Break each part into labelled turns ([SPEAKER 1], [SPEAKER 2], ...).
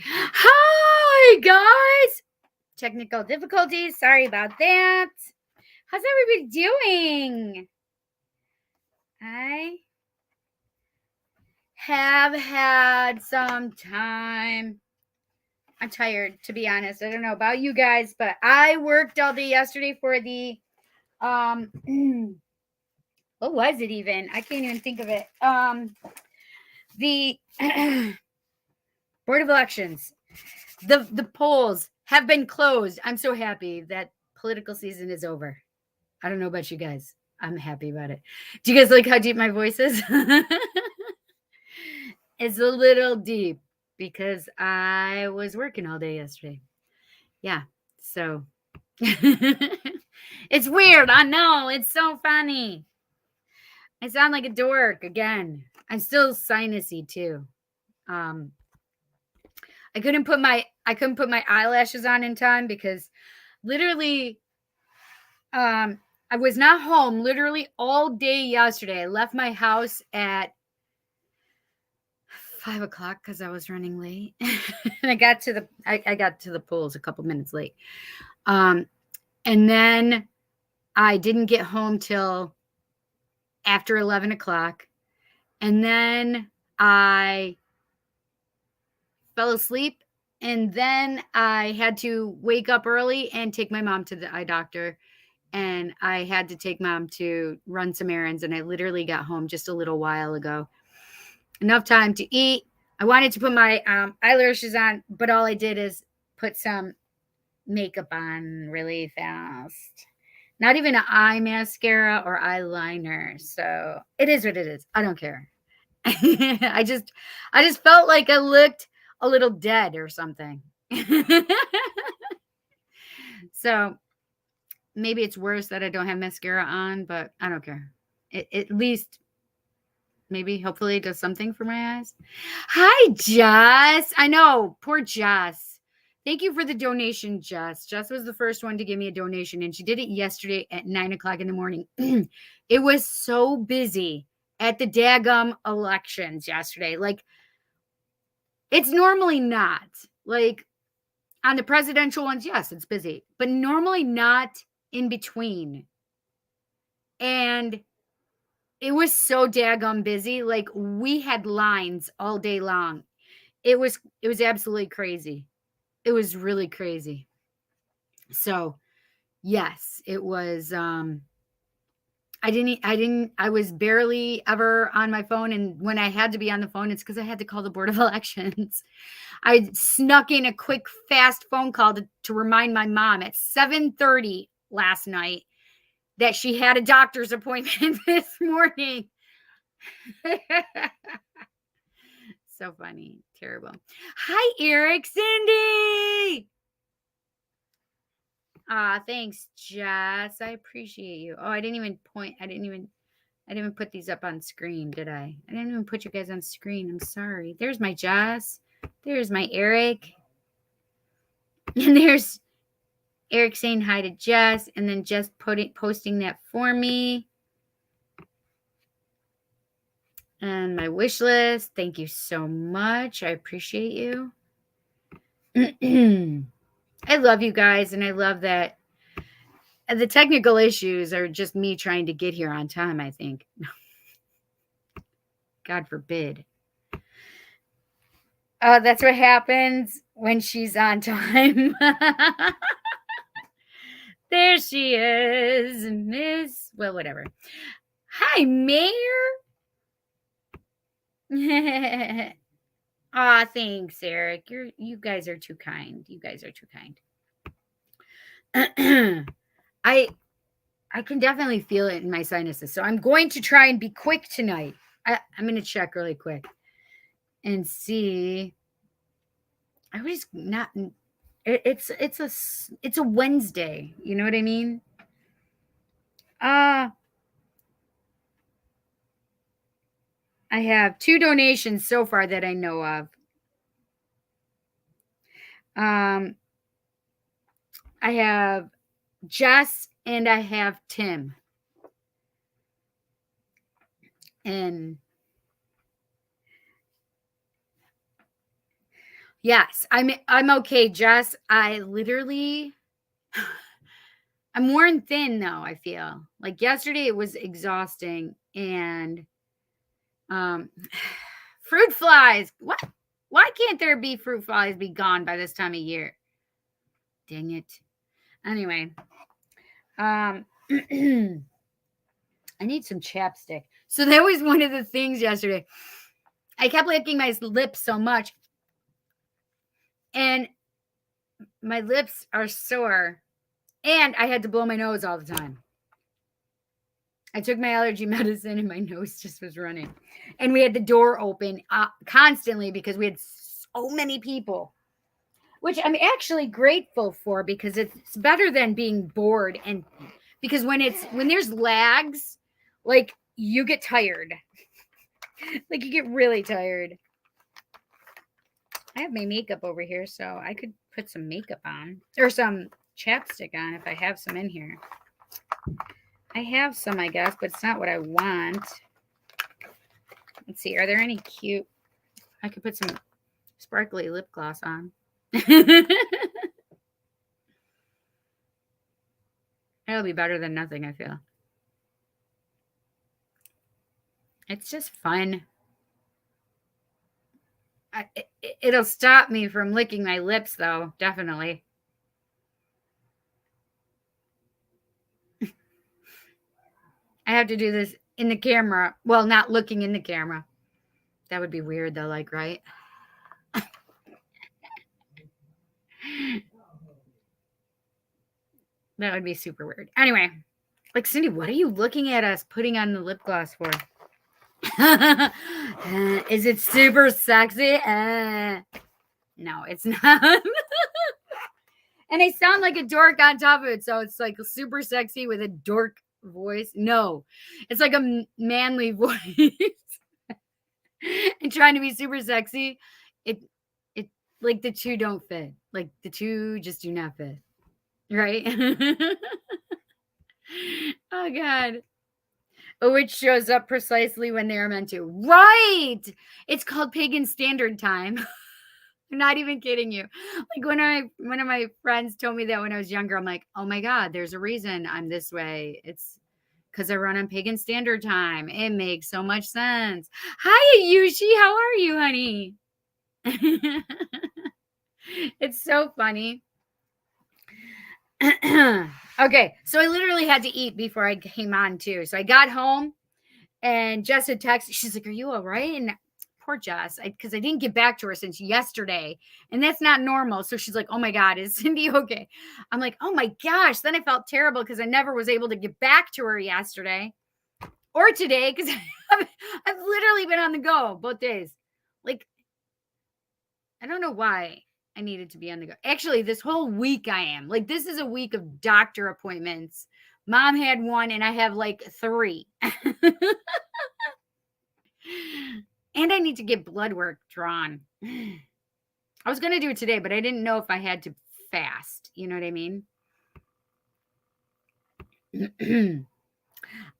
[SPEAKER 1] Hi, guys. Technical difficulties. Sorry about that. How's everybody doing? I have had some time. I'm tired, to be honest. I don't know about you guys, but I worked all day yesterday for the what was it even? I can't even think of it. The Board of Elections. The polls have been closed. I'm so happy that political season is over. I don't know about you guys. I'm happy about it. Do you guys like how deep my voice is? It's a little deep because I was working all day yesterday. Yeah. So it's weird. I know. It's so funny. I sound like a dork again. I'm still sinusy too. I couldn't put my eyelashes on in time because literally I was not home literally all day yesterday. I left my house at 5 o'clock because I was running late. And I got to the pools a couple minutes late. And then I didn't get home till after 11 o'clock. And then I fell asleep. And then I had to wake up early and take my mom to the eye doctor. And I had to take mom to run some errands. And I literally got home just a little while ago. Enough time to eat. I wanted to put my eyelashes on, but all I did is put some makeup on really fast. Not even an eye mascara or eyeliner. So it is what it is. I don't care. I just felt like I looked a little dead or something. So maybe it's worse that I don't have mascara on, but I don't care. At least maybe hopefully it does something for my eyes. Hi, Jess. I know, poor Jess. Thank you for the donation, Jess. Jess was the first one to give me a donation, and she did it yesterday at 9 o'clock in the morning. It was so busy at the daggum elections yesterday. Like, it's normally not. Like, on the presidential ones, yes, it's busy, but normally not in between. And it was so daggum busy. Like, we had lines all day long. It was absolutely crazy. It was really crazy. So, yes, it was I was barely ever on my phone, and when I had to be on the phone, it's because I had to call the Board of Elections. I snuck in a quick, fast phone call to remind my mom at 7:30 last night that she had a doctor's appointment this morning. So funny. Terrible. Hi, Eric. Cindy. Thanks, Jess. I appreciate you. Oh, I didn't even put these up on screen, did I? I didn't even put you guys on screen. I'm sorry. There's my Jess. There's my Eric. And there's Eric saying hi to Jess, and then Jess posting that for me. And my wish list. Thank you so much. I appreciate you. I love you guys, and I love that the technical issues are just me trying to get here on time, I think. God forbid. That's what happens when she's on time. There she is, Miss. Well, whatever. Hi, Mayor. Thanks, Eric. You guys are too kind. You guys are too kind. I can definitely feel it in my sinuses. So I'm going to try and be quick tonight. I'm going to check really quick and see. I was not. It's a Wednesday. You know what I mean? I have 2 donations so far that I know of. I have Jess and I have Tim. And Yes, I'm okay, Jess. I'm worn thin though, I feel. Like yesterday it was exhausting and um fruit flies. What? Why can't there be fruit flies be gone by this time of year? Dang it. Anyway, I need some chapstick. So that was one of the things yesterday. I kept licking my lips so much and my lips are sore and I had to blow my nose all the time. I took my allergy medicine and my nose just was running. And we had the door open constantly because we had so many people, which I'm actually grateful for because it's better than being bored. And because when there's lags, like you get tired, like you get really tired. I have my makeup over here, so I could put some makeup on or some chapstick on if I have some in here. I have some, I guess, but it's not what I want. Let's see. Are there any cute? I could put some sparkly lip gloss on. It'll be better than nothing, I feel. It's just fun. It'll stop me from licking my lips, though, definitely. I have to do this in the camera. Well, not looking in the camera. That would be weird, though, like, right? That would be super weird. Anyway, like, Cindy, what are you looking at us putting on the lip gloss for? Is it super sexy? No, it's not. And I sound like a dork on top of it. So it's like super sexy with a dork voice. No, it's like a manly voice. And trying to be super sexy. It like the two don't fit. Like the two just do not fit. Right? Oh God. Which shows up precisely when they're meant to. Right. It's called pagan standard time. I'm not even kidding you. Like when one of my friends told me that when I was younger, I'm like, oh my God, there's a reason I'm this way. It's because I run on pagan standard time. It makes so much sense. Hi, Ayushi. How are you, honey? It's so funny. Okay, so I literally had to eat before I came on too. So I got home and Jess had texted. She's like, "Are you all right?" And poor Jess, because I didn't get back to her since yesterday, and that's not normal. So she's like, "Oh my God, is Cindy okay?" I'm like, "Oh my gosh." Then I felt terrible because I never was able to get back to her yesterday or today because I've literally been on the go both days. Like, I don't know why I needed to be on the go. Actually, this whole week I am. Like, this is a week of doctor appointments. Mom had one and I have like 3. And I need to get blood work drawn. I was going to do it today, but I didn't know if I had to fast. You know what I mean?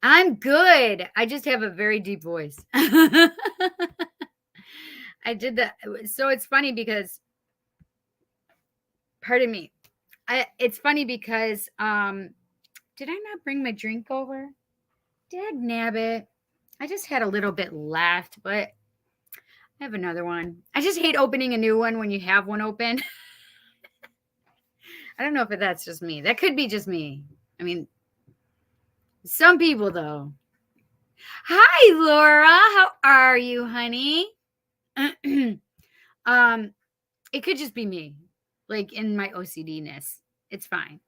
[SPEAKER 1] I'm good. I just have a very deep voice. I did that. So it's funny because, pardon me. It's funny because, did I not bring my drink over? Dag nabbit. I just had a little bit left, but I have another one. I just hate opening a new one when you have one open. I don't know if that's just me. That could be just me. I mean, some people though. Hi, Laura. How are you, honey? It could just be me, like in my OCD-ness. It's fine.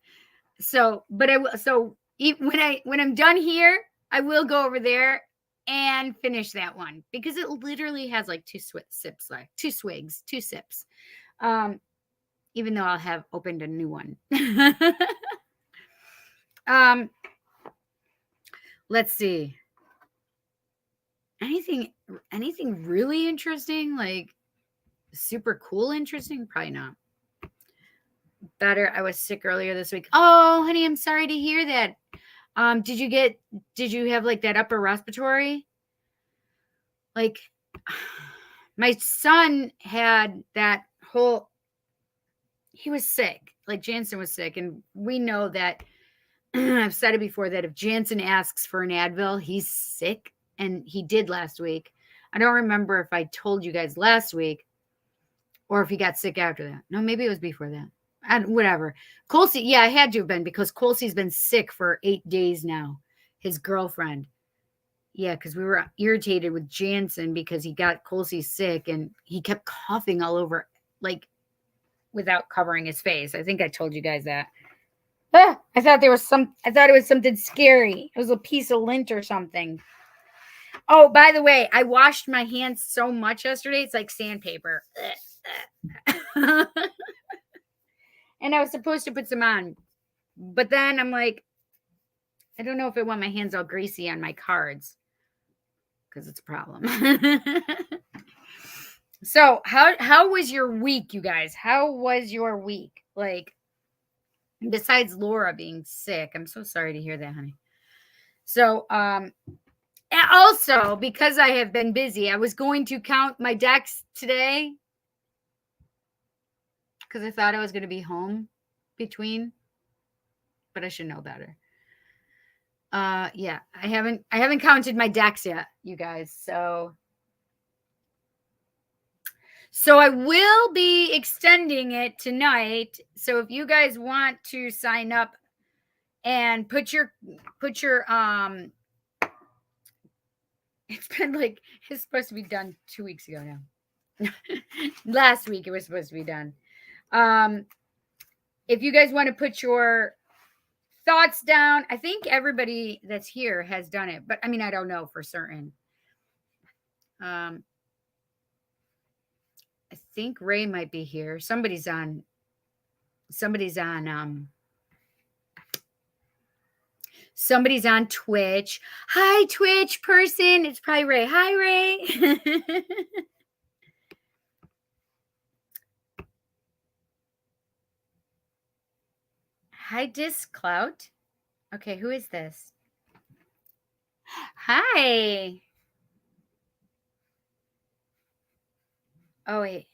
[SPEAKER 1] So, but I will. So when I'm done here, I will go over there and finish that one because it literally has like 2 sips left, 2 swigs, 2 sips. Even though I'll have opened a new one. Let's see. Anything really interesting? Like super cool interesting? Probably not. Better. I was sick earlier this week. Oh, honey, I'm sorry to hear that. Did you have like that upper respiratory? Like my son had that he was sick. Like Jansen was sick. And we know that I've said it before that if Jansen asks for an Advil, he's sick. And he did last week. I don't remember if I told you guys last week or if he got sick after that. No, maybe it was before that. Whatever. Colsey, yeah, I had to have been because Colsey's been sick for 8 days now. His girlfriend. Yeah, because we were irritated with Jansen because he got Colsey sick and he kept coughing all over, like, without covering his face. I think I told you guys that. I thought it was something scary. It was a piece of lint or something. Oh, by the way, I washed my hands so much yesterday. It's like sandpaper. And I was supposed to put some on. But then I'm like, I don't know if I want my hands all greasy on my cards. Because it's a problem. So how was your week, you guys? How was your week? Like, besides Laura being sick. I'm so sorry to hear that, honey. So, and also, because I have been busy, I was going to count my decks today. Because I thought I was going to be home between. But I should know better. Yeah, I haven't counted my decks yet, you guys. So I will be extending it tonight. So if you guys want to sign up and put your it's been like, it's supposed to be done 2 weeks ago now. Last week it was supposed to be done. If you guys want to put your thoughts down, I think everybody that's here has done it, but I mean, I don't know for certain. I think Ray might be here. Somebody's on Twitch. Hi, Twitch person. It's probably Ray. Hi, Ray. Hi, Disc Clout. Okay, who is this? Hi. Oh, wait.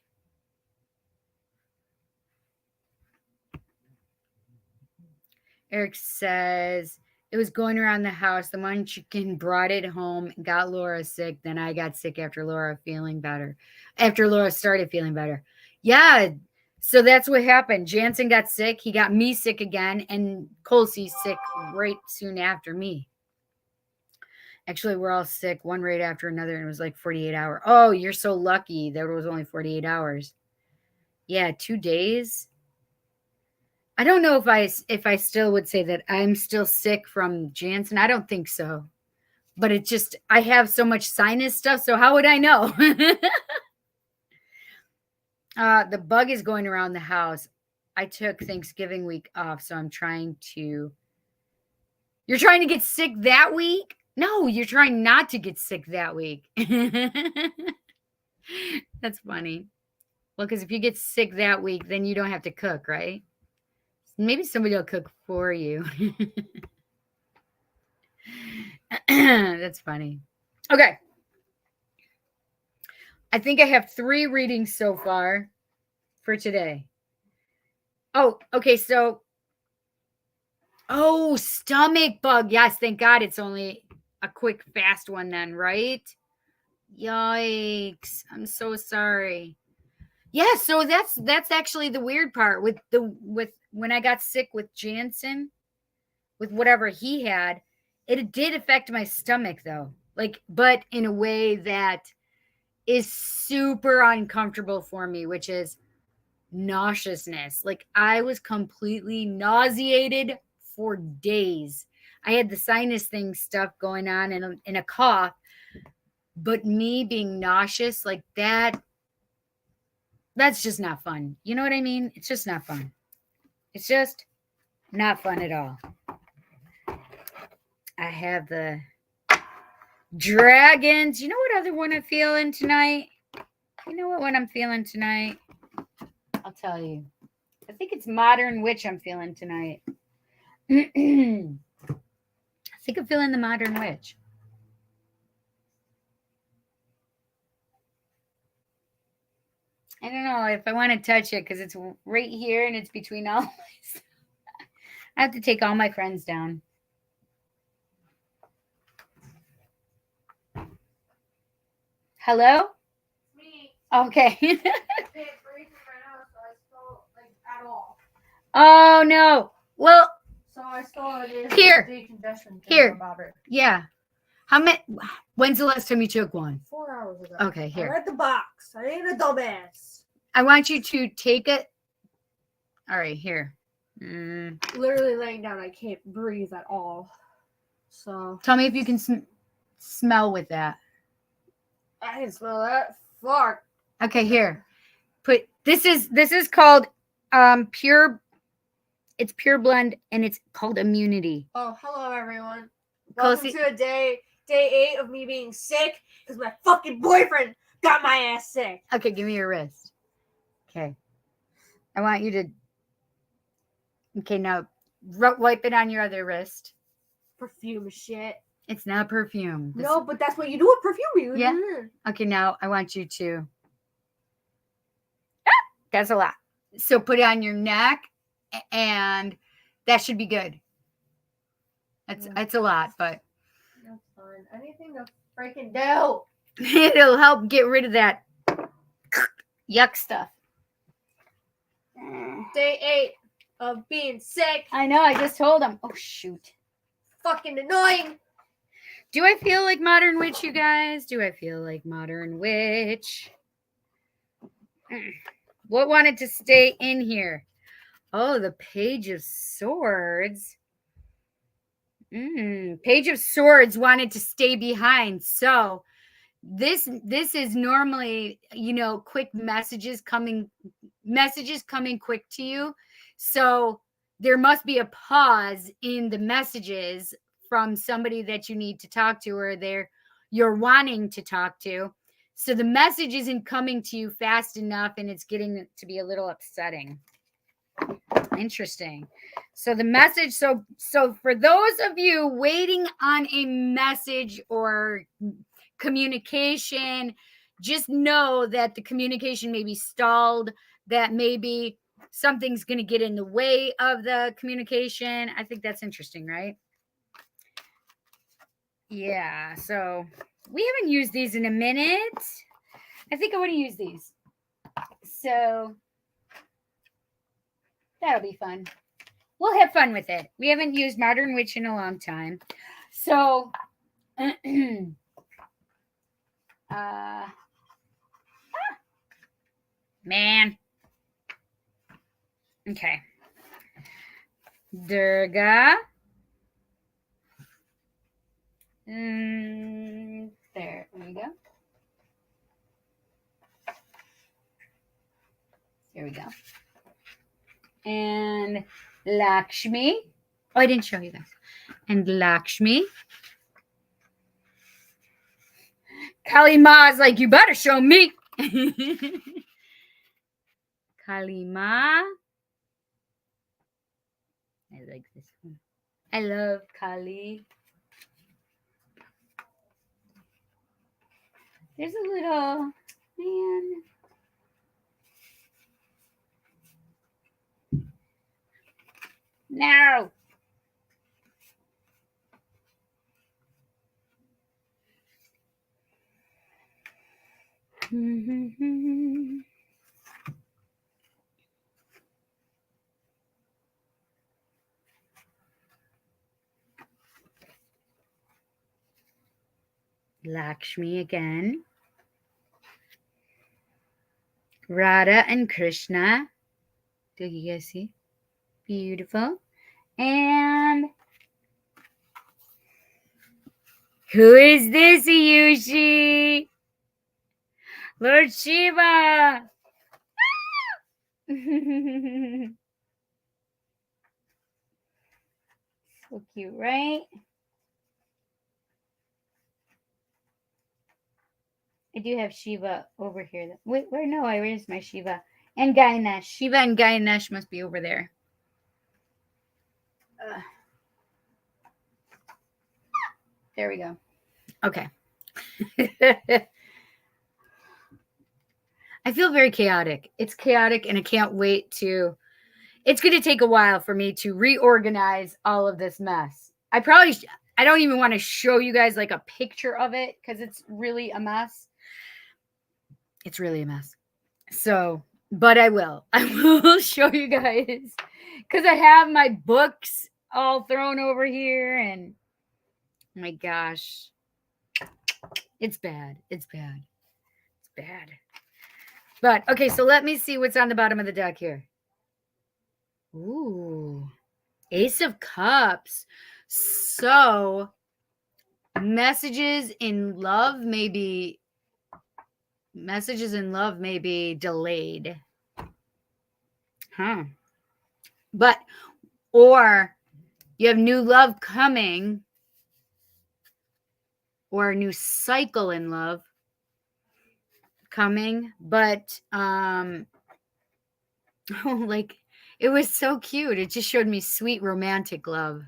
[SPEAKER 1] Eric says, it was going around the house. The munchkin brought it home, got Laura sick. Then I got sick after Laura started feeling better. Yeah. So that's what happened. Jansen got sick. He got me sick again. And Colsey's sick right soon after me. Actually, we're all sick, one right after another. And it was like 48 hours. Oh, you're so lucky. There was only 48 hours. Yeah, 2 days. I don't know if I still would say that I'm still sick from Jansen. I don't think so. But it just, I have so much sinus stuff, so how would I know? The bug is going around the house. I took Thanksgiving week off, so I'm trying to. You're trying to get sick that week? No, you're trying not to get sick that week. That's funny. Well, because if you get sick that week, then you don't have to cook, right? Maybe somebody will cook for you. That's funny. Okay. I think I have 3 readings so far for today. Oh, okay. So, stomach bug. Yes, thank God it's only a quick, fast one then, right? Yikes. I'm so sorry. Yeah, so that's actually the weird part with when I got sick with Jansen, with whatever he had, it did affect my stomach though. Like, but in a way that is super uncomfortable for me, which is nauseousness. Like, I was completely nauseated for days. I had the sinus thing stuff going on and a cough, but me being nauseous like that, that's just not fun. You know what I mean? It's just not fun. It's just not fun at all. I have the dragons. You know what other one I'm feeling tonight? You know what one I'm feeling tonight? I'll tell you. I think it's Modern Witch I'm feeling tonight. I think I'm feeling the Modern Witch. I don't know if I want to touch it because it's right here and it's between all my stuff. I have to take all my friends down. Hello?
[SPEAKER 2] Me.
[SPEAKER 1] Okay.
[SPEAKER 2] I can't breathe in my house, so I stole at all.
[SPEAKER 1] Oh no. Well,
[SPEAKER 2] so I stole a
[SPEAKER 1] here.
[SPEAKER 2] Decongestion
[SPEAKER 1] Here.
[SPEAKER 2] about it.
[SPEAKER 1] Yeah. How many? When's the last time you took one?
[SPEAKER 2] 4 hours ago.
[SPEAKER 1] Okay, here.
[SPEAKER 2] I read the box. I ain't a dumbass.
[SPEAKER 1] I want you to take it. All right, here.
[SPEAKER 2] Literally laying down, I can't breathe at all. So
[SPEAKER 1] tell me if you can smell with that.
[SPEAKER 2] I can smell that. Fuck.
[SPEAKER 1] Okay, here. Put this is called pure. It's pure blend and it's called immunity.
[SPEAKER 2] Oh, hello everyone. Welcome to a day 8 of me being sick because my fucking boyfriend got my ass sick.
[SPEAKER 1] Okay, give me your wrist. Okay. I want you to. Okay, now wipe it on your other wrist.
[SPEAKER 2] Perfume shit.
[SPEAKER 1] It's not perfume.
[SPEAKER 2] No, but that's what you do with perfume.
[SPEAKER 1] Yeah. Okay, now I want you to. That's a lot. So put it on your neck, and that should be good. That's a lot, but
[SPEAKER 2] that's fine. Anything to freaking do.
[SPEAKER 1] It'll help get rid of that yuck stuff.
[SPEAKER 2] Day 8 of being sick.
[SPEAKER 1] I know. I just told him. Oh shoot.
[SPEAKER 2] Fucking annoying.
[SPEAKER 1] Do I feel like Modern Witch, you guys? Do I feel like Modern Witch? What wanted to stay in here? Oh, the Page of Swords. Page of Swords wanted to stay behind. So this is normally, quick messages coming quick to you. So there must be a pause in the messages from somebody that you need to talk to or you're wanting to talk to. So the message isn't coming to you fast enough and it's getting to be a little upsetting. Interesting. So the message, so for those of you waiting on a message or communication, just know that the communication may be stalled, that maybe something's going to get in the way of the communication. I think that's interesting, right? Yeah, so we haven't used these in a minute. I think I want to use these. So that'll be fun. We'll have fun with it. We haven't used Modern Witch in a long time. So, man. Okay. Durga. There we go. There we go. And Lakshmi. Oh, I didn't show you this. And Lakshmi. Kali Ma is like, you better show me. Kali Ma. I like this one. I love Kali. There's a little man. No. Lakshmi again. Radha and Krishna. Do you guys see? Beautiful. And who is this, Ayushi? Lord Shiva. So cute, right? I do have Shiva over here. Wait, where? No, I raised my Shiva. And Ganesh. Shiva and Ganesh must be over there. There we go. Okay. I feel very chaotic. It's chaotic, and I can't wait to. It's going to take a while for me to reorganize all of this mess. I don't even want to show you guys like a picture of it because it's really a mess. It's really a mess. So, but I will. I will show you guys because I have my books all thrown over here, and my gosh, it's bad. It's bad. It's bad. But okay, so let me see what's on the bottom of the deck here. Ooh, Ace of Cups. So, messages in love may be delayed. Huh. But, or you have new love coming, or a new cycle in love coming, but like it was so cute. It just showed me sweet romantic love.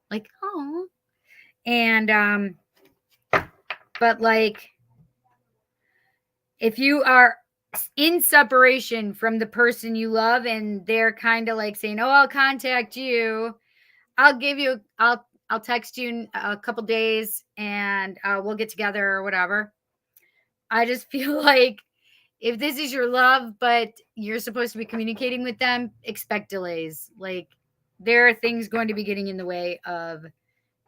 [SPEAKER 1] Like, oh. And but like if you are in separation from the person you love and they're kind of like saying, "Oh, I'll contact you. I'll text you in a couple days and we'll get together or whatever." I just feel like if this is your love, but you're supposed to be communicating with them, expect delays. Like there are things going to be getting in the way of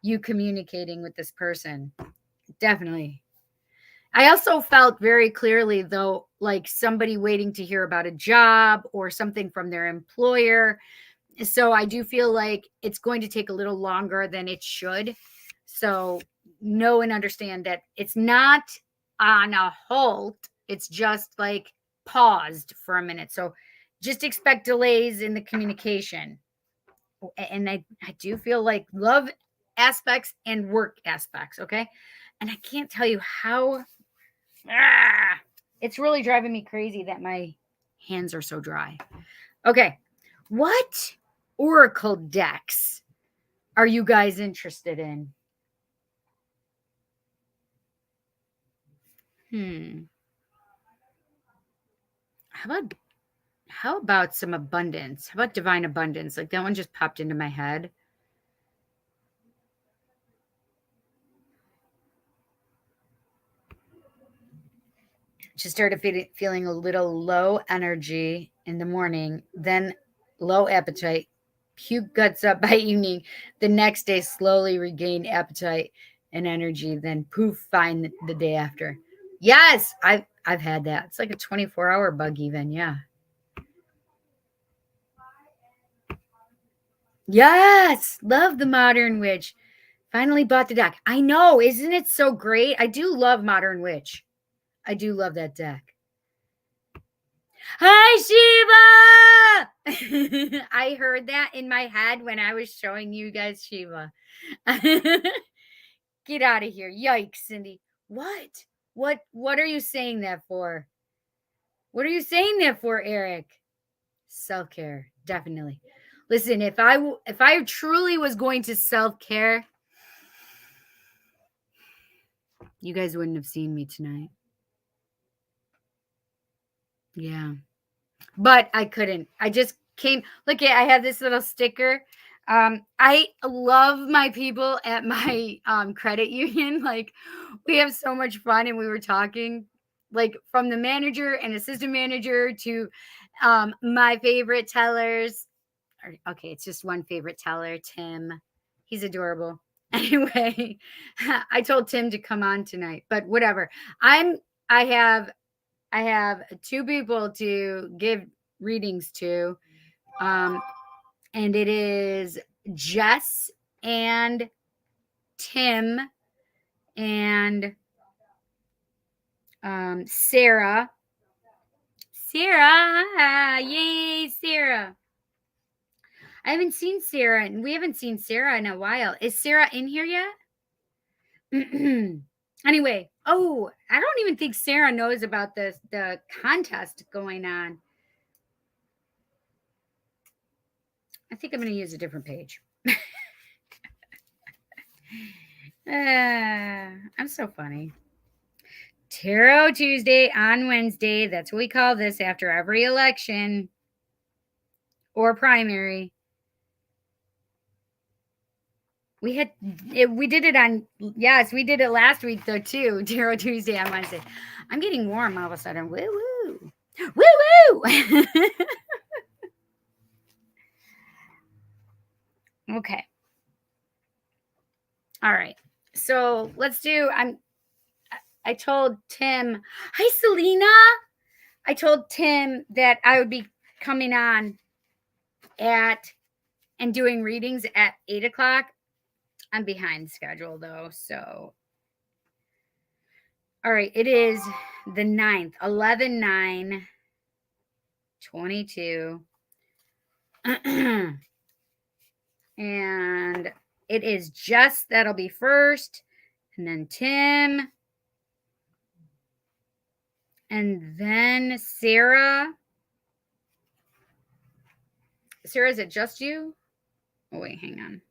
[SPEAKER 1] you communicating with this person. Definitely. I also felt very clearly, though, like somebody waiting to hear about a job or something from their employer. So I do feel like it's going to take a little longer than it should. So know and understand that it's not on a halt. It's just like paused for a minute. So just expect delays in the communication. And I do feel like love aspects and work aspects. Okay. And I can't tell you how it's really driving me crazy that my hands are so dry. Okay. What oracle decks are you guys interested in? How about some abundance? How about divine abundance? Like that one just popped into my head. Just started feeling a little low energy in the morning, then low appetite, puke guts up by evening. The next day, slowly regain appetite and energy, then poof, fine the day after. Yes, I've had that. It's like a 24-hour bug even, yeah. Yes, love the Modern Witch. Finally bought the deck. I know, isn't it so great? I do love Modern Witch. I do love that deck. Hi, Shiva! I heard that in my head when I was showing you guys Shiva. Get out of here. Yikes, Cindy. What? What are you saying that for? What are you saying that for, Eric? Self-care, definitely. Listen, if I truly was going to self-care, you guys wouldn't have seen me tonight. Yeah. But I couldn't. I just came. Look at I have this little sticker. I love my people at my credit union. Like we have so much fun, and we were talking like from the manager and assistant manager to my favorite tellers. Okay, it's just one favorite teller, Tim. He's adorable. Anyway, I told Tim to come on tonight, but whatever. I have two people to give readings to. And it is Jess and Tim and Sarah. Sarah, yay, Sarah. I haven't seen Sarah, and we haven't seen Sarah in a while. Is Sarah in here yet? Anyway, oh, I don't even think Sarah knows about the contest going on. I think I'm going to use a different page. I'm so funny. Tarot Tuesday on Wednesday. That's what we call this after every election or primary. We did it on, yes, we did it last week though too. Tarot Tuesday on Wednesday. I'm getting warm all of a sudden. Woo woo. Woo woo. Okay. All right. So let's do, I told Tim, hi Selena. I told Tim that I would be coming on and doing readings at 8 o'clock. I'm behind schedule though. So, all right. It is the 9th, 11/9/22. And it is Jess that'll be first, and then Tim, and then Sarah. Sarah, is it just you? Oh, wait, hang on.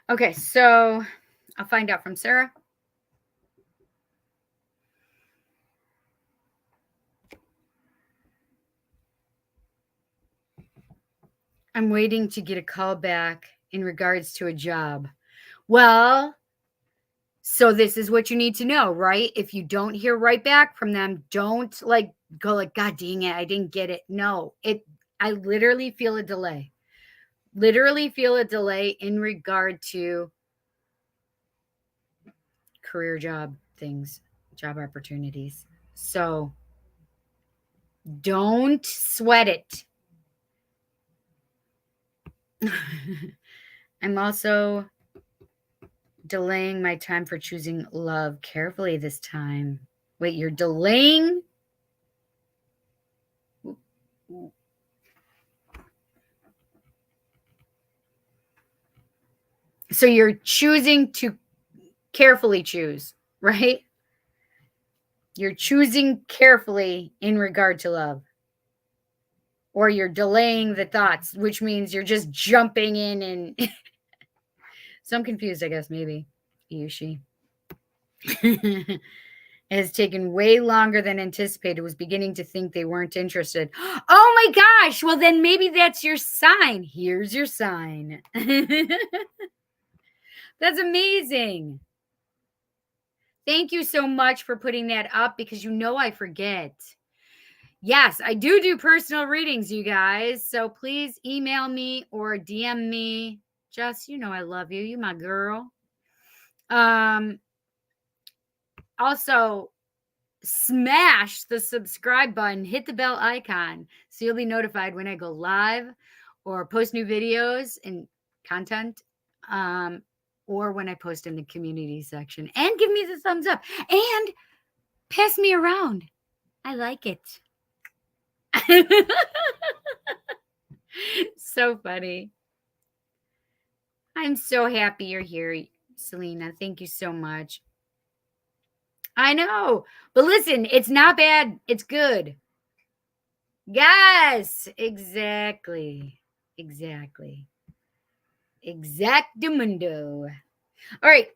[SPEAKER 1] Okay, so I'll find out from Sarah. I'm waiting to get a call back in regards to a job. Well, so this is what you need to know, right? If you don't hear right back from them, don't go like, God dang it, I didn't get it. No, I literally feel a delay. Literally feel a delay in regard to career job things, job opportunities. So don't sweat it. I'm also delaying my time for choosing love carefully this time. Wait, you're delaying? So you're choosing to carefully choose, right? You're choosing carefully in regard to love. Or you're delaying the thoughts, which means you're just jumping in and so I'm confused, I guess, maybe. You, she. It has taken way longer than anticipated. Was beginning to think they weren't interested. Oh my gosh. Well, then maybe that's your sign. Here's your sign. That's amazing. Thank you so much for putting that up because you know I forget. Yes, I do personal readings, you guys. So please email me or DM me. Jess, you know I love you. You my girl. Also, smash the subscribe button, hit the bell icon so you'll be notified when I go live or post new videos and content, or when I post in the community section. And give me the thumbs up and pass me around. I like it. So funny. I'm so happy you're here, Selena. Thank you so much. I know, but listen, it's not bad. It's good. Yes, exactly. Exactamundo. All right.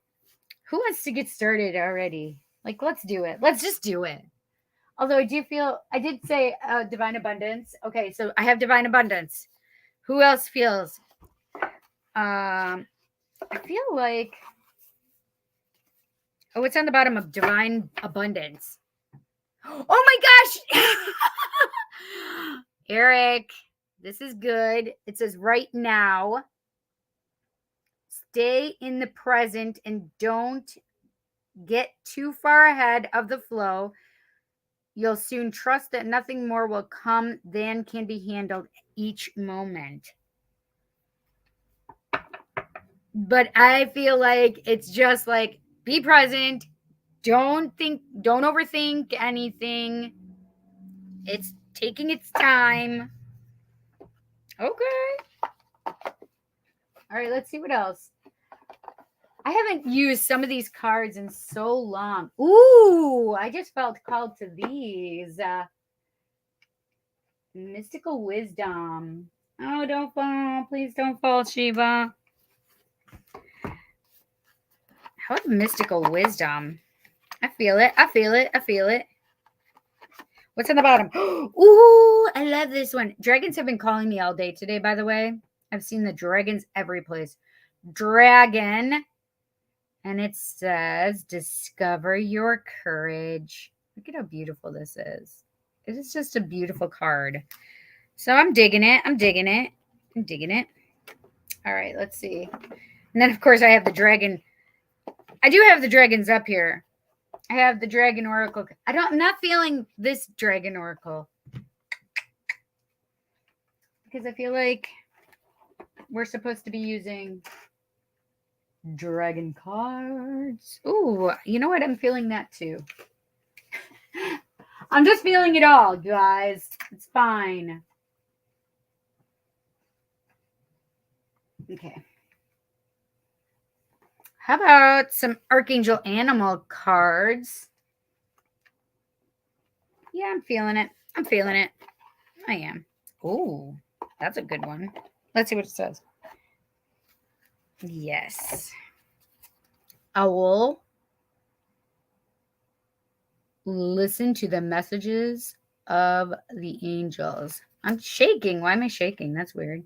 [SPEAKER 1] Who wants to get started already? Like, let's do it. Let's just do it. Although I did say divine abundance. Okay, so I have divine abundance. Who else feels? I feel like, oh, it's on the bottom of divine abundance. Oh my gosh. Eric, this is good. It says right now. Stay in the present and don't get too far ahead of the flow. You'll soon trust that nothing more will come than can be handled each moment. But I feel like it's just like be present. Don't overthink anything. It's taking its time. Okay. All right, let's see what else. I haven't used some of these cards in so long. Ooh, I just felt called to these. Mystical wisdom. Oh, don't fall. Please don't fall, Shiva. How about mystical wisdom? I feel it. I feel it. I feel it. What's on the bottom? Ooh, I love this one. Dragons have been calling me all day today, by the way. I've seen the dragons every place. Dragon. And it says, discover your courage. Look at how beautiful this is. It is just a beautiful card. So I'm digging it. I'm digging it. I'm digging it. All right, let's see. And then, of course, I have the dragon. I do have the dragons up here. I have the Dragon Oracle. I'm not feeling this Dragon Oracle. Because I feel like we're supposed to be using dragon cards. Ooh, you know what? I'm feeling that too. I'm just feeling it all, guys. It's fine. Okay. How about some Archangel Animal cards? Yeah, I'm feeling it. I'm feeling it. I am. Ooh, that's a good one. Let's see what it says. Yes. Owl. Listen to the messages of the angels. I'm shaking. Why am I shaking? That's weird.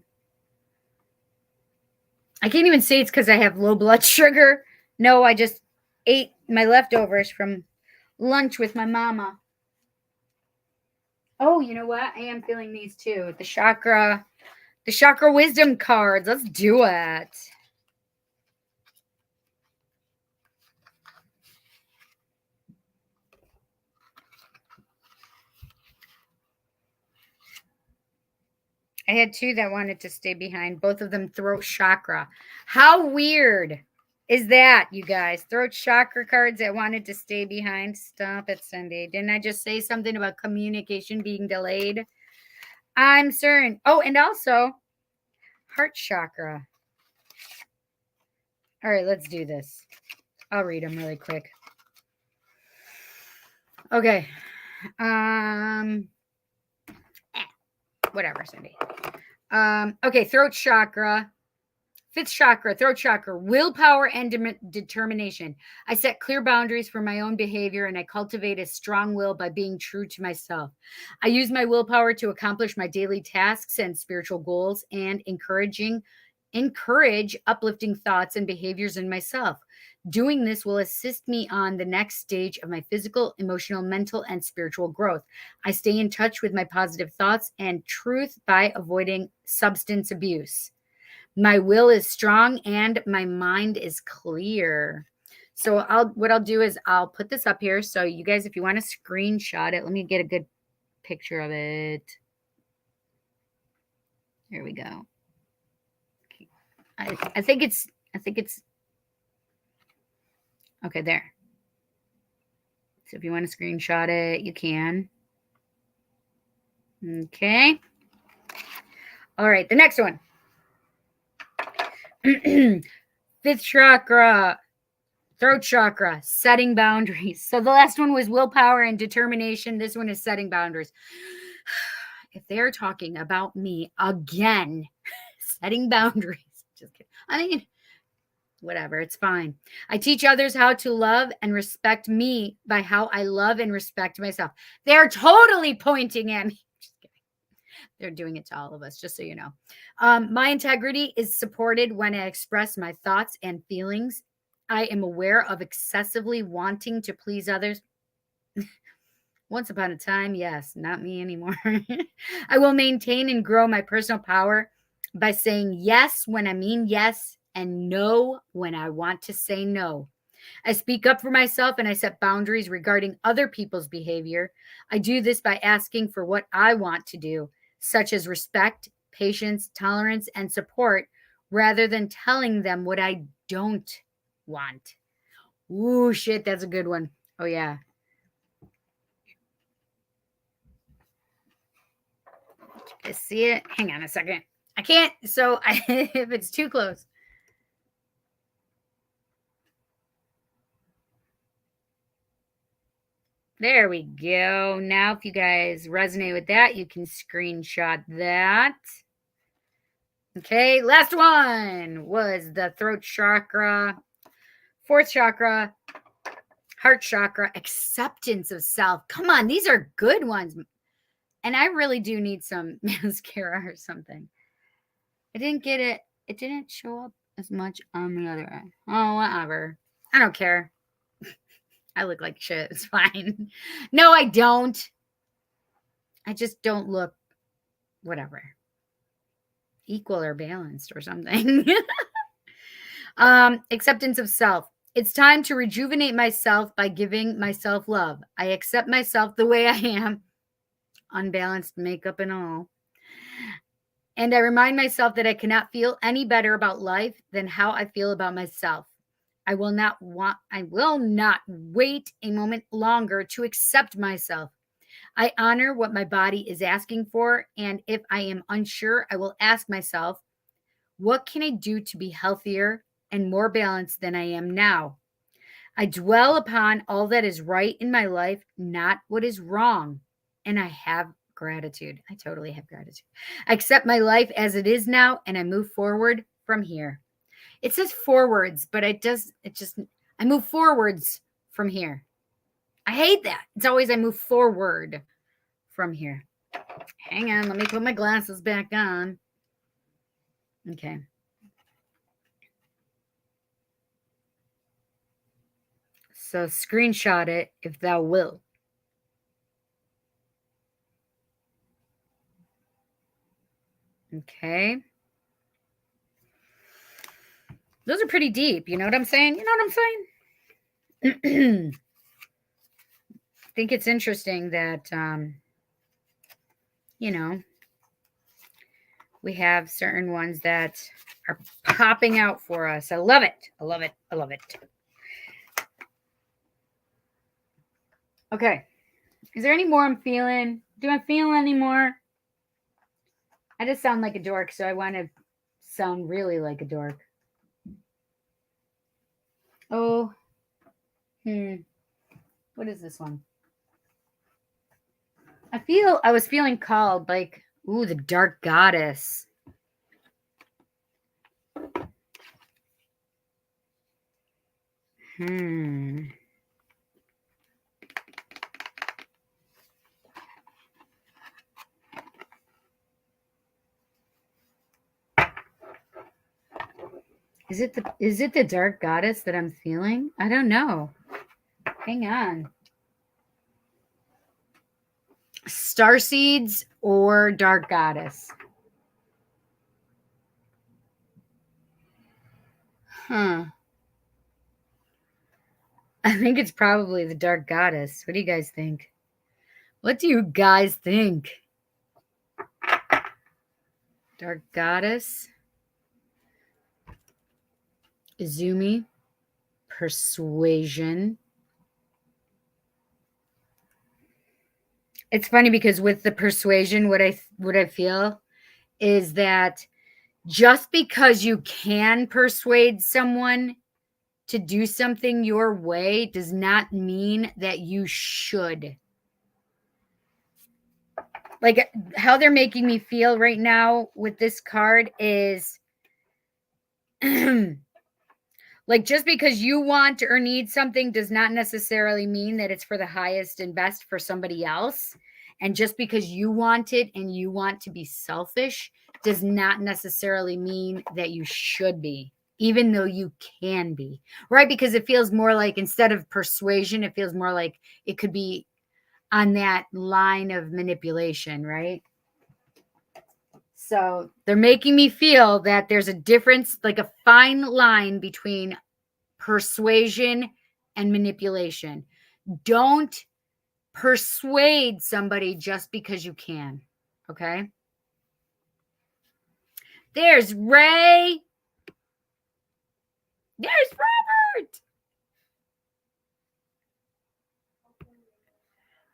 [SPEAKER 1] I can't even say it's because I have low blood sugar. No, I just ate my leftovers from lunch with my mama. Oh, you know what? I am feeling these too. The chakra wisdom cards. Let's do it. I had two that wanted to stay behind. Both of them throat chakra. How weird is that, you guys? Throat chakra cards that wanted to stay behind. Stop it, Cindy. Didn't I just say something about communication being delayed? I'm certain. Oh, and also heart chakra. All right, let's do this. I'll read them really quick. Okay. Whatever, Cindy. Okay, throat chakra. Fifth chakra, throat chakra, willpower and determination. I set clear boundaries for my own behavior and I cultivate a strong will by being true to myself. I use my willpower to accomplish my daily tasks and spiritual goals and encourage uplifting thoughts and behaviors in myself. Doing this will assist me on the next stage of my physical, emotional, mental, and spiritual growth. I stay in touch with my positive thoughts and truth by avoiding substance abuse. My will is strong and my mind is clear. So what I'll do is I'll put this up here. So you guys, if you want to screenshot it, let me get a good picture of it. Here we go. I think it's okay there. So if you want to screenshot it, you can. Okay. All right, the next one. Fifth chakra, throat chakra, setting boundaries. So the last one was willpower and determination. This one is setting boundaries. If they're talking about me again, setting boundaries, just kidding. I mean, whatever, it's fine. I teach others how to love and respect me by how I love and respect myself. They're totally pointing at me. Just kidding. They're doing it to all of us, just so you know. My integrity is supported when I express my thoughts and feelings. I am aware of excessively wanting to please others. Once upon a time, yes, not me anymore. I will maintain and grow my personal power by saying yes when I mean yes and no when I want to say no. I speak up for myself and I set boundaries regarding other people's behavior. I do this by asking for what I want to do, such as respect, patience, tolerance, and support, rather than telling them what I don't want. Ooh, shit, that's a good one. Oh, yeah. I see it. Hang on a second. I can't. So if it's too close. There we go. Now, if you guys resonate with that, you can screenshot that. Okay, last one was the throat chakra, fourth chakra, heart chakra, acceptance of self. Come on, these are good ones. And I really do need some mascara or something. I didn't get it. It didn't show up as much on the other end. Oh, whatever. I don't care. I look like shit. It's fine. No, I don't. I just don't look whatever. Equal or balanced or something. Acceptance of self. It's time to rejuvenate myself by giving myself love. I accept myself the way I am, unbalanced makeup and all. And I remind myself that I cannot feel any better about life than how I feel about myself. I will not wait a moment longer to accept myself. I honor what my body is asking for, and if I am unsure, I will ask myself, what can I do to be healthier and more balanced than I am now? I dwell upon all that is right in my life, not what is wrong. And I have gratitude. I totally have gratitude. I accept my life as it is now, and I move forward from here. It says forwards, but I move forwards from here. I hate that. It's always I move forward from here. Hang on, let me put my glasses back on. Okay. So screenshot it if thou wilt. Okay. Those are pretty deep. You know what I'm saying? You know what I'm saying? I think it's interesting that, we have certain ones that are popping out for us. I love it. I love it. I love it. Okay. Is there any more I'm feeling? Do I feel any more? I just sound like a dork, so I want to sound really like a dork. Oh. What is this one? I was feeling called like, ooh, the dark goddess. Is it the dark goddess that I'm feeling? I don't know. Hang on. Starseeds or dark goddess? I think it's probably the dark goddess. What do you guys think? What do you guys think? Dark goddess? Izumi? Persuasion? It's funny because with the persuasion, what I feel is that just because you can persuade someone to do something your way does not mean that you should. Like how they're making me feel right now with this card is like just because you want or need something does not necessarily mean that it's for the highest and best for somebody else. And just because you want it and you want to be selfish does not necessarily mean that you should be, even though you can be, right? Because it feels more like instead of persuasion, it feels more like it could be on that line of manipulation, right? So they're making me feel that there's a difference, like a fine line between persuasion and manipulation. Don't persuade somebody just because you can. Okay. There's Ray. There's Robert.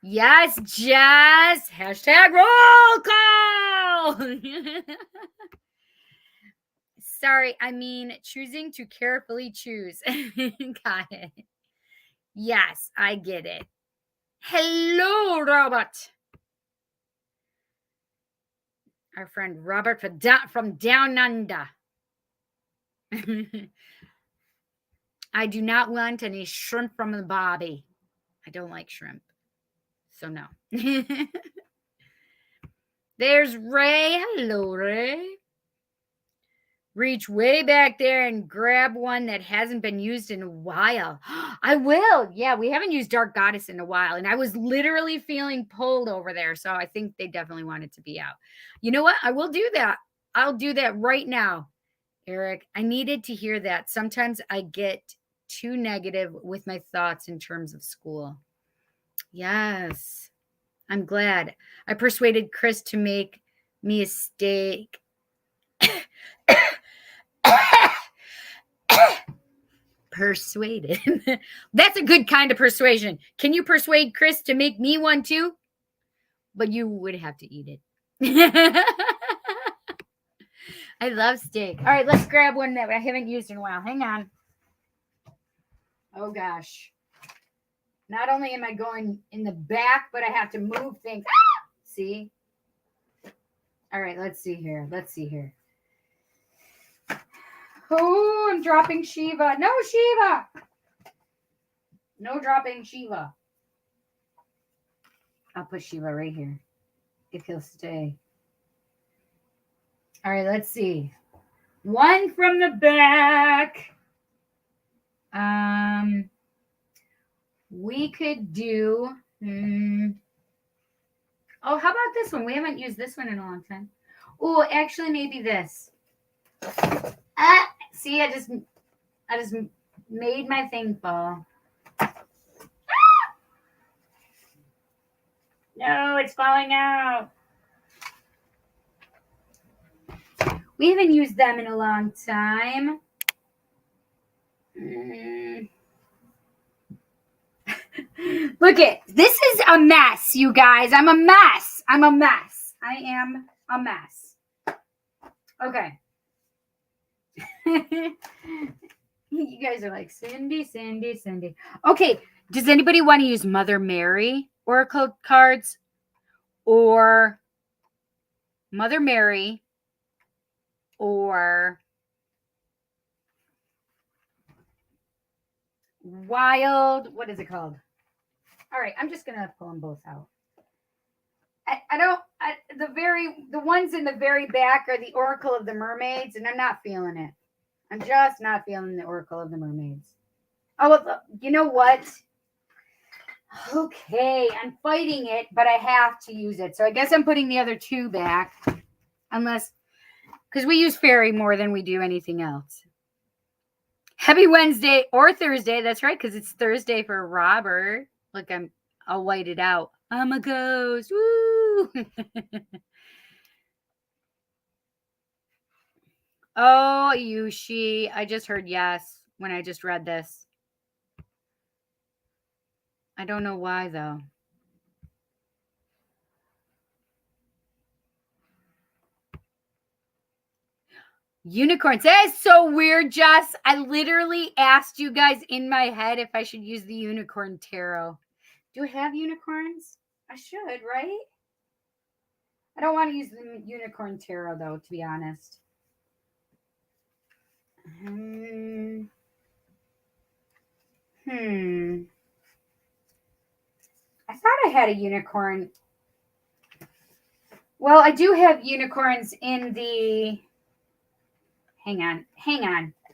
[SPEAKER 1] Yes, Jess. Hashtag roll call. Sorry, I mean choosing to carefully choose. Got it. Yes, I get it. Hello, Robert. Our friend Robert from Down Under. I do not want any shrimp from the Bobby. I don't like shrimp. So no. There's Ray. Hello, Ray. Reach way back there and grab one that hasn't been used in a while. I will. Yeah, we haven't used Dark Goddess in a while, and I was literally feeling pulled over there, so I think they definitely want it to be out. You know what? I will do that. I'll do that right now, Eric. I needed to hear that. Sometimes I get too negative with my thoughts in terms of school. Yes. I'm glad. I persuaded Chris to make me a steak. Persuaded. That's a good kind of persuasion. Can you persuade Chris to make me one too? But you would have to eat it. I love steak. All right, let's grab one that I haven't used in a while. Hang on. Oh gosh. Not only am I going in the back, but I have to move things. See? All right, let's see here. Oh, I'm dropping Shiva. No, Shiva. No dropping Shiva. I'll put Shiva right here if he'll stay. All right, let's see. One from the back. We could do. Oh, how about this one? We haven't used this one in a long time. Oh, actually, maybe this. See, I just made my thing fall. No, it's falling out. We haven't used them in a long time. Look it. This is a mess, you guys. I'm a mess. I am a mess. Okay. You guys are like, Cindy. Okay. Does anybody want to use Mother Mary Oracle cards or Mother Mary or Wild? What is it called? All right. I'm just going to pull them both out. The ones in the very back are the Oracle of the Mermaids, and I'm not feeling it. I'm just not feeling the Oracle of the Mermaids. Oh, well, you know what? Okay, I'm fighting it, but I have to use it. So I guess I'm putting the other two back, because we use fairy more than we do anything else. Happy Wednesday or Thursday. That's right, because it's Thursday for Robert. Look, I'll white it out. I'm a ghost. Woo! Oh, Yushi. I just heard yes when I just read this. I don't know why, though. Unicorns. That is so weird, Jess. I literally asked you guys in my head if I should use the unicorn tarot. Do I have unicorns? I should, right? I don't want to use the unicorn tarot, though, to be honest. I thought I had a unicorn. Well, I do have unicorns in the... Hang on.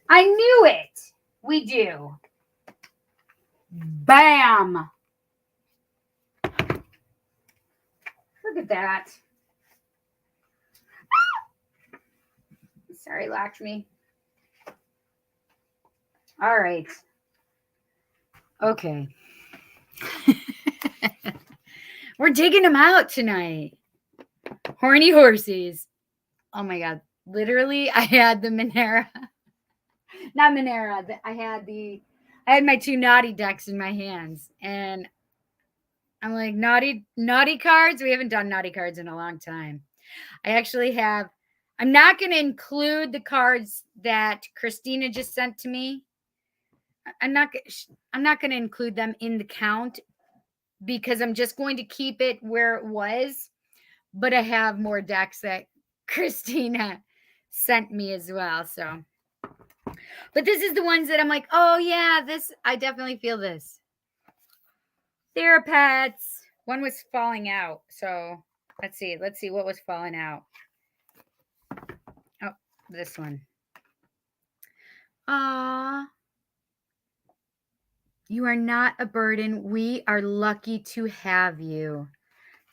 [SPEAKER 1] I knew it. We do. Bam. Look at that. Sorry, Lakshmi. All right. Okay. We're digging them out tonight. Horny horses. Oh my God. Literally, I had the Monera. Not Monera. I had my two naughty decks in my hands. And I'm like, naughty cards? We haven't done naughty cards in a long time. I actually have. I'm not going to include the cards that Christina just sent to me. I'm not going to include them in the count because I'm just going to keep it where it was. But I have more decks that Christina sent me as well. So, but this is the ones that I'm like, oh yeah, this, I definitely feel this. Therapets. One was falling out. So let's see what was falling out. Oh, this one. You are not a burden. We are lucky to have you.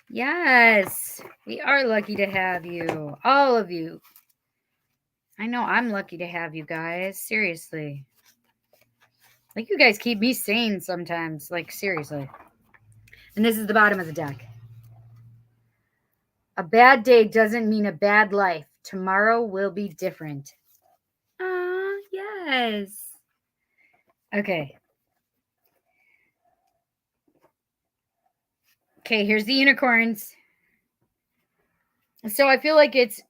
[SPEAKER 1] Yes, we are lucky to have you. All of you. I know I'm lucky to have you guys. Seriously. Like, you guys keep me sane sometimes. Like, seriously. And this is the bottom of the deck. A bad day doesn't mean a bad life. Tomorrow will be different. Ah, yes. Okay. Okay, here's the unicorns. So I feel like it's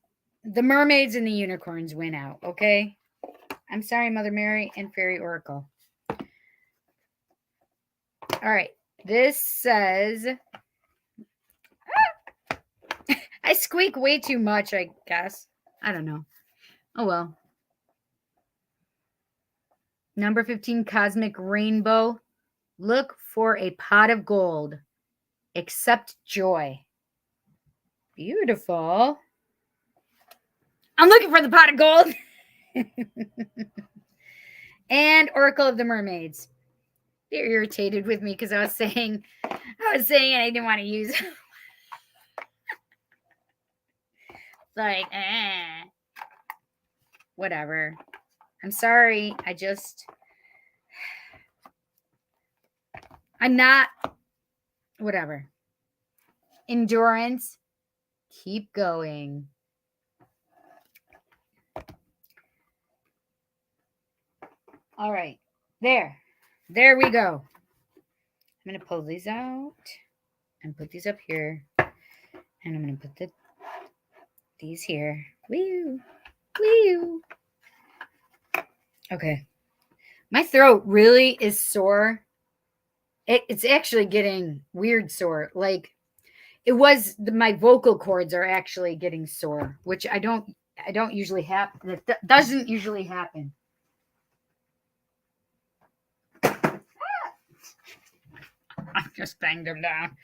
[SPEAKER 1] the mermaids and the unicorns win out, okay? I'm sorry, Mother Mary and Fairy Oracle. All right. This says... I squeak way too much, I guess. I don't know. Oh, well. Number 15, Cosmic Rainbow. Look for a pot of gold. Accept joy. Beautiful. I'm looking for the pot of gold. And Oracle of the Mermaids. They're irritated with me because I was saying I didn't want to use like, whatever. I'm sorry. I'm not, whatever. Endurance. Keep going. All right. There we go. I'm going to pull these out and put these up here. And I'm going to put these here. Woo. Woo. Okay. My throat really is sore. It's actually getting weird sore. Like, it was my vocal cords are actually getting sore, which I don't usually happen. It doesn't usually happen. I just banged him down.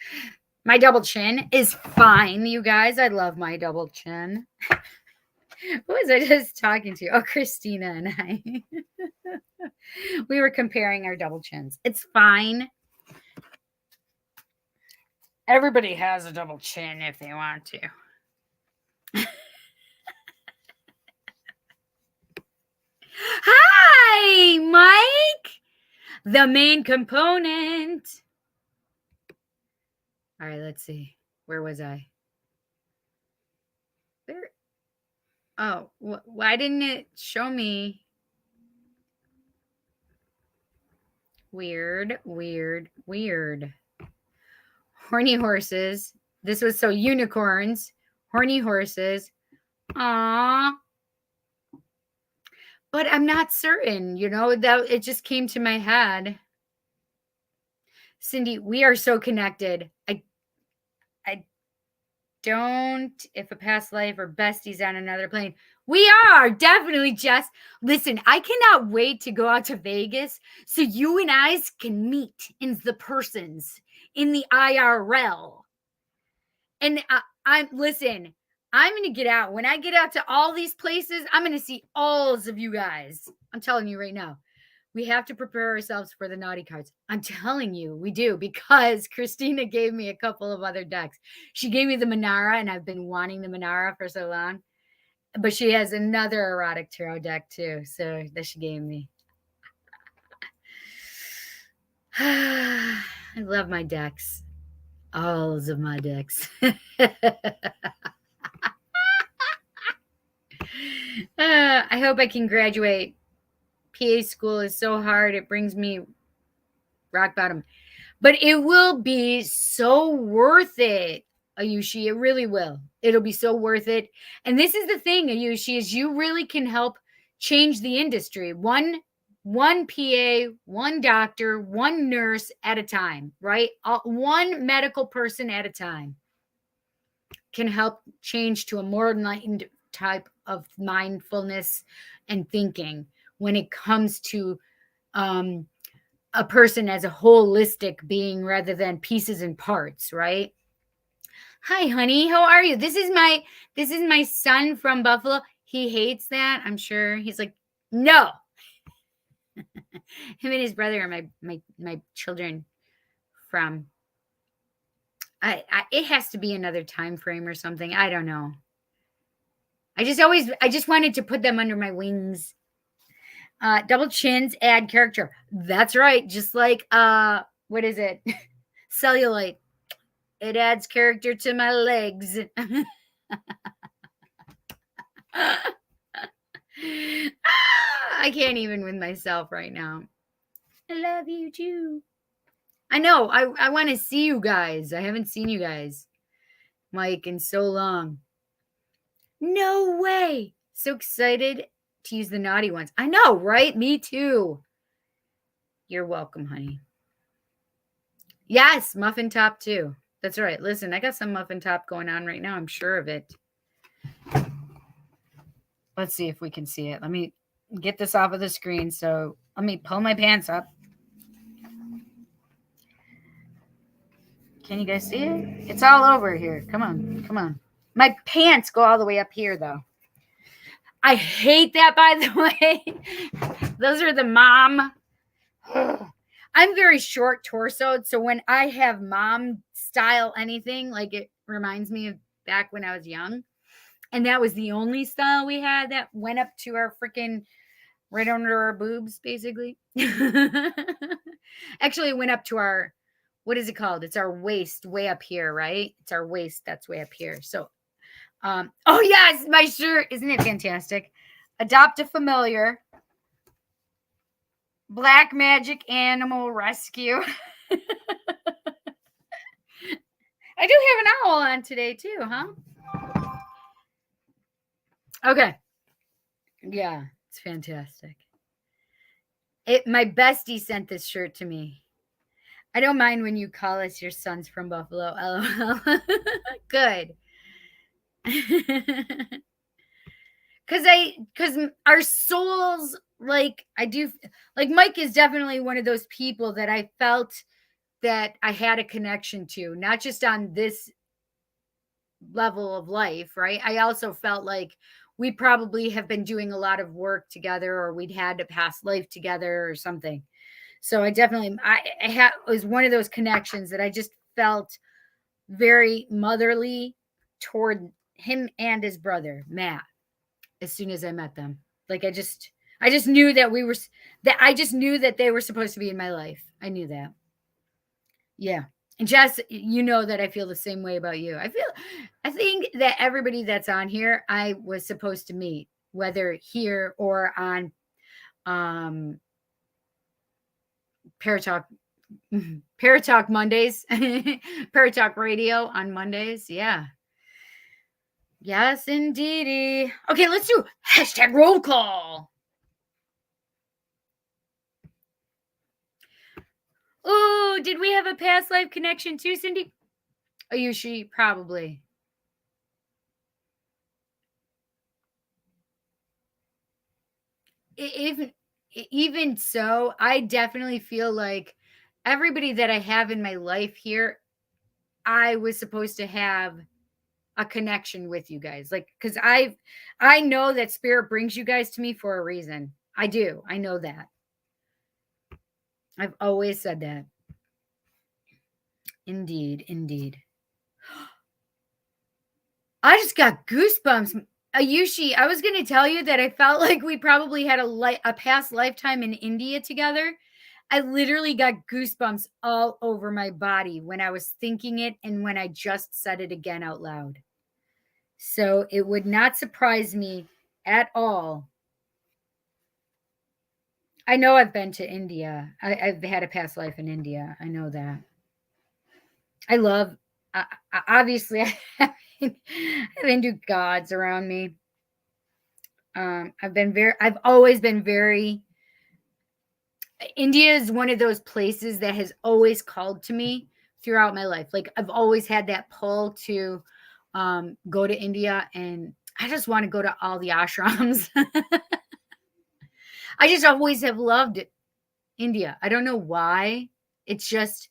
[SPEAKER 1] My double chin is fine, you guys. I love my double chin. Who was I just talking to? Oh, Christina and I. We were comparing our double chins. It's fine. Everybody has a double chin if they want to. Hi, Mike. The main component. All right, let's see. Where was I? There. Oh, why didn't it show me? Weird. Horny horses. This was so unicorns. Horny horses. Aww. But I'm not certain, that it just came to my head. Cindy, we are so connected. I don't, if a past life or besties on another plane. We are definitely, Jess. Listen, I cannot wait to go out to Vegas so you and I can meet in the persons in the IRL. And I'm going to get out. When I get out to all these places, I'm going to see all of you guys. I'm telling you right now. We have to prepare ourselves for the naughty cards. I'm telling you, we do, because Christina gave me a couple of other decks. She gave me the Manara, and I've been wanting the Manara for so long. But she has another erotic tarot deck too, so that she gave me. I love my decks. All of my decks. I hope I can graduate. PA school is so hard. It brings me rock bottom. But it will be so worth it, Ayushi. It really will. It'll be so worth it. And this is the thing, Ayushi, is you really can help change the industry. One PA, one doctor, one nurse at a time, right? One medical person at a time. can help change to a more enlightened type of mindfulness and thinking when it comes to a person as a holistic being rather than pieces and parts, right? Hi, honey. How are you? This is my son from Buffalo. He hates that. I'm sure. He's like, no. Him and his brother are my children from. It has to be another time frame or something. I don't know. I just wanted to put them under my wings. Double chins add character. That's right. Just like what is it? Cellulite. It adds character to my legs. I can't even with myself right now. I love you too. I know. I want to see you guys. I haven't seen you guys, Mike, in so long. No way. So excited to use the naughty ones. I know, right? Me too. You're welcome, honey. Yes, muffin top too. That's right. Listen, I got some muffin top going on right now. I'm sure of it. Let's see if we can see it. Let me get this off of the screen. So let me pull my pants up. Can you guys see it? It's all over here. Come on. Come on. My pants go all the way up here, though. I hate that, by the way. Those are the mom. I'm very short torsoed. So when I have mom style anything, like it reminds me of back when I was young. And that was the only style we had that went up to our freaking right under our boobs, basically. Actually, it went up to our, what is it called? It's our waist way up here, right? It's our waist that's way up here. So, oh yes, my shirt. Isn't it fantastic? Adopt a familiar. Black Magic Animal Rescue. I do have an owl on today too, huh? Okay. Yeah, it's fantastic. My bestie sent this shirt to me. I don't mind when you call us your sons from Buffalo. LOL. Good. Because our souls, like Mike is definitely one of those people that I felt that I had a connection to, not just on this level of life, right? I also felt like we probably have been doing a lot of work together, or we'd had a past life together or something. So I definitely, it was one of those connections that I just felt very motherly toward him and his brother, Matt, as soon as I met them. Like I just knew that they were supposed to be in my life. I knew that. Yeah. And Jess, you know that I feel the same way about you. I think that everybody that's on here, I was supposed to meet, whether here or on Paratalk Mondays, Paratalk Radio on Mondays. Yeah. Yes, indeedy. Okay, let's do hashtag roll call. Oh, did we have a past life connection too, Cindy? Oh, she probably. Even so, I definitely feel like everybody that I have in my life here, I was supposed to have a connection with you guys. Like, because I know that spirit brings you guys to me for a reason. I do. I know that. I've always said that. Indeed, indeed. I just got goosebumps. Ayushi, I was going to tell you that I felt like we probably had a past lifetime in India together. I literally got goosebumps all over my body when I was thinking it and when I just said it again out loud. So it would not surprise me at all. I know I've been to India. I've had a past life in India. I know that. I love, obviously, I have Hindu gods around me. I've always been very, India is one of those places that has always called to me throughout my life. Like I've always had that pull to go to India, and I just want to go to all the ashrams. I just always have loved India. I don't know why. It's just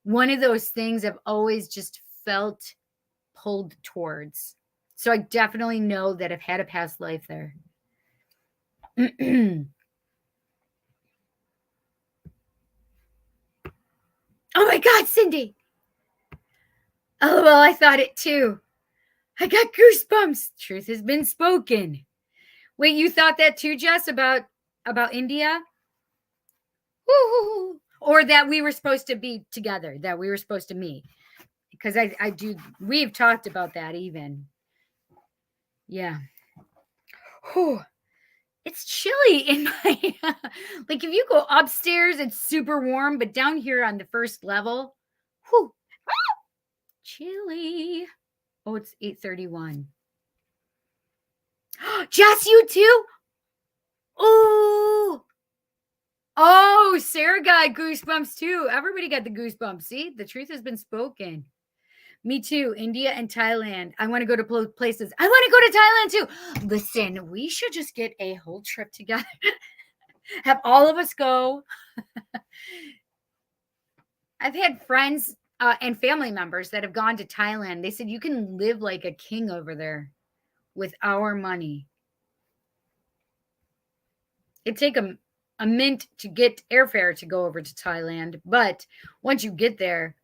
[SPEAKER 1] one of those things I've always just felt pulled towards. So I definitely know that I've had a past life there. Oh my God, Cindy. Oh, well, I thought it too. I got goosebumps. Truth has been spoken. Wait, you thought that too, Jess, about India? Woo-hoo-hoo. Or that we were supposed to be together, that we were supposed to meet. Because I do, we've talked about that even. Yeah. Whew. It's chilly in my, like if you go upstairs, it's super warm, but down here on the first level, whew, chilly. Oh, it's 8:31. Jess, you too? Oh, oh, Sarah got goosebumps too. Everybody got the goosebumps. See, the truth has been spoken. Me too. India and Thailand. I want to go to places. I want to go to Thailand too. Listen, we should just get a whole trip together. Have all of us go. I've had friends and family members that have gone to Thailand. They said you can live like a king over there with our money. It'd take a mint to get airfare to go over to Thailand, but once you get there,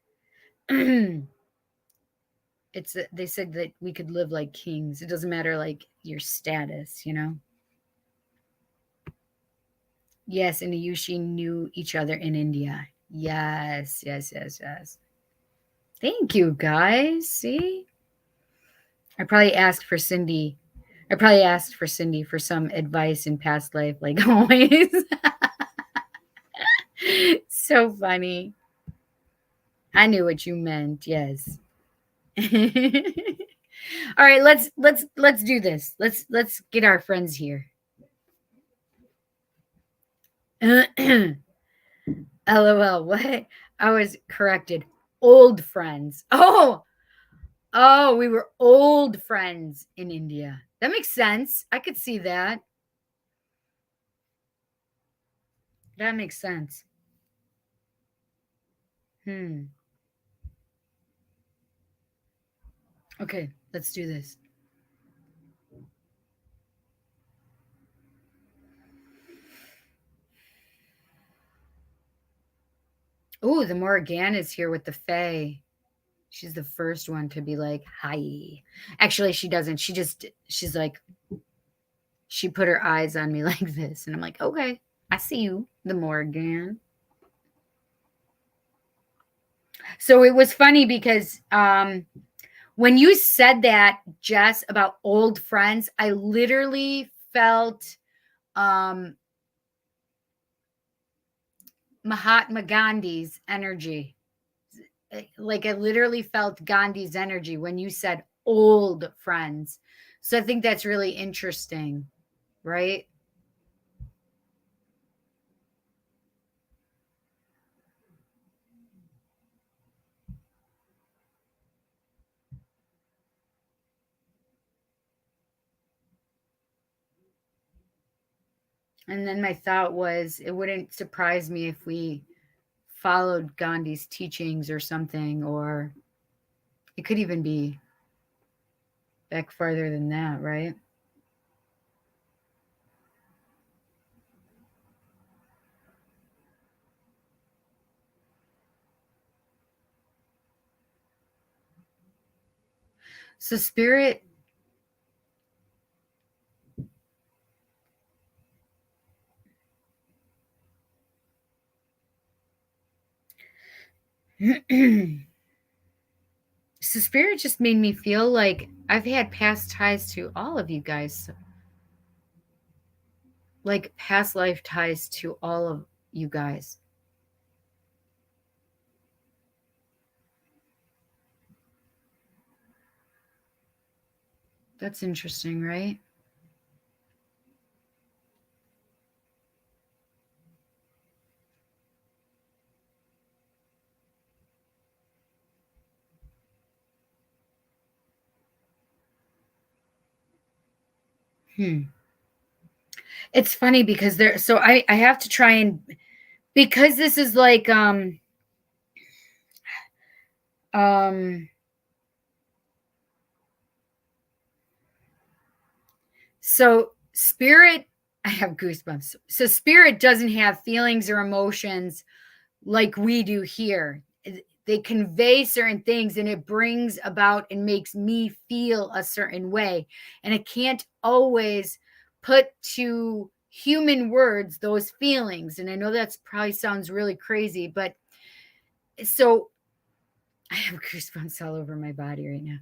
[SPEAKER 1] it's they said that we could live like kings. It doesn't matter like your status, you know. Yes, and Ayushi knew each other in India. Yes, yes, yes, yes. Thank you, guys. See, I probably asked for Cindy. I probably asked for Cindy for some advice in past life, like always. So funny. I knew what you meant. Yes. All right, let's do this. Let's get our friends here. LOL. What? I was corrected. Old friends. Oh, we were old friends in India. That makes sense. I could see that. That makes sense. Okay, let's do this. Oh, the Morrigan is here with the Fae. She's the first one to be like, hi. Actually, she doesn't. She's like, she put her eyes on me like this. And I'm like, okay, I see you, the Morrigan. So it was funny because when you said that, Jess, about old friends, I literally felt Mahatma Gandhi's energy. Like I literally felt Gandhi's energy when you said old friends. So I think that's really interesting, right? And then my thought was it wouldn't surprise me if we followed Gandhi's teachings or something, or it could even be back farther than that, right? So spirit so spirit just made me feel like I've had past ties to all of you guys. Like past life ties to all of you guys. That's interesting, right? It's funny because so I have to try and, because this is like so spirit, I have goosebumps. So spirit doesn't have feelings or emotions like we do here. They convey certain things and it brings about and makes me feel a certain way. And I can't always put to human words those feelings. And I know that's probably sounds really crazy, but so I have goosebumps all over my body right now.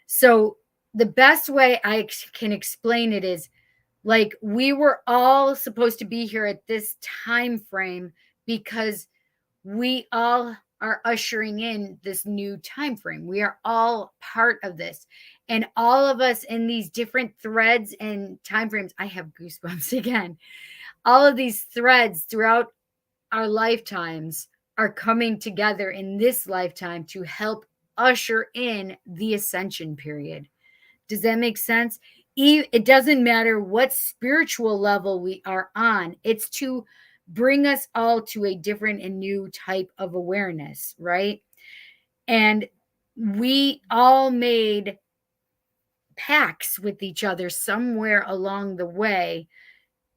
[SPEAKER 1] So the best way I can explain it is, like, we were all supposed to be here at this time frame because we all are ushering in this new time frame. We are all part of this. And all of us in these different threads and time frames, I have goosebumps again. All of these threads throughout our lifetimes are coming together in this lifetime to help usher in the ascension period. Does that make sense? It doesn't matter what spiritual level we are on. It's to bring us all to a different and new type of awareness, right? And we all made pacts with each other somewhere along the way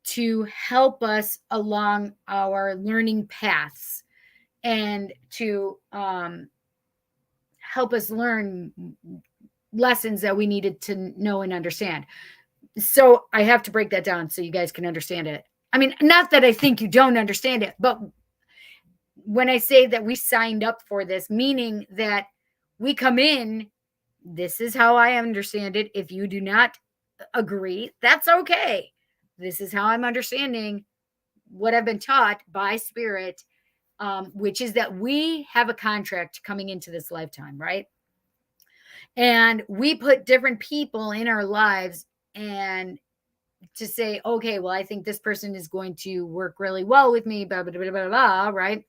[SPEAKER 1] to help us along our learning paths and to help us learn lessons that we needed to know and understand. So I have to break that down so you guys can understand it. I mean, not that I think you don't understand it, but when I say that we signed up for this, meaning that we come in, this is how I understand it. If you do not agree, that's okay. This is how I'm understanding what I've been taught by spirit, which is that we have a contract coming into this lifetime, right? And we put different people in our lives and to say, okay, well, I think this person is going to work really well with me, blah, blah, blah, blah, blah, right?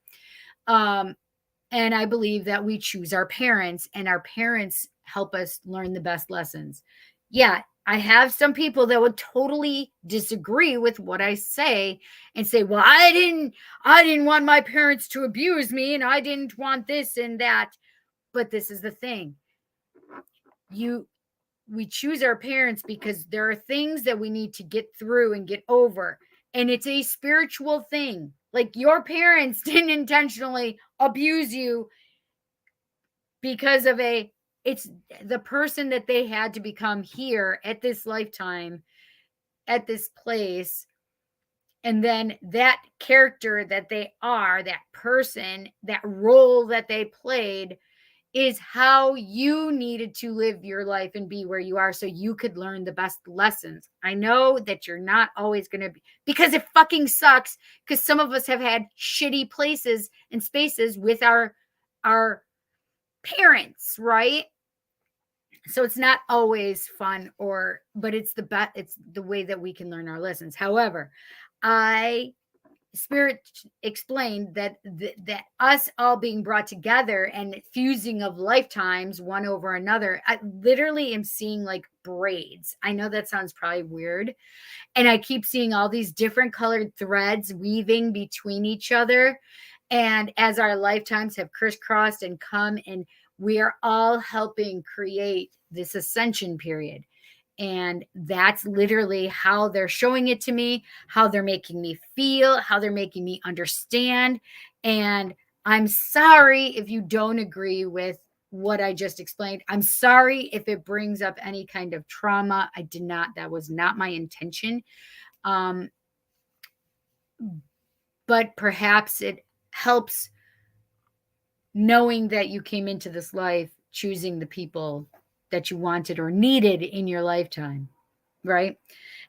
[SPEAKER 1] And I believe that we choose our parents and our parents help us learn the best lessons. Yeah, I have some people that would totally disagree with what I say and say, well, I didn't want my parents to abuse me and I didn't want this and that. But this is the thing. We choose our parents because there are things that we need to get through and get over. And it's a spiritual thing. Like, your parents didn't intentionally abuse you because of it's the person that they had to become here at this lifetime, at this place. And then that character that they are, that person, that role that they played is how you needed to live your life and be where you are so you could learn the best lessons. I know that you're not always going to be, because it fucking sucks, because some of us have had shitty places and spaces with our parents, right? So it's not always fun, but it's the way that we can learn our lessons. However, Spirit explained that that us all being brought together and fusing of lifetimes one over another, I literally am seeing like braids. I know that sounds probably weird, and I keep seeing all these different colored threads weaving between each other, and as our lifetimes have crisscrossed and come, and we are all helping create this ascension period. And that's literally how they're showing it to me, how they're making me feel, how they're making me understand. And I'm sorry if you don't agree with what I just explained. I'm sorry if it brings up any kind of trauma. That was not my intention. But perhaps it helps knowing that you came into this life choosing the people that you wanted or needed in your lifetime, right?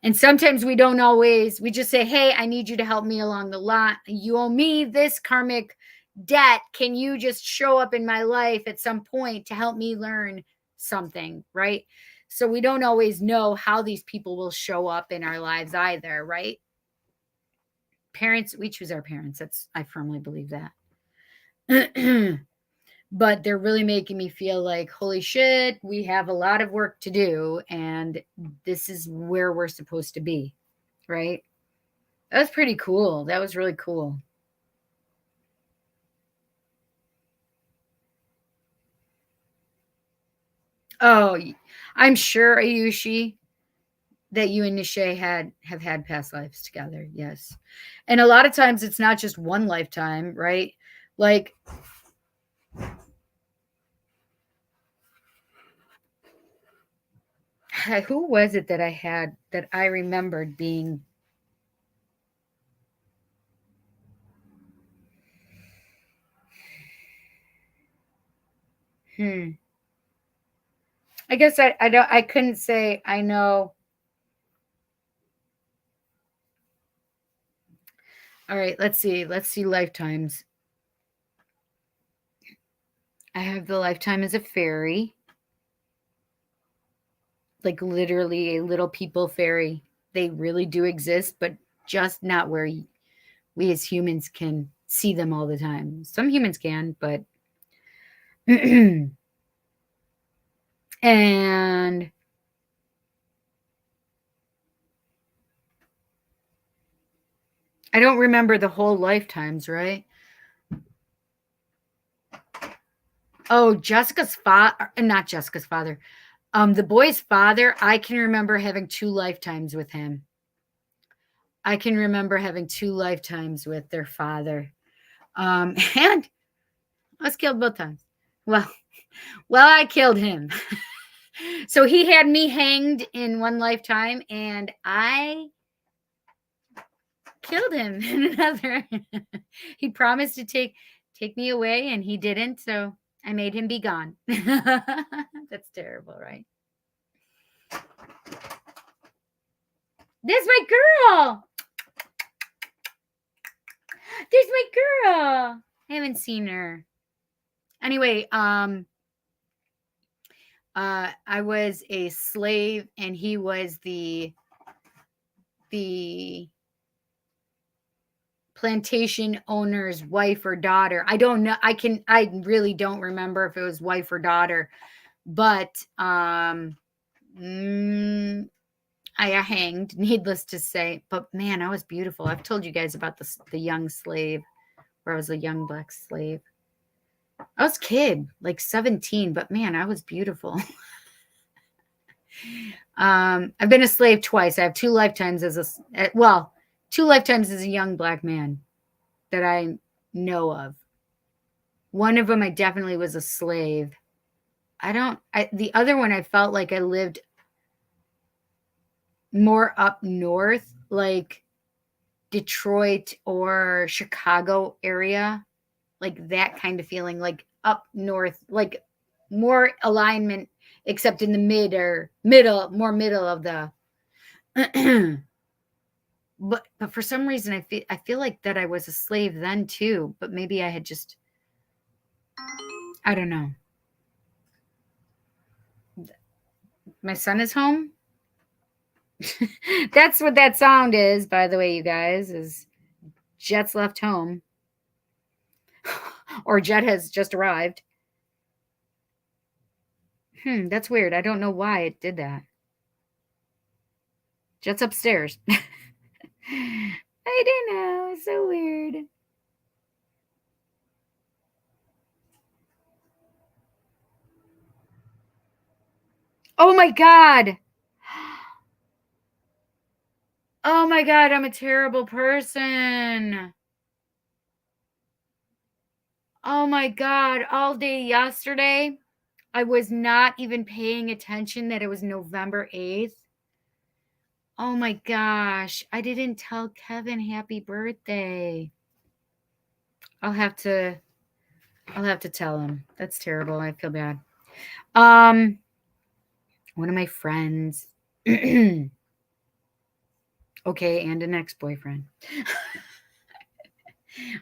[SPEAKER 1] And sometimes we just say, hey, I need you to help me along the line. You owe me this karmic debt. Can you just show up in my life at some point to help me learn something, right? So we don't always know how these people will show up in our lives either, right? Parents, we choose our parents. I firmly believe that. but they're really making me feel like, holy shit, we have a lot of work to do, and this is where we're supposed to be, right? That was pretty cool. That was really cool. Oh, I'm sure, Ayushi, that you and Nishay have had past lives together. Yes. And a lot of times it's not just one lifetime, right? Like who was it that I had that I remembered being I guess I couldn't say I know. All right, let's see. Let's see lifetimes. I have the lifetime as a fairy. Like literally a little people fairy. They really do exist, but just not where we as humans can see them all the time. Some humans can, but and I don't remember the whole lifetimes, right? Oh, Jessica's father, not Jessica's father. The boy's father, I can remember having 2 lifetimes with him. I can remember having 2 lifetimes with their father. And I was killed both times. Well, I killed him. So he had me hanged in one lifetime, and I killed him in another. He promised to take me away, and he didn't. So I made him be gone. That's terrible, right? There's my girl. There's my girl. I haven't seen her. Anyway, I was a slave, and he was the plantation owner's wife or daughter. I don't know. I really don't remember if it was wife or daughter, but I hanged, needless to say. But man, I was beautiful. I've told you guys about the young slave, where I was a young black slave. I was a kid, like 17, but man, I was beautiful. I've been a slave twice. I have 2 lifetimes as 2 lifetimes as a young black man that I know of. One of them I definitely was a slave. The other one I felt like I lived more up north, like Detroit or Chicago area, like that kind of feeling, like up north, like more alignment, except in the more middle of the. but for some reason I feel like that I was a slave then too, but maybe I had just, I don't know. My son is home. That's what that sound is, by the way, you guys, is Jet's left home. Or Jet has just arrived. That's weird. I don't know why it did that. Jet's upstairs. I don't know. It's so weird. Oh my God. Oh my God. I'm a terrible person. Oh my God. All day yesterday, I was not even paying attention that it was November 8th. Oh my gosh. I didn't tell Kevin happy birthday. I'll have to tell him. That's terrible. I feel bad. One of my friends. Okay, and an ex-boyfriend.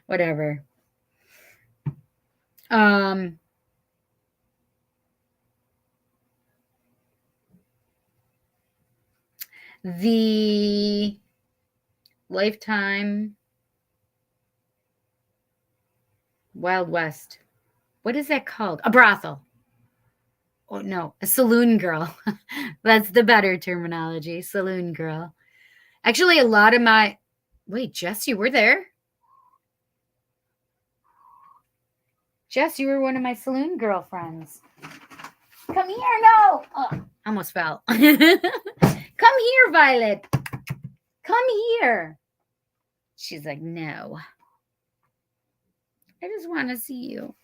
[SPEAKER 1] Whatever. The Lifetime Wild West. What is that called? A brothel. Oh, no, a saloon girl. That's the better terminology, saloon girl. Actually, a lot of my. Wait, Jess, you were there? Jess, you were one of my saloon girlfriends. Come here, no. Oh, almost fell. Come here, Violet. Come here. She's like, no. I just want to see you.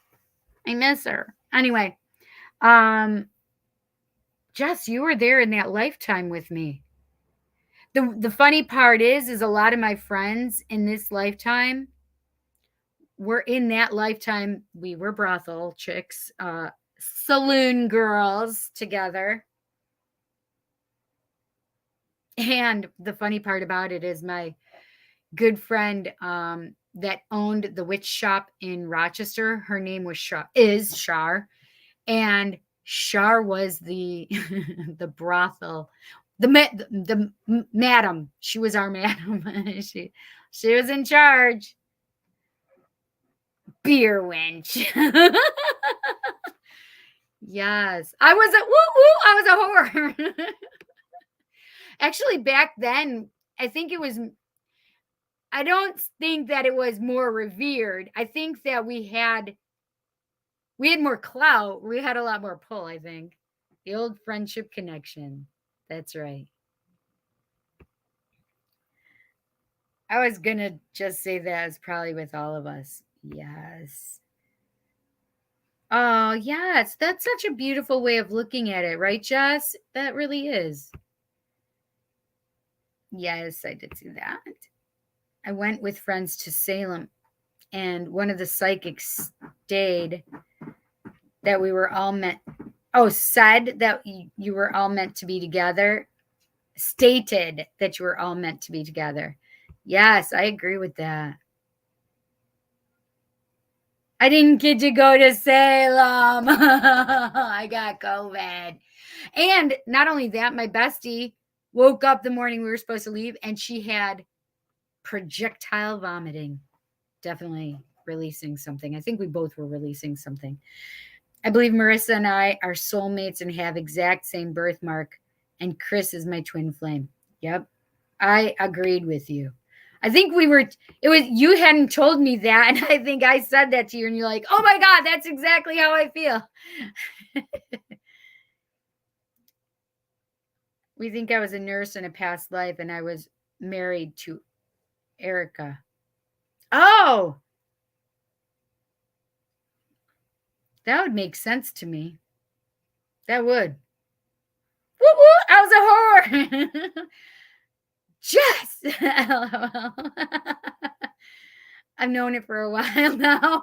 [SPEAKER 1] I miss her. Anyway, Jess, you were there in that lifetime with me. The funny part is a lot of my friends in this lifetime were in that lifetime. We were brothel chicks, saloon girls together. And the funny part about it is my good friend that owned the witch shop in Rochester, her name was Shar, and Shar was the the brothel, the madam. She was our madam. she was in charge. Beer wench. Yes, I was a whore. Actually, back then, I don't think that it was more revered. I think that we had more clout. We had a lot more pull, I think. The old friendship connection. That's right. I was going to just say that is probably with all of us. Yes. Oh, yes. That's such a beautiful way of looking at it, right, Jess? That really is. Yes, I did see that. I went with friends to Salem, and one of the psychics stayed that we were all meant. Oh, said that you were all meant to be together. Stated that you were all meant to be together. Yes, I agree with that. I didn't get to go to Salem. I got COVID. And not only that, my bestie woke up the morning we were supposed to leave and she had projectile vomiting. Definitely releasing something. I think we both were releasing something. I believe Marissa and I are soulmates and have exact same birthmark. And Chris is my twin flame. Yep. I agreed with you. I think you hadn't told me that. And I think I said that to you and you're like, oh my God, that's exactly how I feel. We think I was a nurse in a past life and I was married to Erica. Oh, that would make sense to me. That would. Woo woo, I was a whore. Jess. I've known it for a while now.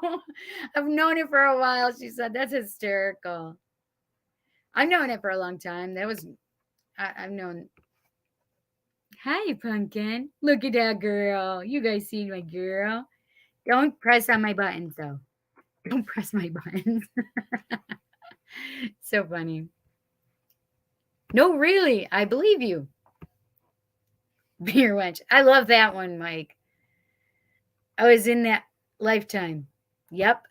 [SPEAKER 1] I've known it for a while. She said, that's hysterical. I've known it for a long time. I've known. Hi, Pumpkin. Look at that girl. You guys see my girl? Don't press on my buttons, though. Don't press my buttons. So funny. No, really. I believe you. Beer wench. I love that one, Mike. I was in that lifetime. Yep.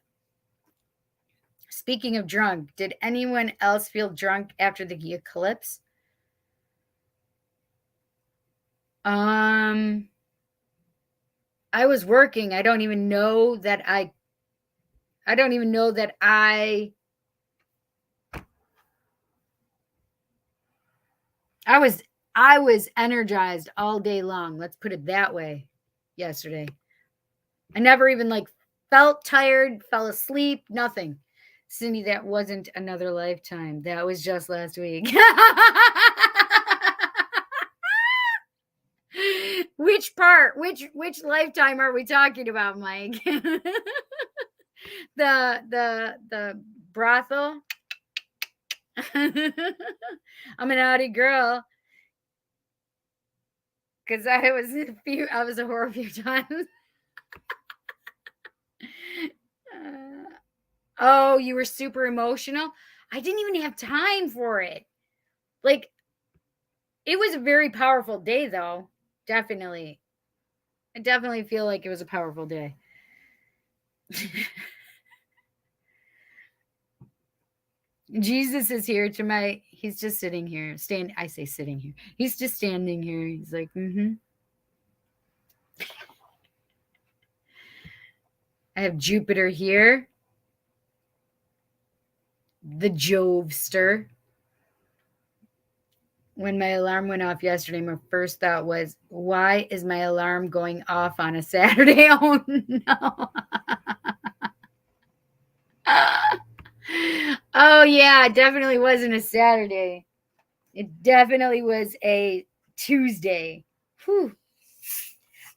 [SPEAKER 1] Speaking of drunk, did anyone else feel drunk after the eclipse? I was working. I don't even know that I was energized all day long. Let's put it that way. Yesterday. I never even felt tired, fell asleep, nothing. Cindy, that wasn't another lifetime. That was just last week. Which part? Which lifetime are we talking about, Mike? the brothel. I'm an naughty girl. Because I was a whore a few times. Oh, you were super emotional? I didn't even have time for it. It was a very powerful day, though. Definitely. I definitely feel like it was a powerful day. Jesus is here to my, he's just sitting here, I say sitting here. He's just standing here. He's like, I have Jupiter here. The Jovester. When my alarm went off yesterday, my first thought was, why is my alarm going off on a Saturday? Oh, no. Oh, yeah, it definitely wasn't a Saturday. It definitely was a Tuesday. Whew.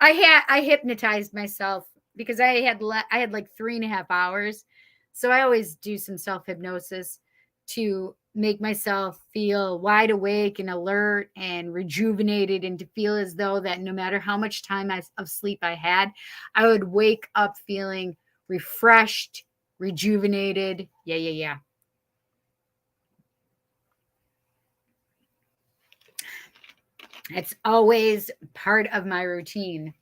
[SPEAKER 1] I hypnotized myself because I had like 3.5 hours. So I always do some self hypnosis to make myself feel wide awake and alert and rejuvenated, and to feel as though that no matter how much time of sleep I had, I would wake up feeling refreshed, rejuvenated. Yeah. It's always part of my routine.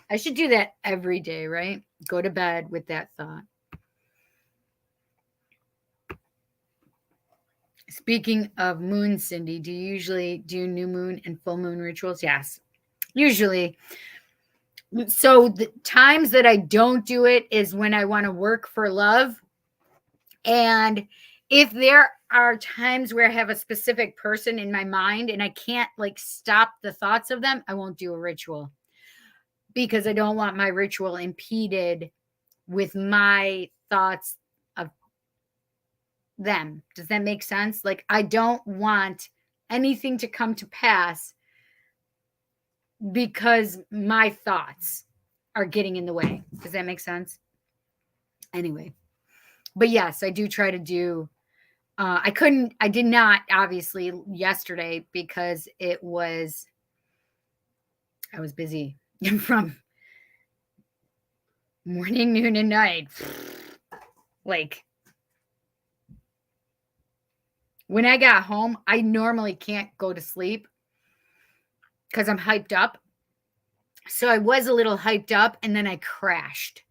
[SPEAKER 1] I should do that every day, right? Go to bed with that thought. Speaking of moon, Cindy, do you usually do new moon and full moon rituals? Yes, usually. So the times that I don't do it is when I want to work for love. And if there are times where I have a specific person in my mind and I can't like stop the thoughts of them, I won't do a ritual, because I don't want my ritual impeded with my thoughts of them. Does that make sense? Like, I don't want anything to come to pass because my thoughts are getting in the way. Does that make sense? Anyway, but yes, I do try to do. I did not, obviously, yesterday because I was busy from morning, noon, and night. Like, when I got home, I normally can't go to sleep because I'm hyped up. So I was a little hyped up and then I crashed.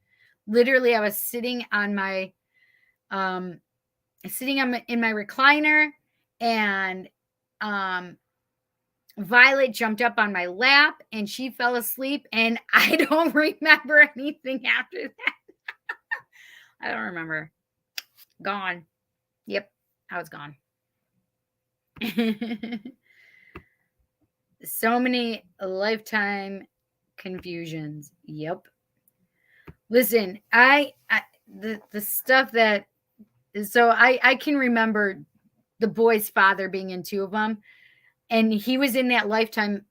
[SPEAKER 1] Literally, I was sitting on my in my recliner, and Violet jumped up on my lap and she fell asleep, and I don't remember anything after that. I don't remember. Gone. Yep, I was gone. So many lifetime confusions. Yep. Listen, the stuff that, so I can remember the boy's father being in two of them, and he was in that lifetime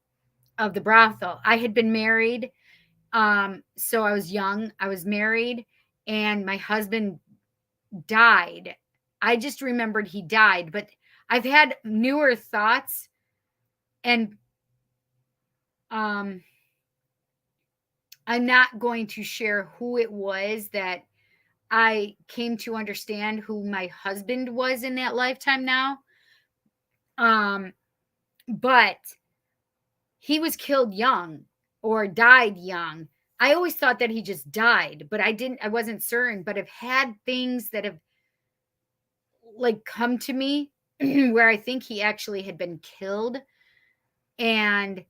[SPEAKER 1] of the brothel. I had been married, so I was young. I was married, and my husband died. I just remembered he died, but I've had newer thoughts, and I'm not going to share who it was that I came to understand who my husband was in that lifetime now. But he was killed young or died young. I always thought that he just died, but I wasn't certain, but I've had things that have like come to me where I think he actually had been killed. And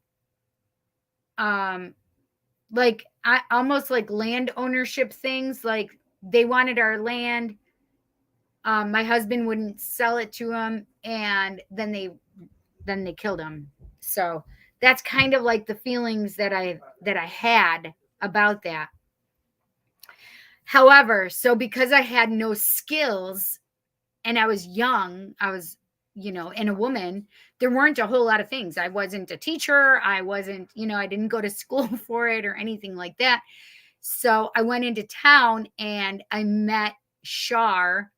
[SPEAKER 1] like, I almost like land ownership things, like they wanted our land. My husband wouldn't sell it to him, and then they killed him. So that's kind of like the feelings that I had about that. However, so because I had no skills and I was young, I was, and a woman, there weren't a whole lot of things. I wasn't a teacher. I wasn't, I didn't go to school for it or anything like that. So I went into town and I met Shar,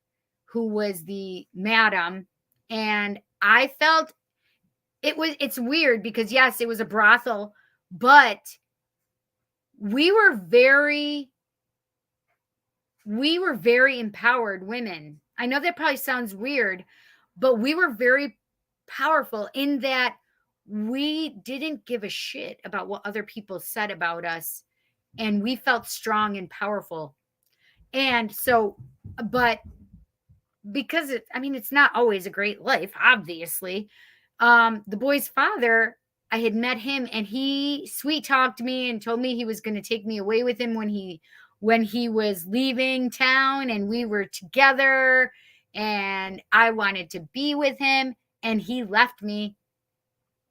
[SPEAKER 1] who was the madam, and I felt it's weird because yes, it was a brothel, but we were very empowered women. I know that probably sounds weird, but we were very powerful in that we didn't give a shit about what other people said about us, and we felt strong and powerful. And so, but because it's not always a great life, obviously. The boy's father, I had met him and he sweet talked me and told me he was going to take me away with him when he was leaving town, and we were together and I wanted to be with him, and he left me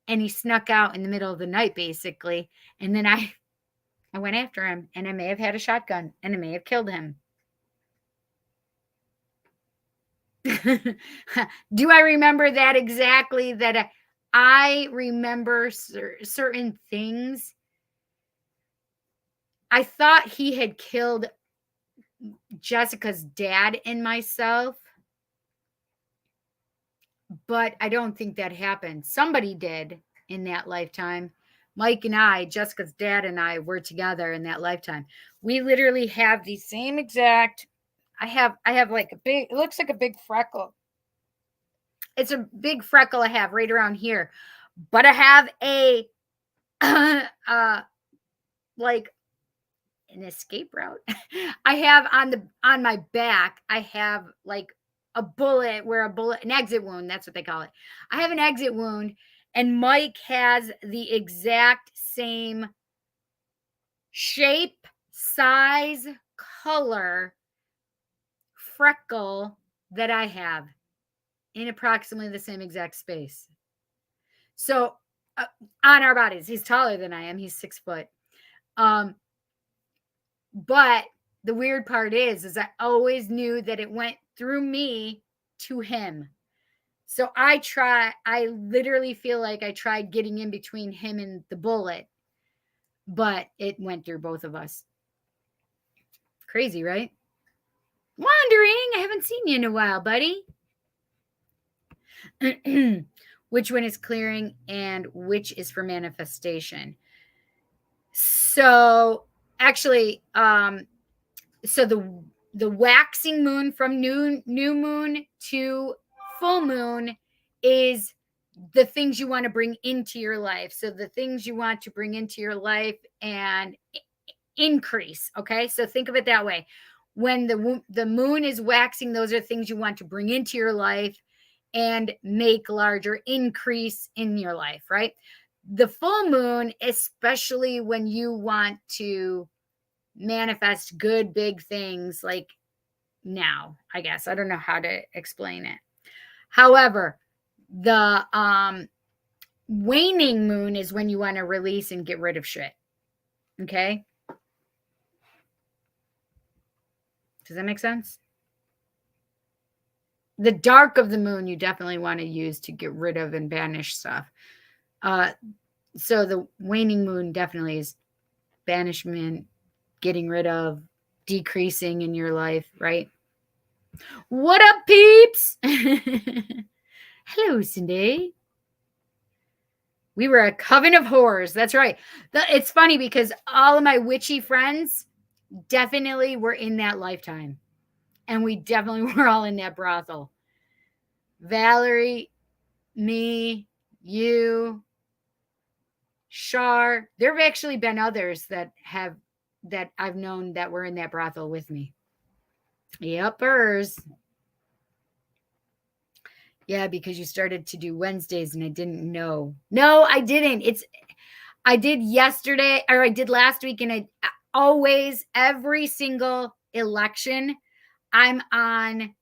[SPEAKER 1] and he snuck out in the middle of the night basically. And then I went after him, and I may have had a shotgun and I may have killed him. Do I remember that exactly? That I remember certain things. I thought he had killed Jessica's dad and myself, but I don't think that happened. Somebody did in that lifetime. Mike and I, Jessica's dad and I, were together in that lifetime. We literally have the same exact. I have like a big. It looks like a big freckle. It's a big freckle I have right around here, but I have a like an escape route. I have on my back, I have like a bullet, an exit wound, that's what they call it. I have an exit wound, and Mike has the exact same shape, size, color freckle that I have in approximately the same exact space. So on our bodies, he's taller than I am. He's 6 foot. But the weird part is I always knew that it went through me to him. So I literally feel like I tried getting in between him and the bullet, but it went through both of us. Crazy, right? Wandering, I haven't seen you in a while, buddy. Which one is clearing and which is for manifestation? So actually, so the waxing moon from new moon to full moon is the things you want to bring into your life. So the things you want to bring into your life and increase. Okay, so think of it that way. When the moon is waxing, those are things you want to bring into your life and make larger increase in your life, right? The full moon, especially when you want to manifest good big things, like now, I guess I don't know how to explain it. However, the waning moon is when you want to release and get rid of shit. Okay, does that make sense? The dark of the moon you definitely want to use to get rid of and banish stuff. So the waning moon definitely is banishment, getting rid of, decreasing in your life, right? What up, peeps? Hello, Cindy. We were a coven of whores. That's right. It's funny because all of my witchy friends definitely were in that lifetime. And we definitely were all in that brothel. Valerie, me, you, Shar. There have actually been others that I've known that were in that brothel with me. Yepers. Yeah, because you started to do Wednesdays and I didn't know. No, I didn't. I did yesterday, or I did last week, and I always, every single election, I'm on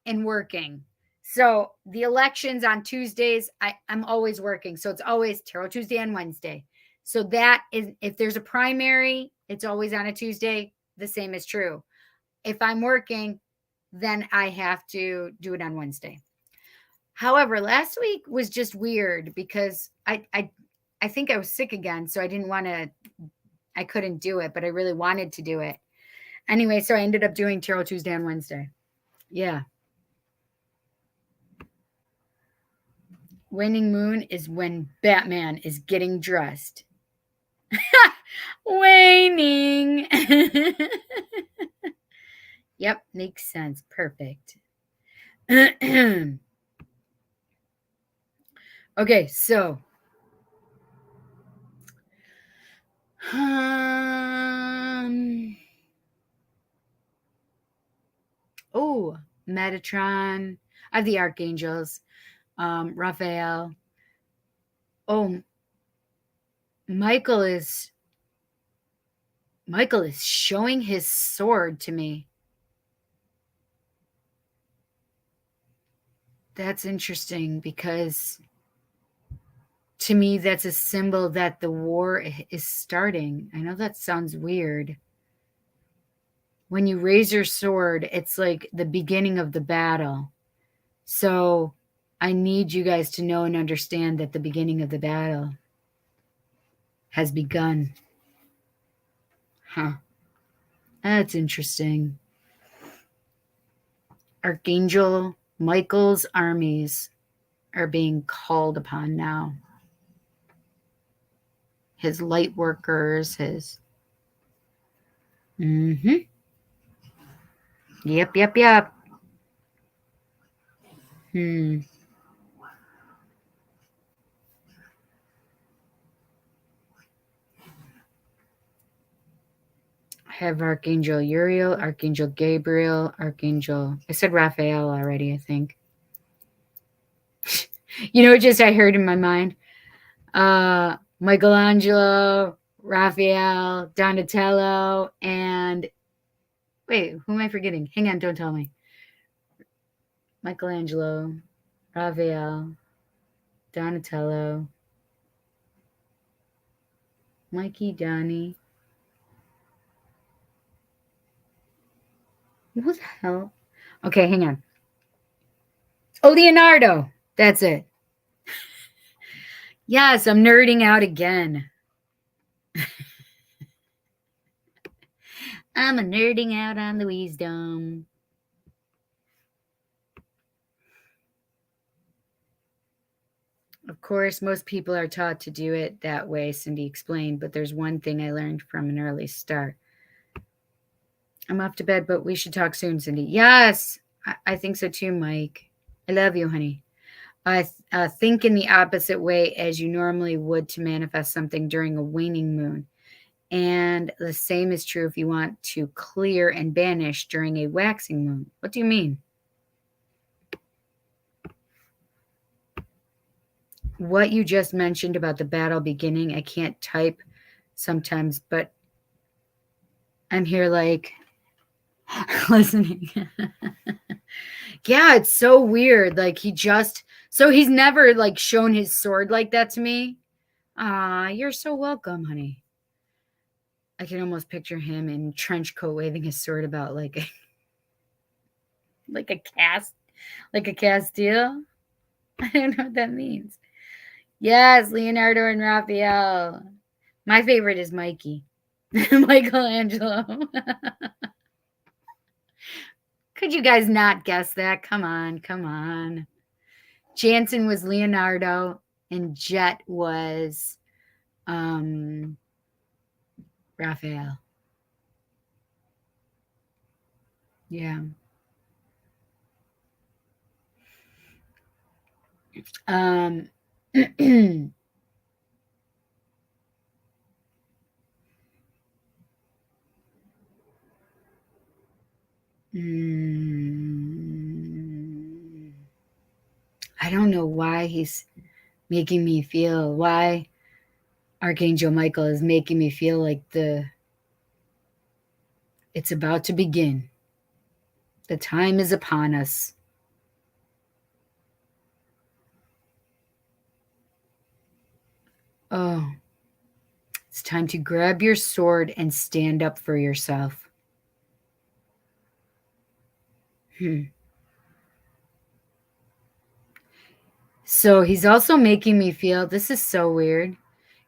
[SPEAKER 1] and working. So the elections on Tuesdays, I'm always working. So it's always Tarot Tuesday and Wednesday. So that is, if there's a primary, it's always on a Tuesday. The same is true. If I'm working, then I have to do it on Wednesday. However, last week was just weird because I think I was sick again, so I couldn't do it, but I really wanted to do it. Anyway, so I ended up doing Tarot Tuesday on Wednesday. Yeah. Waning moon is when Batman is getting dressed. Waning. Yep, makes sense. Perfect. Okay, so Metatron. I have the archangels. Raphael. Oh, Michael is showing his sword to me. That's interesting because to me, that's a symbol that the war is starting. I know that sounds weird. When you raise your sword, it's like the beginning of the battle. So I need you guys to know and understand that the beginning of the battle has begun. Huh. That's interesting. Archangel Michael's armies are being called upon now. His light workers, his... Yep. I have Archangel Uriel, Archangel Gabriel, Archangel... I said Raphael already, I think. You know, just I heard in my mind. Michelangelo, Raphael, Donatello, and... Wait, who am I forgetting? Hang on, don't tell me. Michelangelo, Raphael, Donatello, Mikey, Donnie. What the hell? Okay, hang on. Oh, Leonardo. That's it. Yes, I'm nerding out again. I'm a nerding out on the wisdom. Of course, most people are taught to do it that way, Cindy explained, but there's one thing I learned from an early start. I'm off to bed, but we should talk soon, Cindy. Yes, I think so too, Mike. I love you, honey. Think in the opposite way as you normally would to manifest something during a waning moon. And the same is true if you want to clear and banish during a waxing moon. What do you mean? What you just mentioned about the battle beginning, I can't type sometimes, but I'm here like listening. Yeah, it's so weird. Like he's never like shown his sword like that to me. You're so welcome, honey. I can almost picture him in trench coat waving his sword about like a Castile. I don't know what that means. Yes, Leonardo and Raphael. My favorite is Mikey. Michelangelo. Could you guys not guess that? Come on. Jansen was Leonardo and Jet was Raphael. Yeah. I don't know why he's making me feel, why Archangel Michael is making me feel like it's about to begin. The time is upon us. Oh, it's time to grab your sword and stand up for yourself. So he's also making me feel, this is so weird.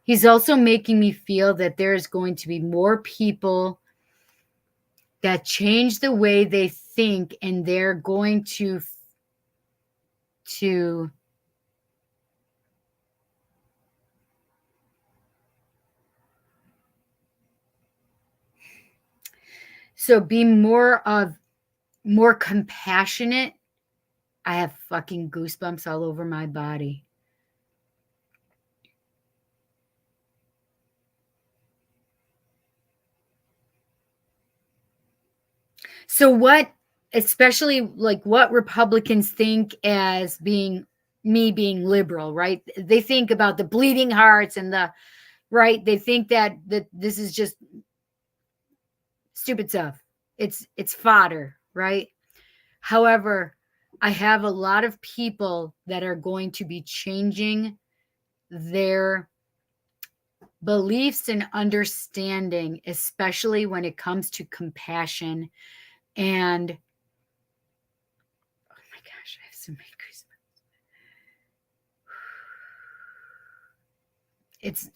[SPEAKER 1] He's also making me feel that there's going to be more people that change the way they think, and they're going to be more compassionate. I have fucking goosebumps all over my body. So what especially like what Republicans think as being me being liberal, right? They think about the bleeding hearts and the right. They think that this is just stupid stuff. It's fodder, right? However, I have a lot of people that are going to be changing their beliefs and understanding, especially when it comes to compassion. And oh my gosh, I have so many goosebumps. It's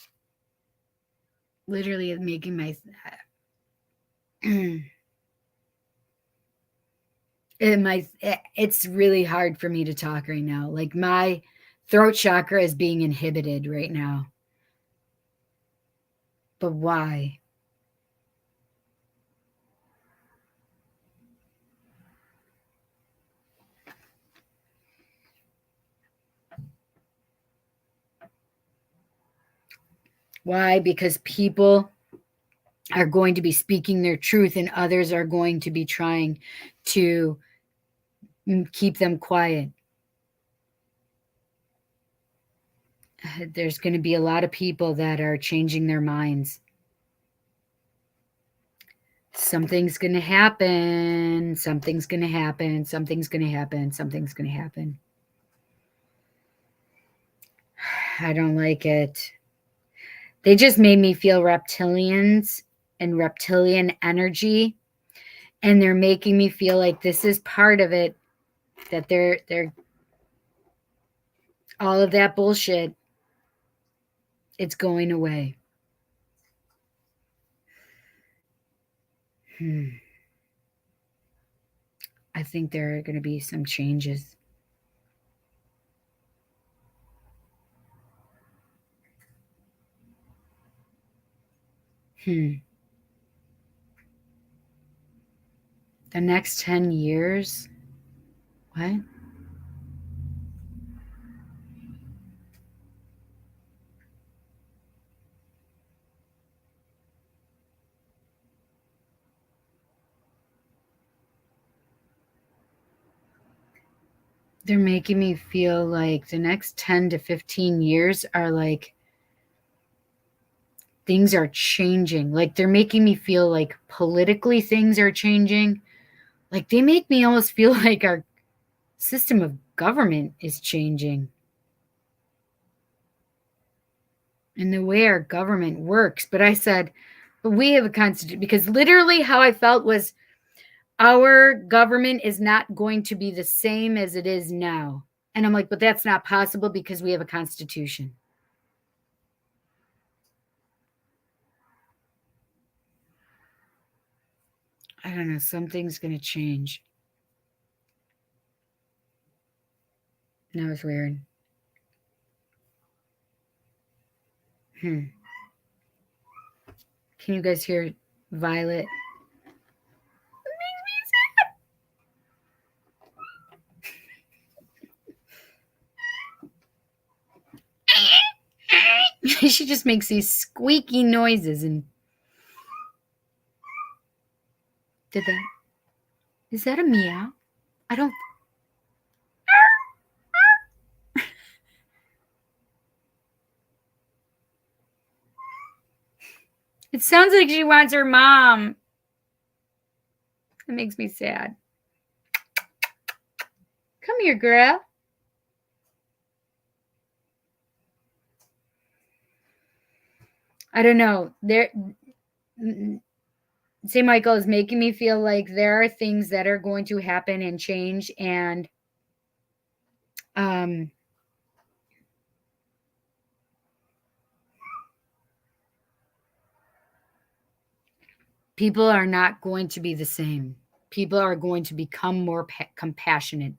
[SPEAKER 1] literally making my it's really hard for me to talk right now. Like my throat chakra is being inhibited right now. But why? Why? Because people are going to be speaking their truth and others are going to be trying to keep them quiet. There's going to be a lot of people that are changing their minds. Something's going to happen. Something's going to happen. Something's going to happen. Something's going to happen. I don't like it. They just made me feel reptilians and reptilian energy. And they're making me feel like this is part of it, that they're all of that bullshit, it's going away. I think there are going to be some changes. The next 10 years? What? They're making me feel like the next 10 to 15 years are like things are changing. Like they're making me feel like politically things are changing. Like they make me almost feel like our system of government is changing. And the way our government works. But I said, but we have a constitution, because literally how I felt was our government is not going to be the same as it is now. And I'm like, but that's not possible because we have a constitution. I don't know. Something's going to change. That was weird. Can you guys hear Violet? She just makes these squeaky noises. And is that a meow? I don't. It sounds like she wants her mom. That makes me sad. Come here, girl. I don't know. St. Michael is making me feel like there are things that are going to happen and change, and people are not going to be the same. People are going to become more compassionate.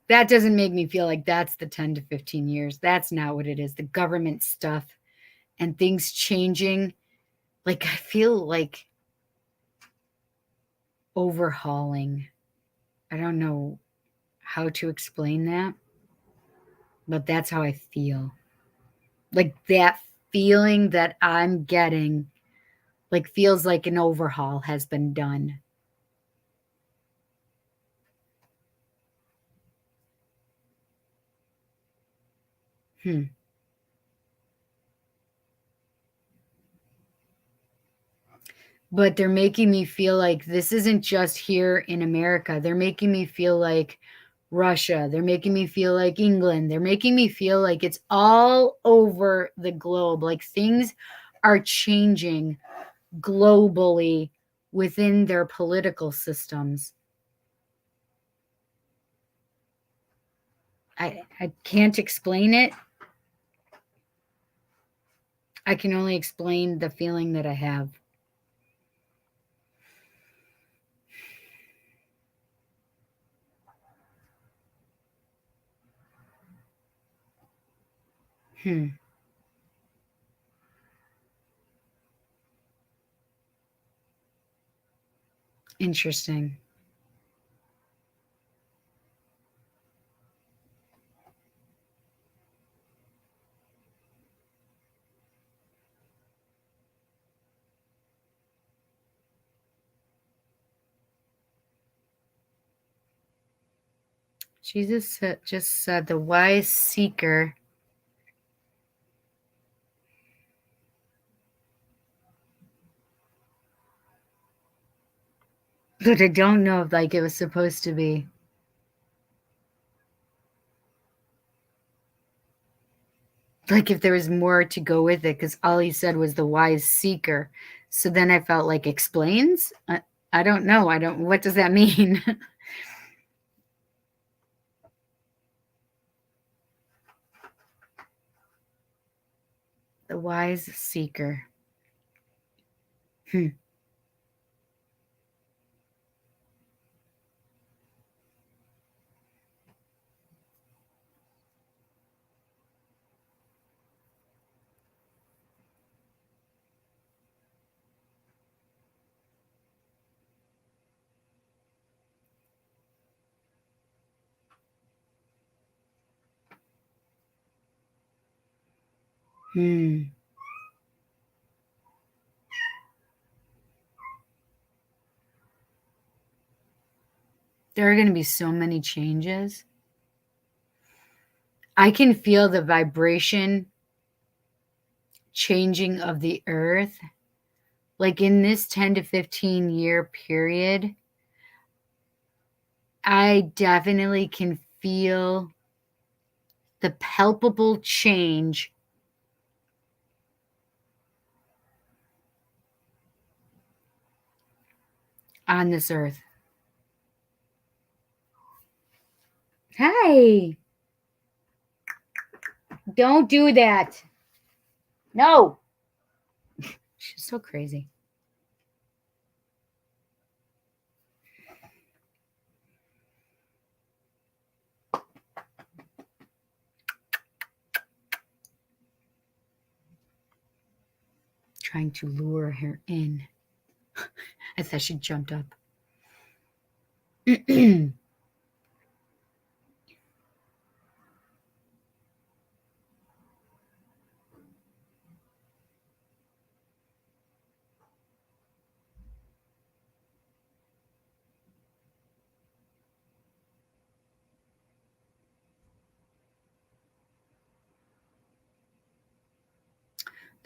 [SPEAKER 1] That doesn't make me feel like that's the 10 to 15 years. That's not what it is. The government stuff and things changing. Like, I feel like overhauling. I don't know how to explain that, but that's how I feel. Like that feeling that I'm getting Like feels like an overhaul has been done. But they're making me feel like this isn't just here in America. They're making me feel like Russia. They're making me feel like England. They're making me feel like it's all over the globe. Like things are changing globally within their political systems. I can't explain it. I can only explain the feeling that I have. Interesting. Jesus just said the wise seeker. But I don't know if like it was supposed to be. Like if there was more to go with it, because all he said was the wise seeker. So then I felt like explains. I don't know. What does that mean? The wise seeker. Hmm. Hmm. There are going to be so many changes. I can feel the vibration changing of the earth. Like in this 10 to 15 year period, I definitely can feel the palpable change on this earth. Hey, don't do that. No. She's so crazy. Trying to lure her in. I thought she jumped up.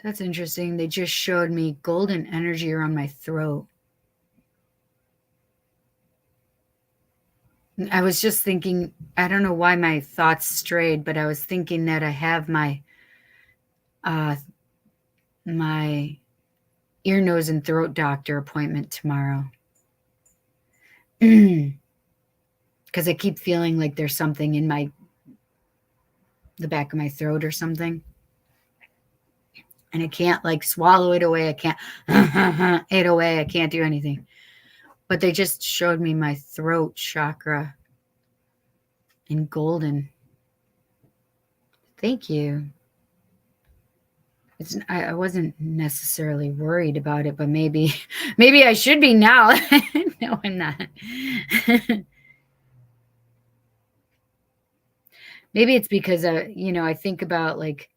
[SPEAKER 1] That's interesting. They just showed me golden energy around my throat. I was just thinking, I don't know why my thoughts strayed, but I was thinking that I have my my ear, nose, and throat doctor appointment tomorrow. Because I keep feeling like there's something in the back of my throat or something. And I can't like swallow it away. I can't it away. I can't do anything. But they just showed me my throat chakra in golden. Thank you. I wasn't necessarily worried about it, but maybe I should be now. No, I'm not. Maybe it's because I think about like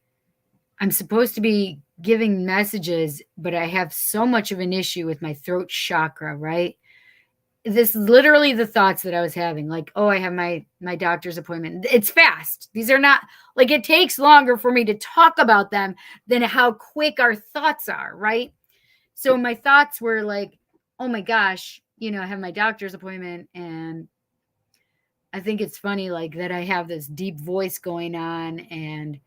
[SPEAKER 1] I'm supposed to be giving messages, but I have so much of an issue with my throat chakra, right? This is literally the thoughts that I was having, like, oh, I have my doctor's appointment. It's fast. These are not like, it takes longer for me to talk about them than how quick our thoughts are, right? So my thoughts were like, oh my gosh, I have my doctor's appointment, and I think it's funny, like, that I have this deep voice going on, and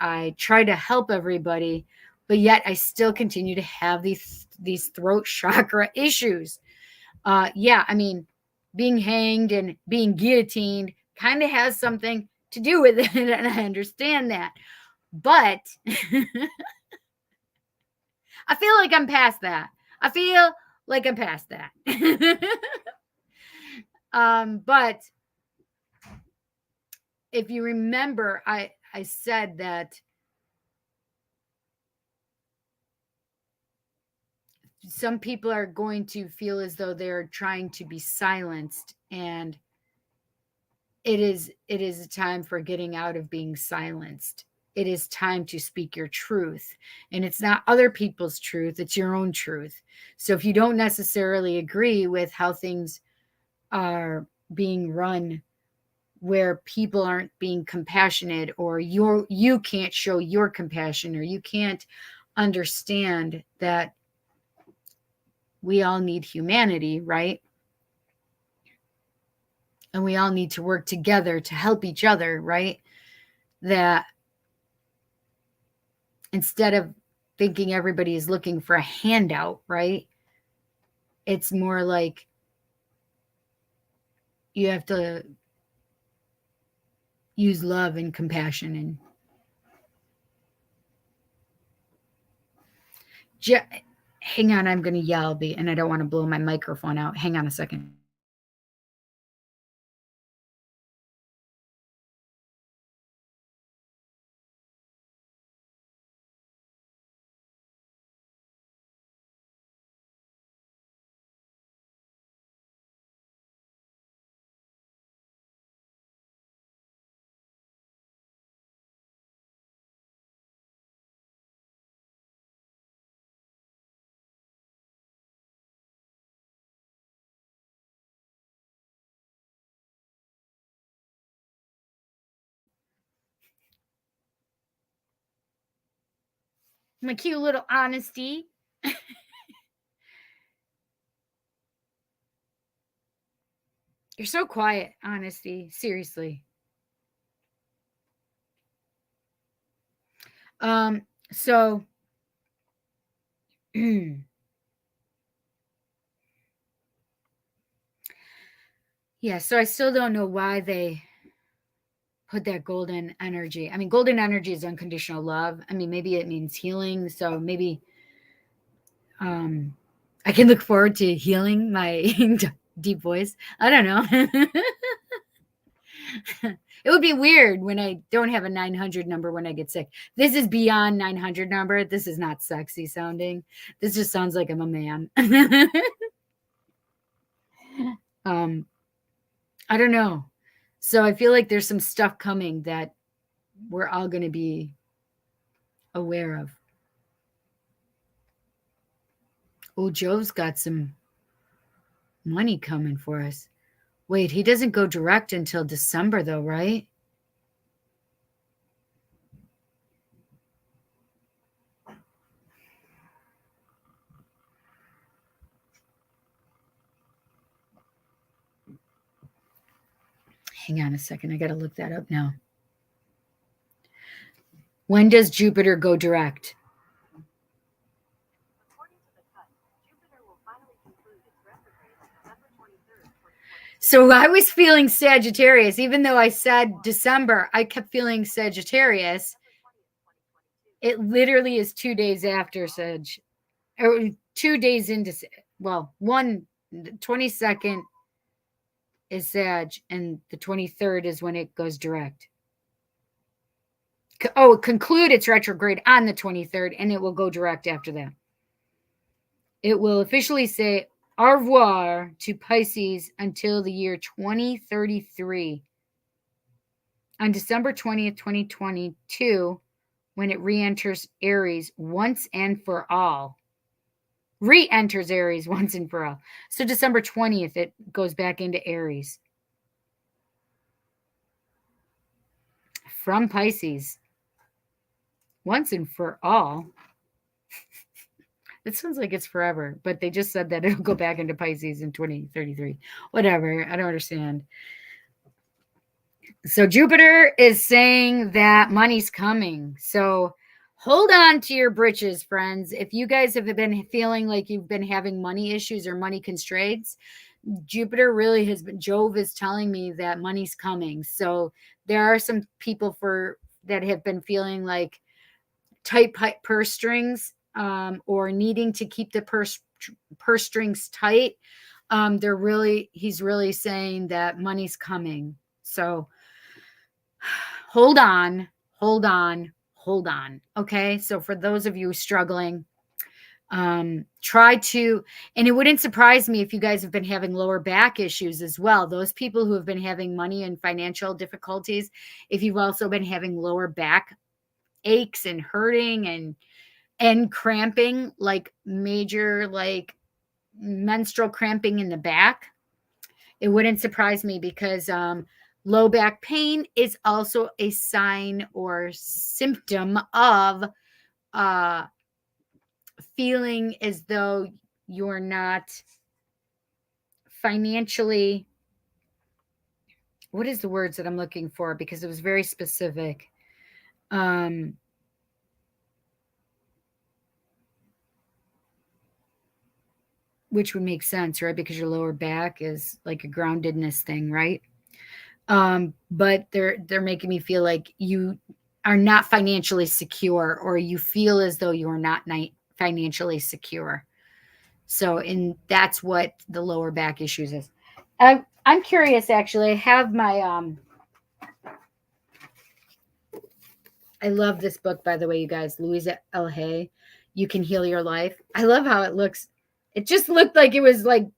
[SPEAKER 1] I try to help everybody, but yet I still continue to have these throat chakra issues. Yeah, I mean, being hanged and being guillotined kind of has something to do with it, and I understand that. But I feel like I'm past that. But if you remember, I said that some people are going to feel as though they're trying to be silenced, and it is a time for getting out of being silenced. It is time to speak your truth, and it's not other people's truth, it's your own truth. So if you don't necessarily agree with how things are being run, where people aren't being compassionate, or you can't show your compassion, or you can't understand that we all need humanity, right? And we all need to work together to help each other, right? That instead of thinking everybody is looking for a handout, right? It's more like you have to use love and compassion. And hang on, I'm going to yell, and I don't want to blow my microphone out. Hang on a second. My cute little honesty. You're so quiet, honesty. Seriously. So yeah, so I still don't know why they put that golden energy. I mean, golden energy is unconditional love. I mean, maybe it means healing. So maybe I can look forward to healing my deep voice. I don't know. It would be weird when I don't have a 900 number when I get sick. This is beyond 900 number. This is not sexy sounding. This just sounds like I'm a man. I don't know. So I feel like there's some stuff coming that we're all going to be aware of. Oh, Joe's got some money coming for us. Wait, he doesn't go direct until December though, right? Hang on a second. I got to look that up now. When does Jupiter go direct? So I was feeling Sagittarius. Even though I said December, I kept feeling Sagittarius. It literally is 2 days after Sag, or 2 days into, well, 22nd is Sag, and the 23rd is when it goes direct. Conclude its retrograde on the 23rd, and it will go direct after that. It will officially say au revoir to Pisces until the year 2033. On December 20th, 2022, when it re-enters Aries once and for all. Re-enters Aries once and for all. So December 20th, it goes back into Aries. From Pisces. Once and for all. It sounds like it's forever, but they just said that it'll go back into Pisces in 2033. Whatever. I don't understand. So Jupiter is saying that money's coming. So hold on to your britches, friends. If you guys have been feeling like you've been having money issues or money constraints, Jupiter really has been, Jove is telling me that money's coming. So there are some people that have been feeling like tight purse strings, or needing to keep the purse strings tight. He's really saying that money's coming. So hold on. Okay. So for those of you struggling, try to, and it wouldn't surprise me if you guys have been having lower back issues as well. Those people who have been having money and financial difficulties, if you've also been having lower back aches and hurting and cramping, like major, like menstrual cramping in the back, it wouldn't surprise me, because low back pain is also a sign or symptom of feeling as though you're not financially, what is the words that I'm looking for? Because it was very specific. Which would make sense, right? Because your lower back is like a groundedness thing, right? But they're making me feel like you are not financially secure, or you feel as though you are not financially secure. So, and that's what the lower back issues is. I'm curious, actually. I have my I love this book, by the way, you guys. Louisa L. Hay, You Can Heal Your Life. I love how it looks. It just looked like it was like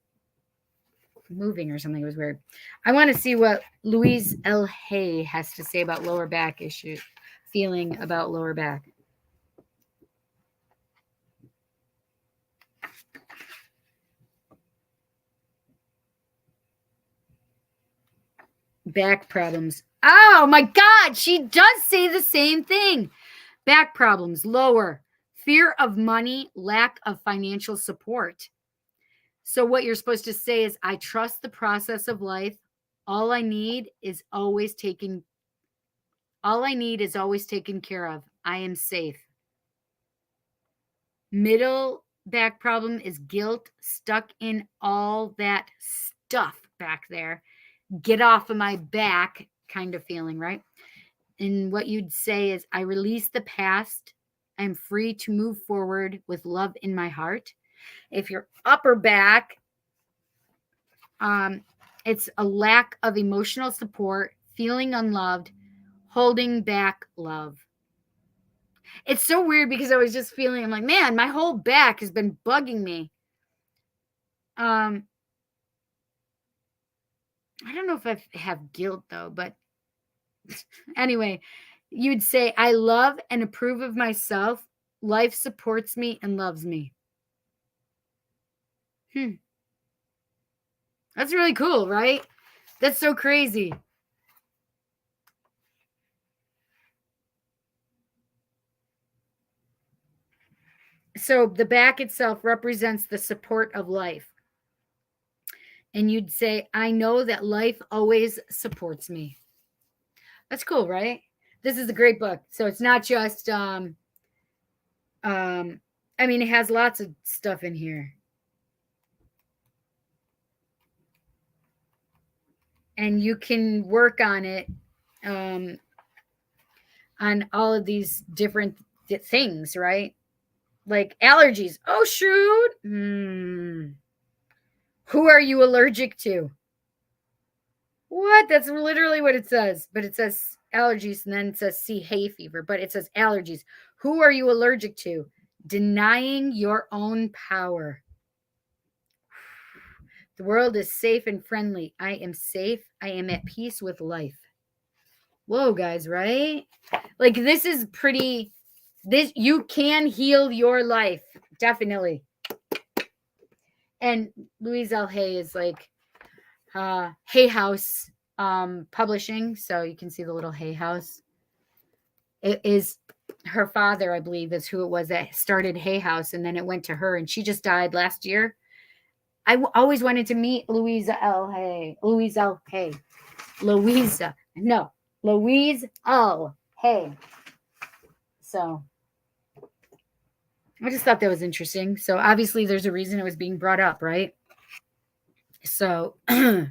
[SPEAKER 1] moving or something. It was weird. I want to see what Louise L. Hay has to say about lower back issues, feeling about lower back. Back problems. Oh my God, she does say the same thing. Back problems, lower, fear of money, lack of financial support. So what you're supposed to say is, I trust the process of life. All I need is always taken care of. I am safe. Middle back problem is guilt, stuck in all that stuff back there. Get off of my back kind of feeling, right? And what you'd say is, I release the past. I'm free to move forward with love in my heart. If your upper back, it's a lack of emotional support, feeling unloved, holding back love. It's so weird, because I was just feeling, I'm like, man, my whole back has been bugging me. I don't know if I have guilt though, but anyway, you'd say, I love and approve of myself. Life supports me and loves me. That's really cool, right? That's so crazy. So the back itself represents the support of life. And you'd say, I know that life always supports me. That's cool, right? This is a great book. So it's not just, I mean, it has lots of stuff in here. And you can work on it, on all of these different things, right? Like allergies. Oh, shoot. Who are you allergic to? What? That's literally what it says. But it says allergies, and then it says C, hay fever. But it says allergies. Who are you allergic to? Denying your own power. The world is safe and friendly. I am safe. I am at peace with life. Whoa, guys, right? Like, this is pretty This, you can heal your life, definitely. And Louise L. Hay is like Hay House publishing, so you can see the little Hay House. It is her father, I believe, is who it was that started Hay House, and then it went to her, and she just died last year. Always wanted to meet Louise L. Hay. Louise L. Hay. Louise L. Hay. So I just thought that was interesting. So obviously there's a reason it was being brought up, right? So is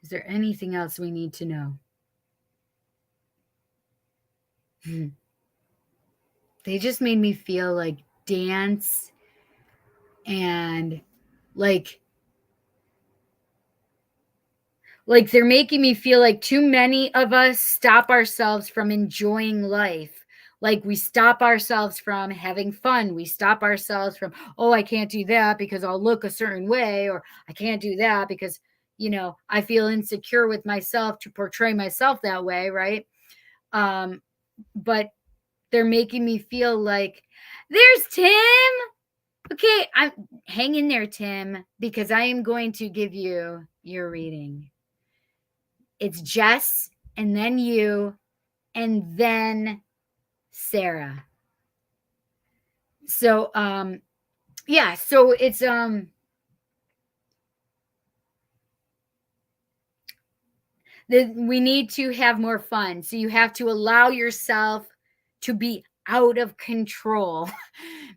[SPEAKER 1] there anything else we need to know? They just made me feel like dance and like they're making me feel like too many of us stop ourselves from enjoying life. Like we stop ourselves from having fun. We stop ourselves from, oh, I can't do that because I'll look a certain way, or I can't do that because, you know, I feel insecure with myself to portray myself that way, right? But they're making me feel like, there's Tim. Okay, hang in there, Tim, because I am going to give you your reading. It's Jess, and then you, and then Sarah. So yeah, so it's we need to have more fun. So you have to allow yourself to be out of control.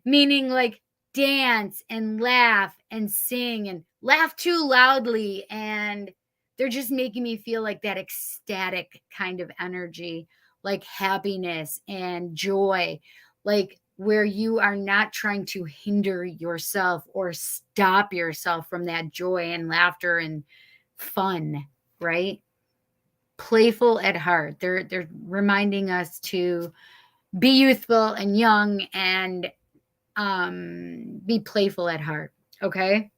[SPEAKER 1] Meaning like dance and laugh and sing and laugh too loudly, and they're just making me feel like that ecstatic kind of energy, like happiness and joy, like where you are not trying to hinder yourself or stop yourself from that joy and laughter and fun, right? Playful at heart. They're reminding us to be youthful and young and be playful at heart. Okay.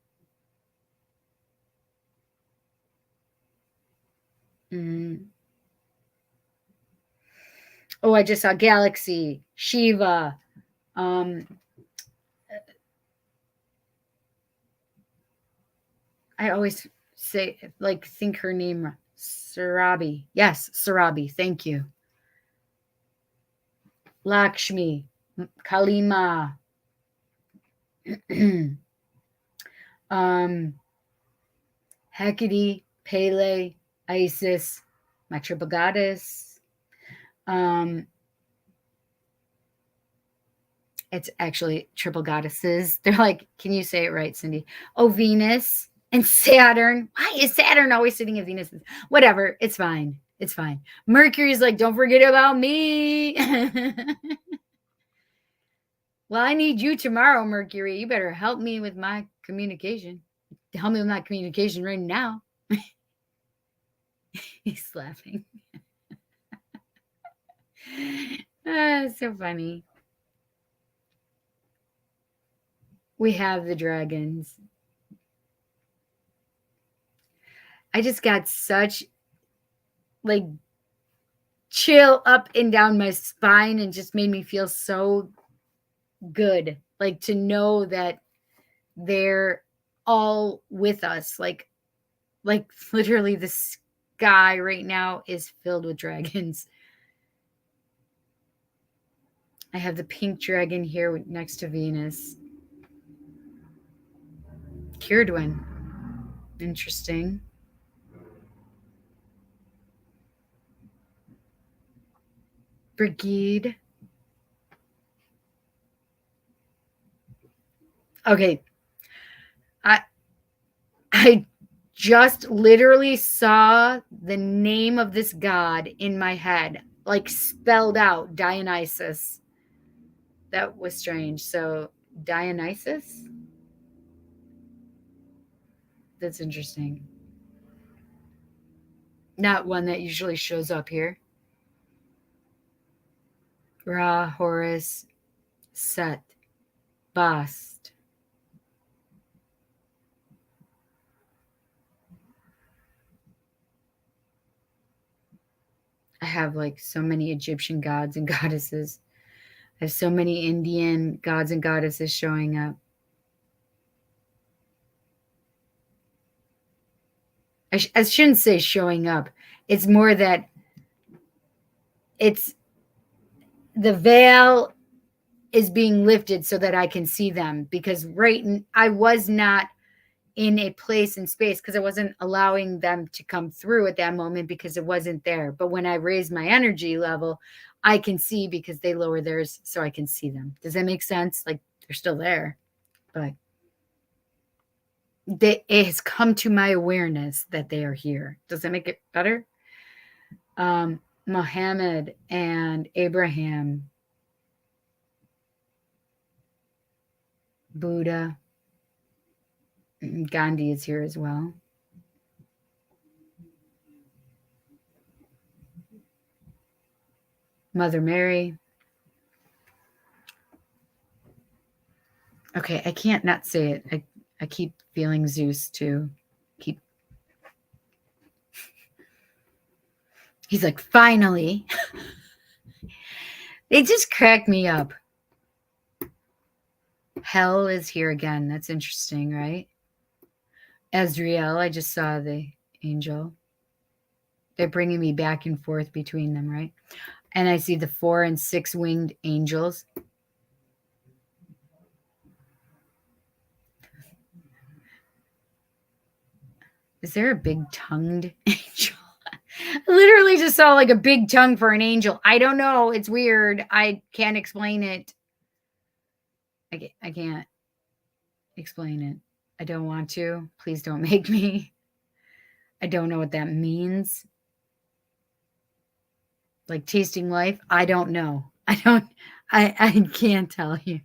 [SPEAKER 1] Oh, I just saw Galaxy, Shiva. I always say, like, think her name, Sarabi. Yes, Sarabi. Thank you. Lakshmi, Kalima. Hecate, Pele, Isis, my triple goddess. It's actually triple goddesses. They're like, can you say it right, Cindy? Oh, Venus and Saturn. Why is Saturn always sitting at Venus? Whatever. It's fine. It's fine. Mercury's like, don't forget about me. Well, I need you tomorrow, Mercury. You better help me with my communication. Help me with my communication right now. He's laughing. So funny. We have the dragons. I just got such like chill up and down my spine and just made me feel so good. Like to know that they're all with us. Like literally the sky right now is filled with dragons. I have the pink dragon here next to Venus. Kirdwin. Interesting. Brigade. Okay. I just literally saw the name of this god in my head, like spelled out, Dionysus. That was strange. So Dionysus? That's interesting. Not one that usually shows up here. Ra, Horus, Set, Bast. I have like so many Egyptian gods and goddesses. I have so many Indian gods and goddesses showing up. I shouldn't say showing up. It's more that it's the veil is being lifted so that I can see them, because I was not in a place and space because I wasn't allowing them to come through at that moment because it wasn't there. But when I raise my energy level, I can see because they lower theirs, so I can see them. Does that make sense? Like, they're still there, but it has come to my awareness that they are here. Does that make it better? Muhammad and Abraham, Buddha, Gandhi is here as well. Mother Mary. Okay, I can't not say it. I keep feeling Zeus too. He's like, finally. They just crack me up. Hell is here again. That's interesting, right? Azrael, I just saw the angel. They're bringing me back and forth between them, right? And I see the 4 and 6 winged angels. Is there a big tongued angel? I literally just saw like a big tongue for an angel. I don't know. It's weird. I can't explain it. I can't explain it. I don't want to. Please don't make me. I don't know what that means. Like tasting life? I don't know. I can't tell you.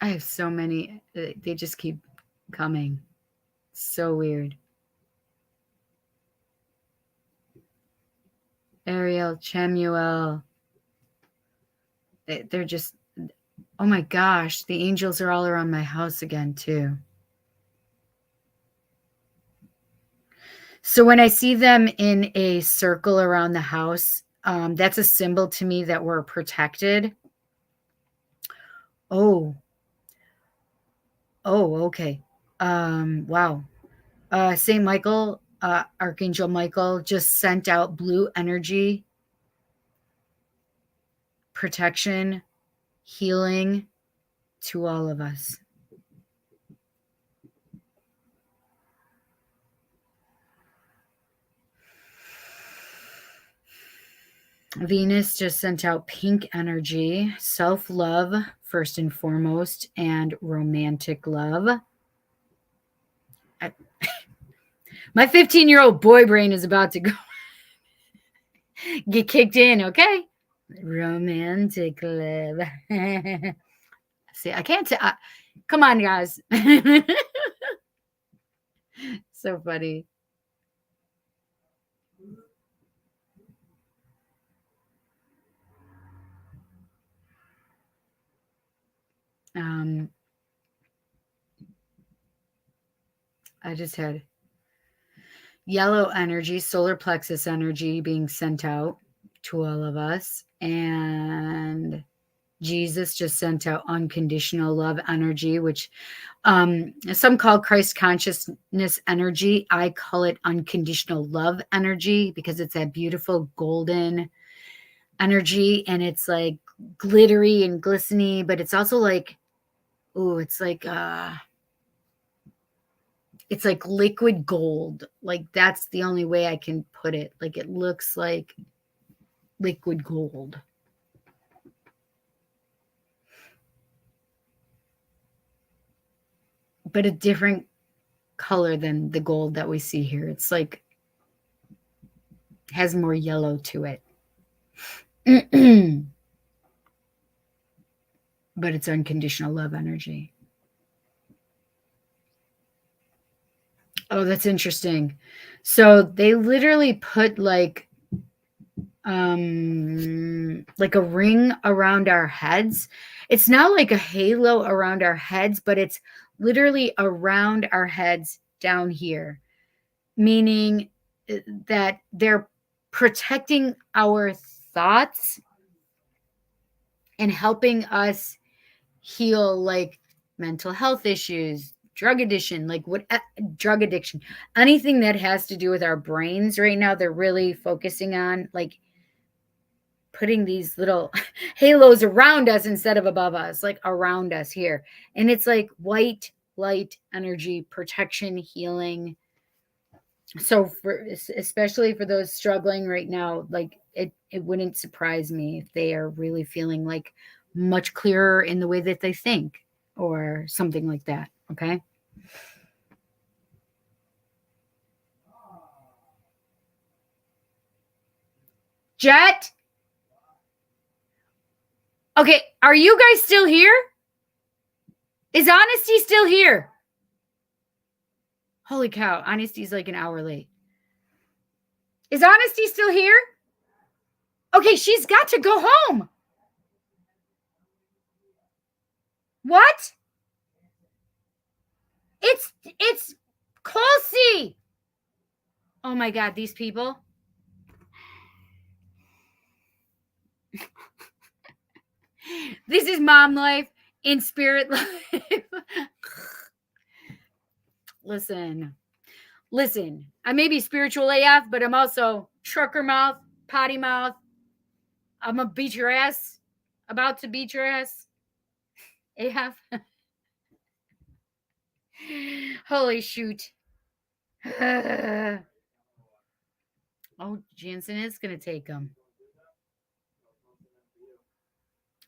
[SPEAKER 1] I have so many. They just keep coming. So weird. Ariel, Chemuel. They're just, oh my gosh, the angels are all around my house again too. So when I see them in a circle around the house, that's a symbol to me that we're protected. Oh, okay. Wow. St. Michael, Archangel Michael just sent out blue energy, protection, healing to all of us. Venus just sent out pink energy, self-love first and foremost, and romantic love. My 15-year-old boy brain is about to go get kicked in, okay? Romantic love. See, I can't say. Come on, guys. So funny. I just had yellow energy, solar plexus energy being sent out to all of us. And Jesus just sent out unconditional love energy, which some call Christ consciousness energy. I call it unconditional love energy because it's that beautiful golden energy, and it's like glittery and glistening, but it's also like, it's like liquid gold. Like, that's the only way I can put it. Like, it looks like liquid gold. But a different color than the gold that we see here. It's like, has more yellow to it. But it's unconditional love energy. Oh, that's interesting. So they literally put like like a ring around our heads. It's not like a halo around our heads, but it's literally around our heads down here, meaning that they're protecting our thoughts and helping us heal like mental health issues, drug addiction, like what drug addiction, anything that has to do with our brains right now. They're really focusing on like putting these little halos around us instead of above us, like around us here. And it's like white light energy, protection, healing. So for especially for those struggling right now, like it wouldn't surprise me if they are really feeling like much clearer in the way that they think or something like that. Okay. Jet. Okay, are you guys still here? Is Honesty still here? Holy cow, Honesty's like an hour late. Is Honesty still here? Okay, she's got to go home. What? It's Colsey. Oh my God, these people. This is mom life in spirit life. Listen, I may be spiritual AF, but I'm also trucker mouth, potty mouth. I'm a beat your ass, about to beat your ass. AF. Holy shoot. Oh, Jansen is going to take him.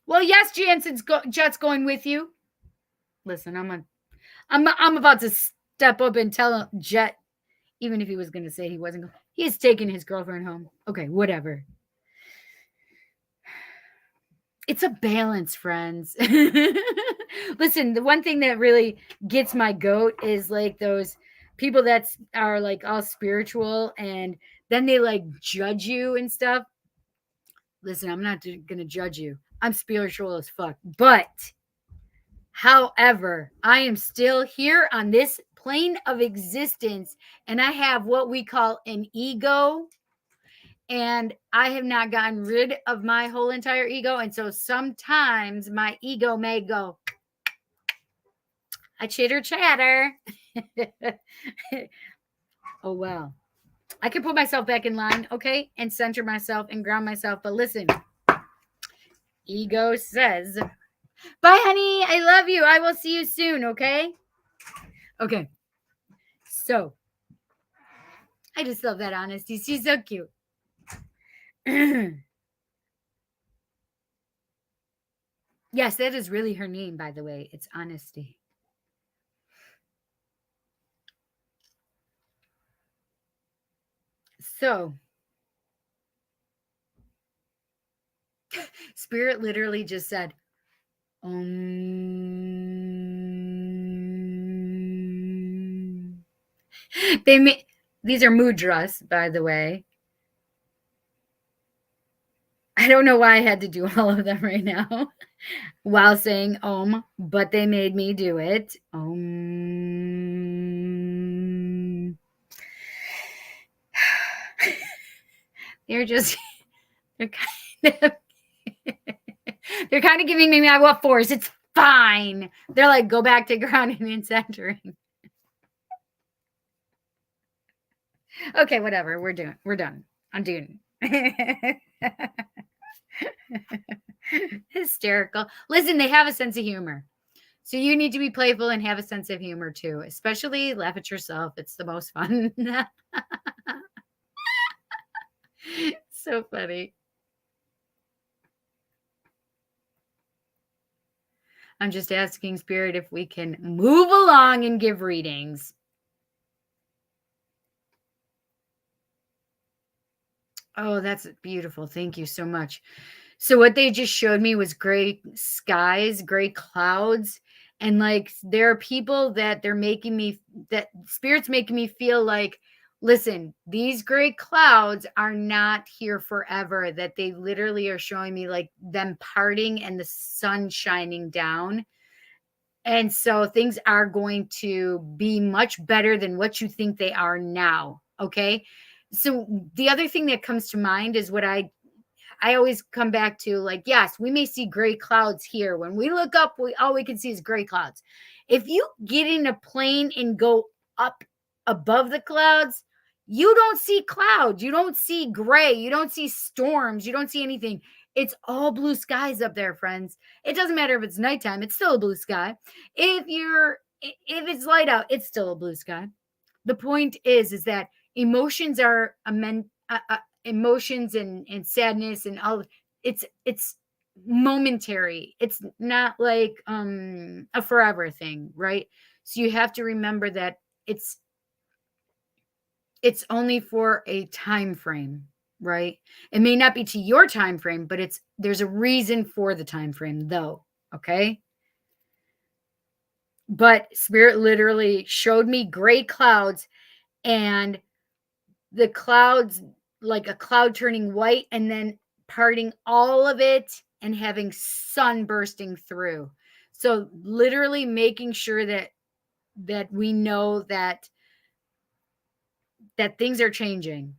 [SPEAKER 1] Well, yes, Jansen's Jet's going with you. Listen, I'm about to step up and tell Jet, even if he was going to say he wasn't, he's taking his girlfriend home. Okay, whatever. It's a balance, friends. Listen, the one thing that really gets my goat is like those people that are like all spiritual and then they like judge you and stuff. Listen, I'm not going to judge you. I'm spiritual as fuck. But, however, I am still here on this plane of existence and I have what we call an ego. And I have not gotten rid of my whole entire ego. And so sometimes my ego may go, I chitter chatter. Oh, well. I can put myself back in line, okay? And center myself and ground myself. But listen, ego says, bye, honey. I love you. I will see you soon, okay? Okay. So, I just love that honesty. She's so cute. Yes, that is really her name, by the way. It's Honesty. So, Spirit literally just said, these are mudras, by the way. I don't know why I had to do all of them right now while saying Om, but they made me do it. Om. They're kind of giving me my what force. It's fine. They're like, go back to grounding and centering. Okay, whatever. We're done. I'm doing. Hysterical. Listen, they have a sense of humor. So you need to be playful and have a sense of humor too, especially laugh at yourself. It's the most fun. So funny. I'm just asking Spirit if we can move along and give readings. Oh, that's beautiful. Thank you so much. So what they just showed me was gray skies, gray clouds. And like, there are people that they're making me, that Spirit's making me feel like listen, these gray clouds are not here forever, that they literally are showing me like them parting and the sun shining down. And so things are going to be much better than what you think they are now. Okay. So the other thing that comes to mind is what I always come back to, like, yes, we may see gray clouds here. When we look up, all we can see is gray clouds. If you get in a plane and go up above the clouds, you don't see clouds. You don't see gray. You don't see storms. You don't see anything. It's all blue skies up there, friends. It doesn't matter if it's nighttime. It's still a blue sky. If it's light out, it's still a blue sky. The point is that emotions are emotions and sadness and all. It's momentary. It's not like a forever thing, right? So you have to remember that it's only for a time frame, right? It may not be to your time frame, but there's a reason for the time frame though, okay? But Spirit literally showed me gray clouds, and the clouds, like a cloud turning white and then parting all of it and having sun bursting through. So literally making sure that we know that things are changing,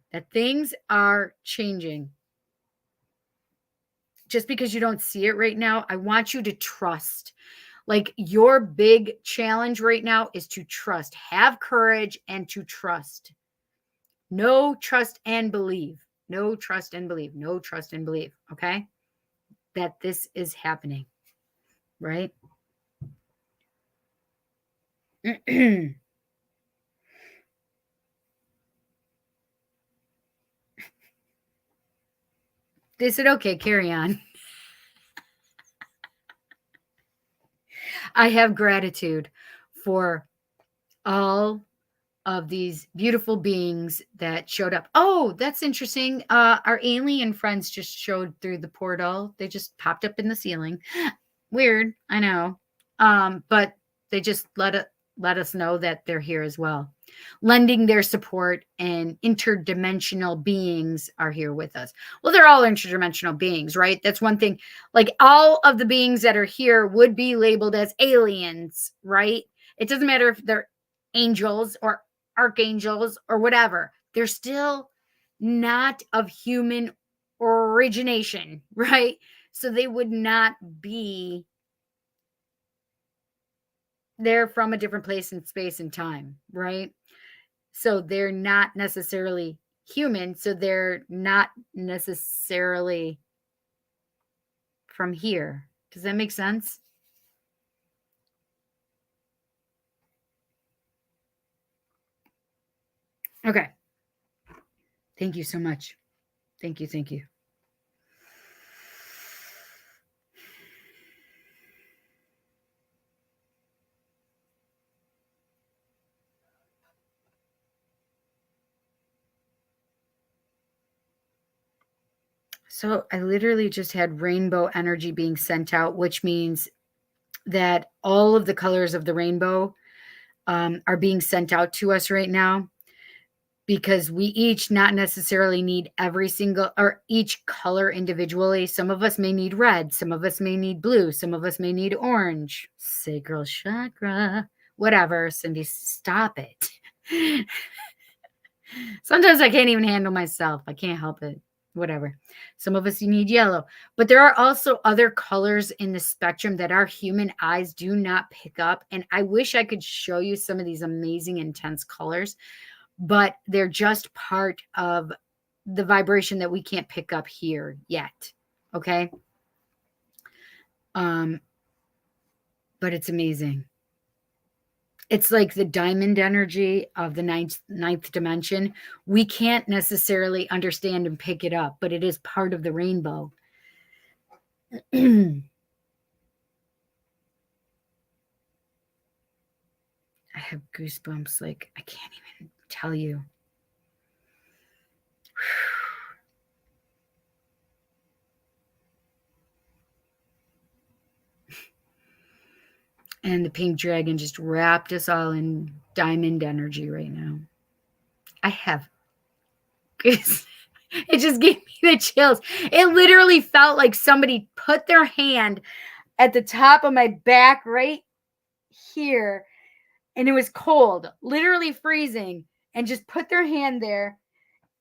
[SPEAKER 1] Just because you don't see it right now, I want you to trust. Like, your big challenge right now is to trust. Have courage and to trust. No, trust and believe. No, trust and believe. No, trust and believe. Okay? That this is happening. Right? They said, okay, carry on. I have gratitude for all of these beautiful beings that showed up. Oh, that's interesting. Our alien friends just showed through the portal. They just popped up in the ceiling. Weird, I know. But they just let us know that they're here as well, lending their support, and interdimensional beings are here with us. Well, they're all interdimensional beings, right? That's one thing. Like, all of the beings that are here would be labeled as aliens, right? It doesn't matter if they're angels or archangels or whatever. They're still not of human origination, right? So they would not be there from a different place in space and time, right? So they're not necessarily human. So they're not necessarily from here. Does that make sense? Okay. Thank you so much. Thank you. Thank you. So I literally just had rainbow energy being sent out, which means that all of the colors of the rainbow are being sent out to us right now, because we each not necessarily need every single or each color individually. Some of us may need red, some of us may need blue, some of us may need orange, sacral chakra, whatever. Cindy, stop it. Sometimes I can't even handle myself. I can't help it. Whatever. Some of us, you need yellow. But there are also other colors in the spectrum that our human eyes do not pick up. And I wish I could show you some of these amazing, intense colors, but they're just part of the vibration that we can't pick up here yet. Okay. But it's amazing. It's like the diamond energy of the ninth dimension. We can't necessarily understand and pick it up, but it is part of the rainbow. I have goosebumps. Like, I can't even tell you. And the pink dragon just wrapped us all in diamond energy right now. I have goose. It just gave me the chills. It literally felt like somebody put their hand at the top of my back right here, and it was cold, literally freezing, and just put their hand there,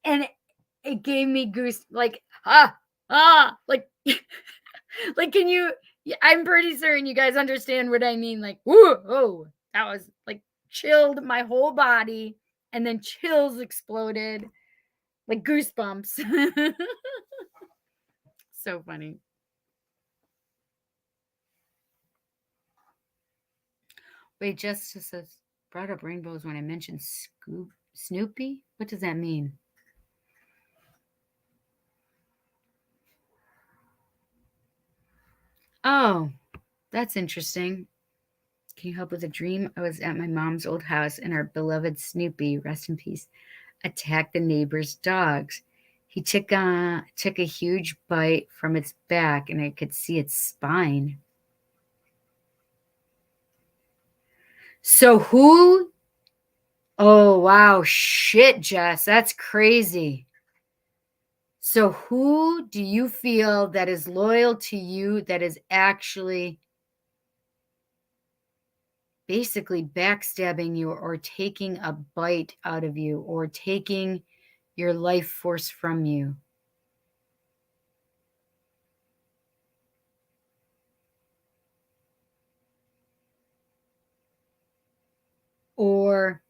[SPEAKER 1] and it gave me goose, like, like, like, can you, I'm pretty certain you guys understand what I mean. Like, whoa, that was like chilled my whole body, and then chills exploded, like goosebumps. So funny. Wait, Justice says, brought up rainbows when I mentioned Snoopy? What does that mean? Oh, that's interesting. Can you help with a dream? I was at my mom's old house and our beloved Snoopy, rest in peace, attacked the neighbor's dogs. He took a huge bite from its back and I could see its spine. So who? Oh, wow. Shit, Jess. That's crazy. So who do you feel that is loyal to you, that is actually basically backstabbing you or taking a bite out of you or taking your life force from you? Or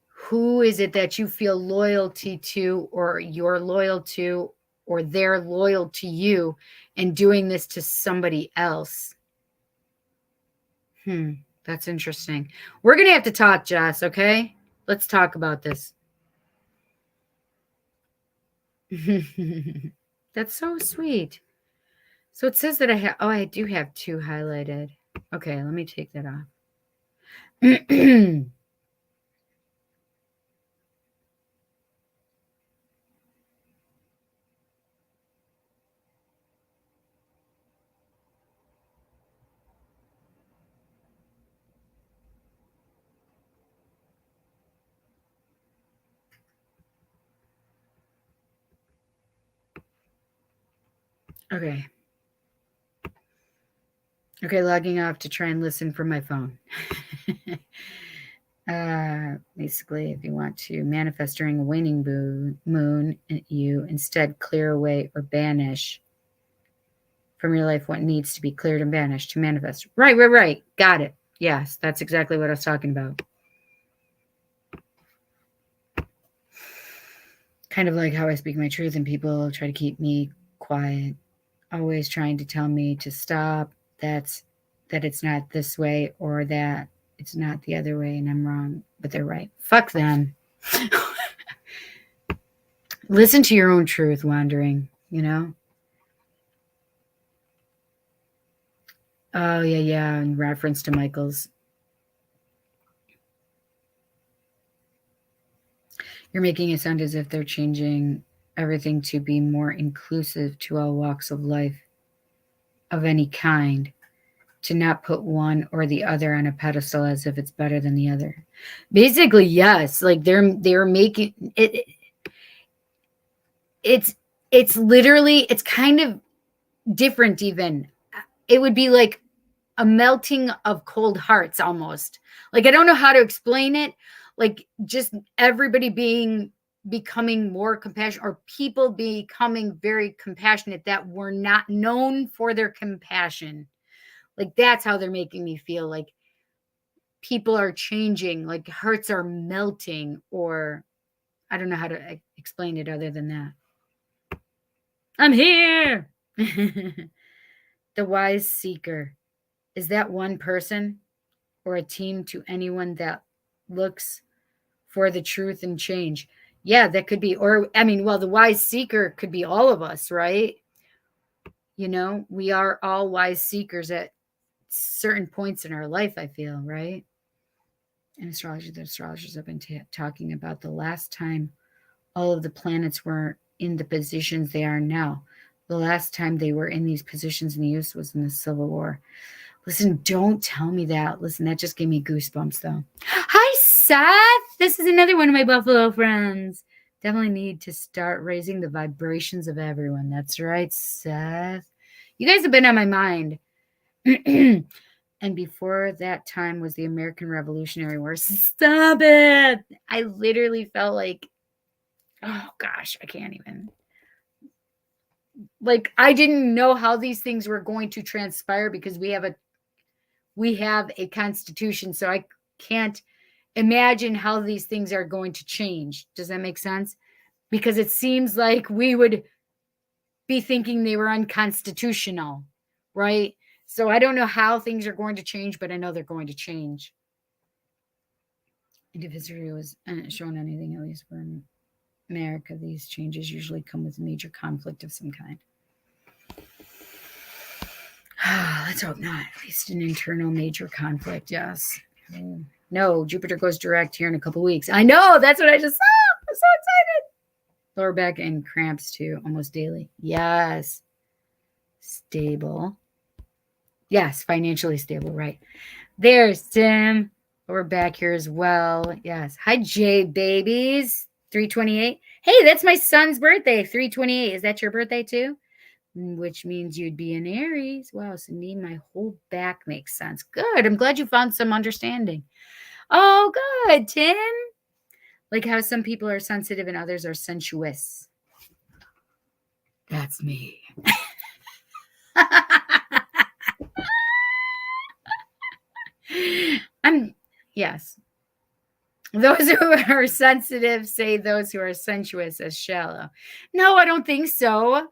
[SPEAKER 1] who is it that you feel loyalty to, or you're loyal to, or they're loyal to you and doing this to somebody else? That's interesting. We're going to have to talk, Jess, okay? Let's talk about this. That's so sweet. So it says that I do have 2 highlighted. Okay, let me take that off. Okay. Okay, logging off to try and listen from my phone. Basically, if you want to manifest during a waning moon, you instead clear away or banish from your life what needs to be cleared and banished to manifest. Right. Got it. Yes, that's exactly what I was talking about. Kind of like how I speak my truth and people try to keep me quiet, always trying to tell me to stop, that it's not this way or that it's not the other way and I'm wrong, but they're right. Fuck them. Listen to your own truth, wandering, you know? Oh, yeah, in reference to Michael's. You're making it sound as if they're changing everything to be more inclusive to all walks of life of any kind, to not put one or the other on a pedestal as if it's better than the other. Basically, yes, like they're making it. It's literally, it's kind of different even. It would be like a melting of cold hearts almost. Like, I don't know how to explain it. Like, just everybody becoming more compassionate, or people becoming very compassionate that were not known for their compassion. Like, that's how they're making me feel. Like, people are changing, like hearts are melting, or I don't know how to explain it other than that. I'm here. The wise seeker. Is that one person or a team to anyone that looks for the truth and change? Yeah, that could be. Or, I mean, well, the wise seeker could be all of us, right? You know, we are all wise seekers at certain points in our life, I feel, right? In astrology, the astrologers have been talking about the last time all of the planets were in the positions they are now. The last time they were in these positions in the US was in the Civil War. Listen, don't tell me that. Listen, that just gave me goosebumps, though. Hi, Seth. This is another one of my Buffalo friends. Definitely need to start raising the vibrations of everyone. That's right, Seth. You guys have been on my mind. And before that time was the American Revolutionary War. Stop it. I literally felt like, oh gosh, I can't even. Like, I didn't know how these things were going to transpire because we have a constitution. So I can't imagine how these things are going to change. Does that make sense? Because it seems like we would be thinking they were unconstitutional, right? So I don't know how things are going to change, but I know they're going to change. And if history was shown anything, at least for America, these changes usually come with major conflict of some kind. Let's hope not. At least an internal major conflict, yes. No, Jupiter goes direct here in a couple weeks. I know, that's what I just saw. I'm so excited. Lower back and cramps too, almost daily. Yes. Stable. Yes, financially stable, right. There's Tim. We're back here as well. Yes. Hi, Jay babies. 328. Hey, that's my son's birthday. 328. Is that your birthday too? Which means you'd be in Aries. Wow, Cindy, my whole back makes sense. Good. I'm glad you found some understanding. Oh, good, Tim. Like how some people are sensitive and others are sensuous. That's me. Yes. Those who are sensitive say those who are sensuous as shallow. No, I don't think so.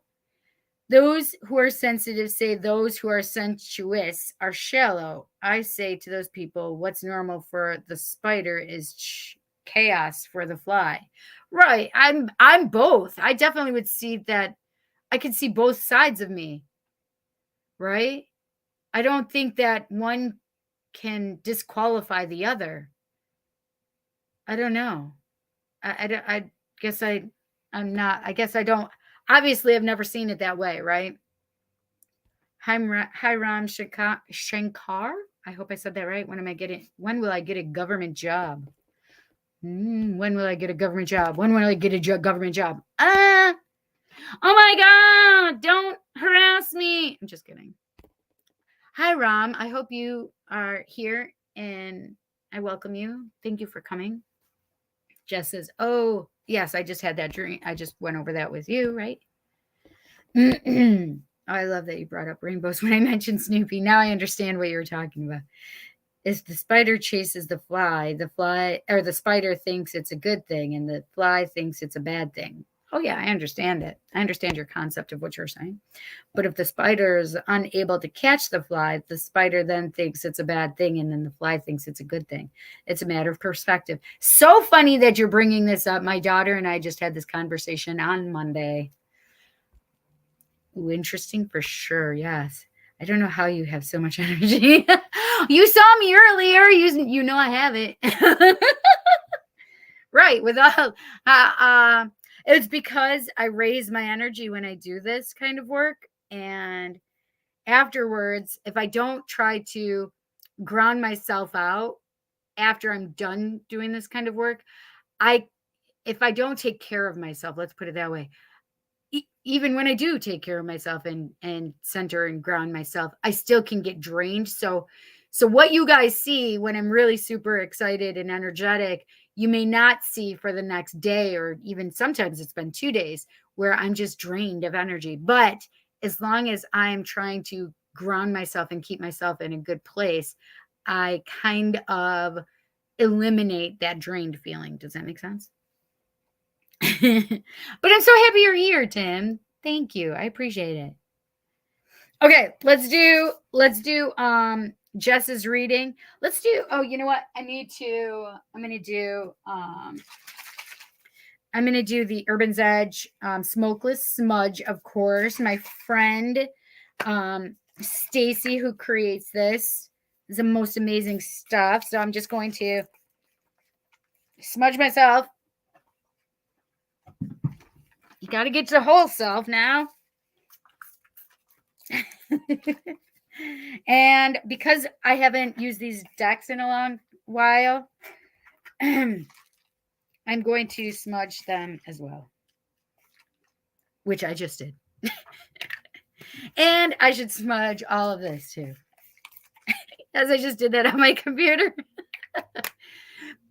[SPEAKER 1] Those who are sensitive say those who are sensuous are shallow. I say to those people, what's normal for the spider is chaos for the fly. Right. I'm both. I definitely would see that. I could see both sides of me. Right? I don't think that one can disqualify the other. I don't know. I guess I'm not. I guess I don't. Obviously, I've never seen it that way, right? Hiram Shankar. I hope I said that right. When will I get a government job? When will I get a government job? When will I get a government job? Oh my God, don't harass me. I'm just kidding. Hi, Ram. I hope you are here and I welcome you. Thank you for coming. Jess says, oh, yes, I just had that dream. I just went over that with you, right? I love that you brought up rainbows when I mentioned Snoopy. Now I understand what you were talking about. If the spider chases the spider thinks it's a good thing and the fly thinks it's a bad thing. Oh, yeah, I understand it. I understand your concept of what you're saying. But if the spider is unable to catch the fly, the spider then thinks it's a bad thing, and then the fly thinks it's a good thing. It's a matter of perspective. So funny that you're bringing this up. My daughter and I just had this conversation on Monday. Ooh, interesting for sure. Yes. I don't know how you have so much energy. You saw me earlier. You know I have it. Right. It's because I raise my energy when I do this kind of work. And afterwards, if I don't try to ground myself out after I'm done doing this kind of work, if I don't take care of myself, let's put it that way, even when I do take care of myself and center and ground myself, I still can get drained. So what you guys see when I'm really super excited and energetic, you may not see for the next day, or even sometimes it's been 2 days where I'm just drained of energy. But as long as I'm trying to ground myself and keep myself in a good place, I kind of eliminate that drained feeling. Does that make sense? But I'm so happy you're here, Tim. Thank you. I appreciate it. Okay, let's do Jess's reading. You know what? I'm gonna do the Urban's Edge smokeless smudge, of course. My friend Stacy, who creates this, is the most amazing stuff. So I'm just going to smudge myself. You got to get to the whole self now. And because I haven't used these decks in a long while, I'm going to smudge them as well, which I just did. And I should smudge all of this too, as I just did that on my computer.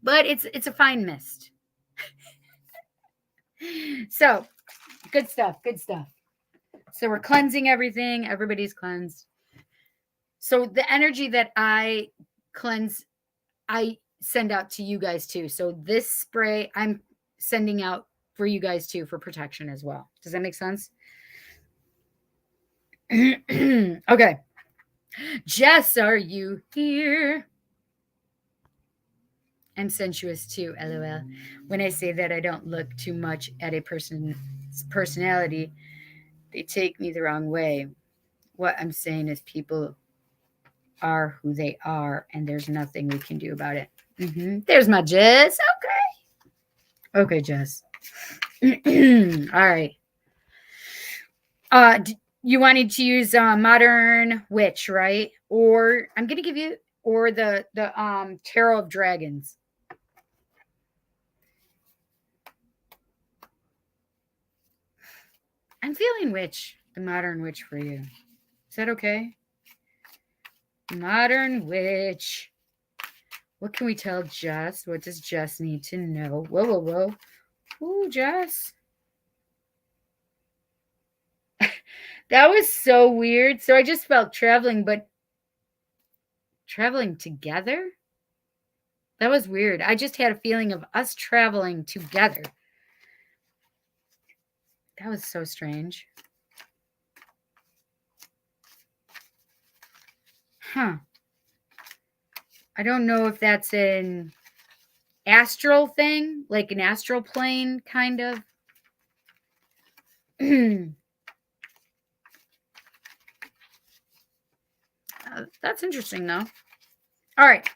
[SPEAKER 1] But it's a fine mist. So, good stuff, good stuff. So we're cleansing everything. Everybody's cleansed. So the energy that I cleanse, I send out to you guys too. So this spray I'm sending out for you guys too for protection as well. Does that make sense? Okay. Jess, are you here? I'm sensuous too, lol. When I say that I don't look too much at a person's personality, they take me the wrong way. What I'm saying is people are who they are, and there's nothing we can do about it. There's my Jess. Okay. Okay, Jess. All right. You wanted to use Modern Witch, right? Or I'm gonna give you or the Tarot of Dragons. I'm feeling witch, the Modern Witch for you. Is that okay? Modern Witch. What can we tell Jess? What does Jess need to know? Whoa, whoa, whoa. Ooh, Jess. That was so weird. So I just felt traveling, but traveling together? That was weird. I just had a feeling of us traveling together. That was so strange. Huh. I don't know if that's an astral thing, like an astral plane kind of. That's interesting, though. All right.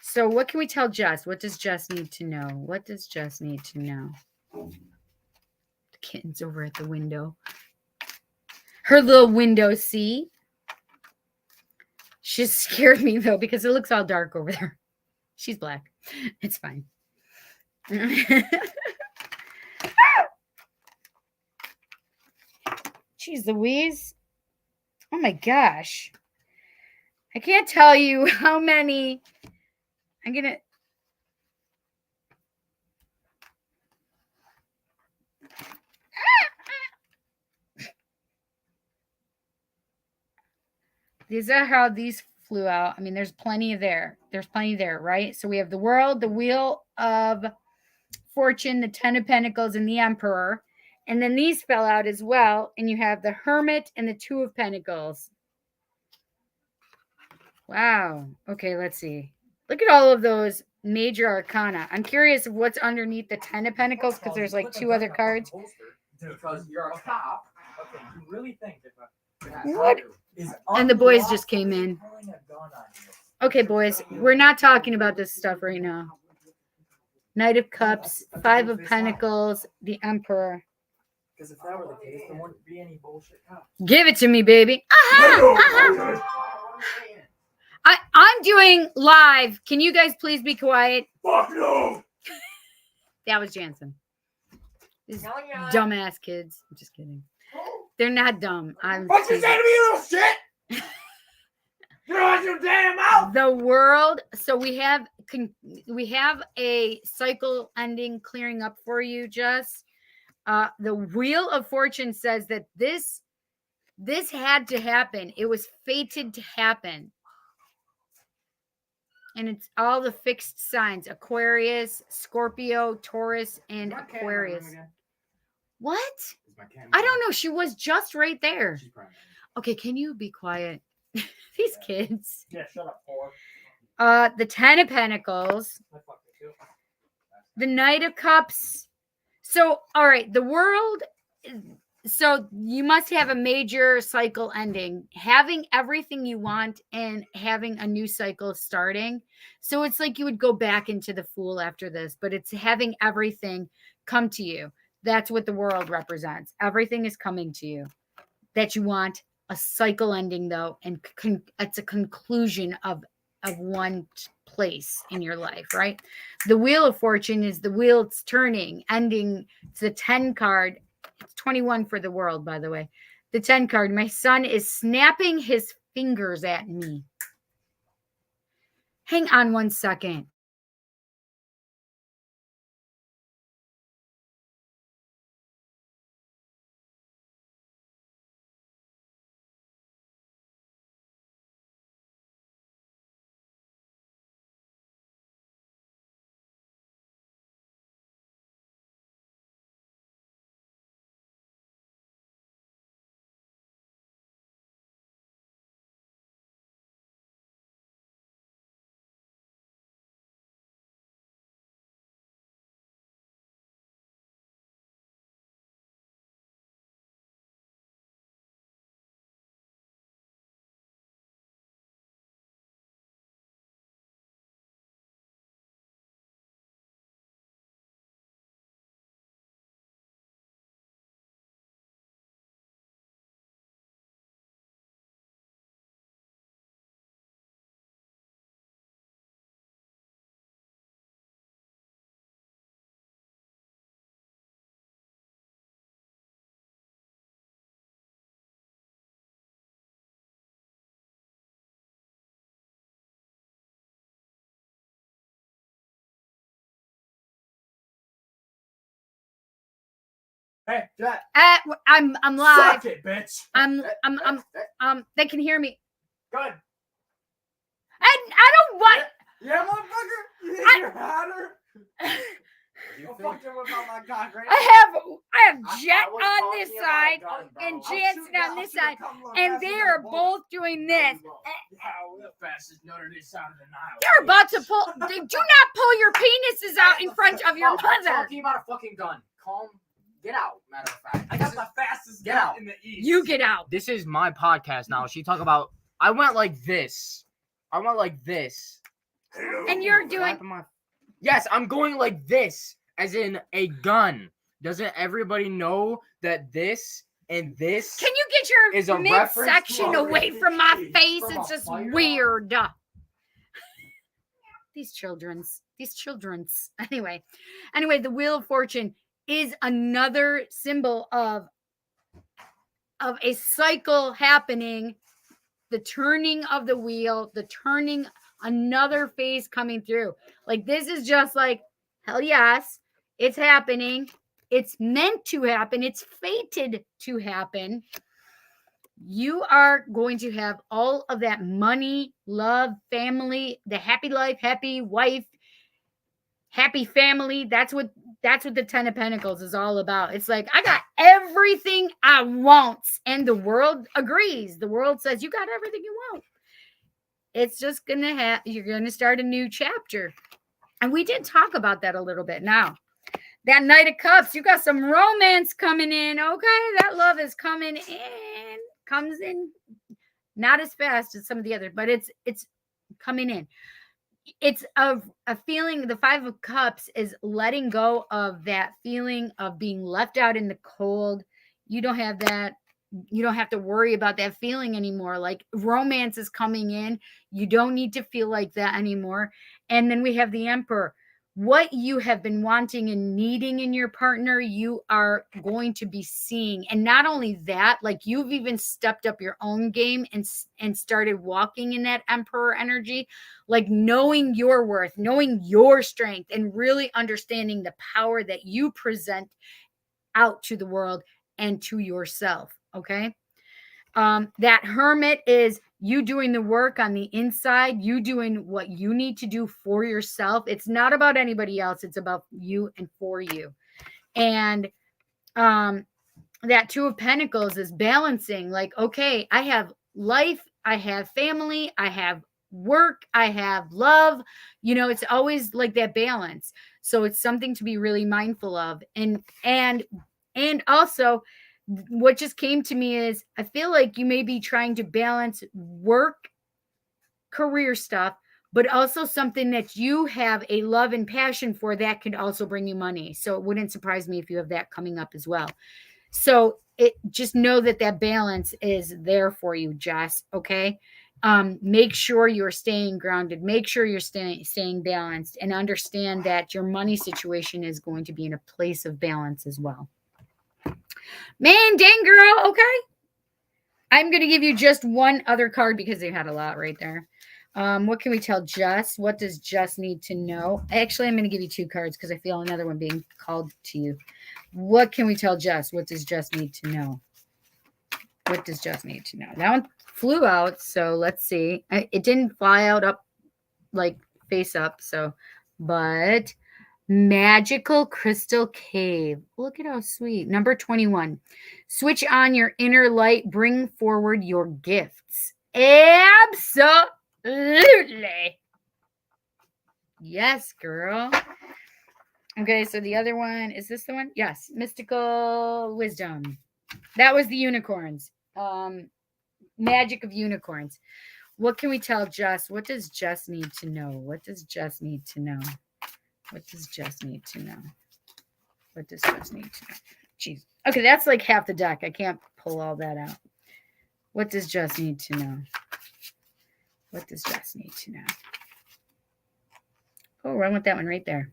[SPEAKER 1] So what can we tell Jess? What does Jess need to know? What does Jess need to know? The kitten's over at the window. Her little window seat. She scared me, though, because it looks all dark over there. She's black. It's fine. Jeez Louise. Oh, my gosh. I can't tell you how many. I'm going to. These are how these flew out. I mean, there's plenty there. There's plenty there, right? So we have the World, the Wheel of Fortune, the Ten of Pentacles, and the Emperor. And then these fell out as well. And you have the Hermit and the Two of Pentacles. Wow. Okay, let's see. Look at all of those major arcana. I'm curious of what's underneath the Ten of Pentacles because there's like two other cards.
[SPEAKER 3] Because you're a cop. Okay, you really think
[SPEAKER 1] what? And the boys just came in. Okay, boys, we're not talking about this stuff right now. Knight of Cups, Five of Pentacles, the Emperor.
[SPEAKER 3] Because if that were the case, there wouldn't be any bullshit cops.
[SPEAKER 1] Give it to me, baby. I'm doing live. Can you guys please be quiet?
[SPEAKER 3] Fuck no!
[SPEAKER 1] That was Jansen. These dumbass kids. I'm just kidding. They're not dumb.
[SPEAKER 3] What's you saying to me, you little shit? You don't want your damn mouth.
[SPEAKER 1] The World. So we have a cycle ending, clearing up for you, Jess. The Wheel of Fortune says that this had to happen. It was fated to happen. And it's all the fixed signs: Aquarius, Scorpio, Taurus, and Aquarius. What? I don't know. She was just right there. Okay, can you be quiet? These kids.
[SPEAKER 3] Yeah, shut up, whore.
[SPEAKER 1] The Ten of Pentacles. The Knight of Cups. So, all right, the World. So you must have a major cycle ending, having everything you want and having a new cycle starting. So it's like you would go back into the Fool after this, but it's having everything come to you. That's what the World represents. Everything is coming to you that you want. A cycle ending, though, and it's a conclusion of one place in your life, right? The Wheel of Fortune is the wheel it's turning, ending. It's the 10 card. It's 21 for the world, by the way. The 10 card. My son is snapping his fingers at me. Hang on one second.
[SPEAKER 3] Hey, Jack.
[SPEAKER 1] I'm live.
[SPEAKER 3] Suck it, bitch.
[SPEAKER 1] They can hear me.
[SPEAKER 3] Good.
[SPEAKER 1] I don't want.
[SPEAKER 3] Yeah, motherfucker. You think you're hotter? I'm fucking without my cock right now.
[SPEAKER 1] I have Jet
[SPEAKER 3] I was
[SPEAKER 1] on
[SPEAKER 3] talking
[SPEAKER 1] this
[SPEAKER 3] about
[SPEAKER 1] side
[SPEAKER 3] gun, bro.
[SPEAKER 1] and
[SPEAKER 3] I'll
[SPEAKER 1] Jansen
[SPEAKER 3] shoot
[SPEAKER 1] on
[SPEAKER 3] you-
[SPEAKER 1] this
[SPEAKER 3] I'll
[SPEAKER 1] side,
[SPEAKER 3] shoot a couple of
[SPEAKER 1] and
[SPEAKER 3] faster
[SPEAKER 1] they
[SPEAKER 3] than a
[SPEAKER 1] are
[SPEAKER 3] bullet.
[SPEAKER 1] both doing this.
[SPEAKER 3] How the fastest nutter this side of the Nile.
[SPEAKER 1] You're about to pull. Do not pull your penises out in front of your
[SPEAKER 4] No, I'm
[SPEAKER 1] mother.
[SPEAKER 4] talking about a fucking gun. Calm. Get out, matter of fact.
[SPEAKER 3] I got the fastest
[SPEAKER 4] Get
[SPEAKER 3] gun
[SPEAKER 4] out.
[SPEAKER 3] in the East.
[SPEAKER 1] You get out.
[SPEAKER 4] This is my podcast now. She talk about. I went like this.
[SPEAKER 1] And you're
[SPEAKER 4] What
[SPEAKER 1] doing.
[SPEAKER 4] happened, Yes, I'm going like this, as in a gun. Doesn't everybody know that this and this?
[SPEAKER 1] Can you
[SPEAKER 4] Is
[SPEAKER 1] get
[SPEAKER 4] a
[SPEAKER 1] your
[SPEAKER 4] reference
[SPEAKER 1] midsection
[SPEAKER 4] to a
[SPEAKER 1] away from my face?
[SPEAKER 4] from
[SPEAKER 1] It's
[SPEAKER 4] a
[SPEAKER 1] just
[SPEAKER 4] fire?
[SPEAKER 1] weird. These children's. Anyway, the Wheel of Fortune is another symbol of a cycle happening, the turning of the wheel, another phase coming through. Like, this is just like, hell yes, it's happening. It's meant to happen. It's fated to happen. You are going to have all of that money, love, family, the happy life, happy wife, happy family. That's what the 10 of Pentacles is all about. It's like, I got everything I want, and the world agrees. The world says you got everything you want. It's just gonna you're gonna start a new chapter. And we did talk about that a little bit. Now, that Knight of Cups, you got some romance coming in. Okay, that love is coming in. Comes in not as fast as some of the other, but it's coming in. It's a feeling. The 5 of Cups is letting go of that feeling of being left out in the cold. You don't have that. You don't have to worry about that feeling anymore. Like, romance is coming in. You don't need to feel like that anymore. And then we have the Emperor. What you have been wanting and needing in your partner, you are going to be seeing. And not only that, like, you've even stepped up your own game and started walking in that Emperor energy, like knowing your worth, knowing your strength, and really understanding the power that you present out to the world and to yourself. Okay. That Hermit is you doing the work on the inside, you doing what you need to do for yourself. It's not about anybody else. It's about you and for you. And that 2 of Pentacles is balancing, like, okay, I have life, I have family, I have work, I have love. It's always like that balance. So it's something to be really mindful of. And also, what just came to me is, I feel like you may be trying to balance work, career stuff, but also something that you have a love and passion for that could also bring you money. So it wouldn't surprise me if you have that coming up as well. So just know that balance is there for you, Jess. Okay. Make sure you're staying grounded. Make sure you're staying balanced, and understand that your money situation is going to be in a place of balance as well. Man, dang girl. Okay. I'm going to give you just one other card because they had a lot right there. What can we tell Jess? What does Jess need to know? Actually, I'm going to give you two cards because I feel another one being called to you. What can we tell Jess? What does Jess need to know? What does Jess need to know? That one flew out, so let's see. It didn't fly out up like face up, so, but magical crystal cave. Look at how sweet. Number 21. Switch on your inner light. Bring forward your gifts. Absolutely. Yes, girl. Okay, so the other one, is this the one? Yes, mystical wisdom. That was the unicorns. Magic of unicorns. What can we tell Jess? What does Jess need to know? What does Jess need to know? What does Jess need to know? What does Jess need to know? Jeez. Okay, that's like half the deck. I can't pull all that out. What does Jess need to know? What does Jess need to know? Oh, run with that one right there.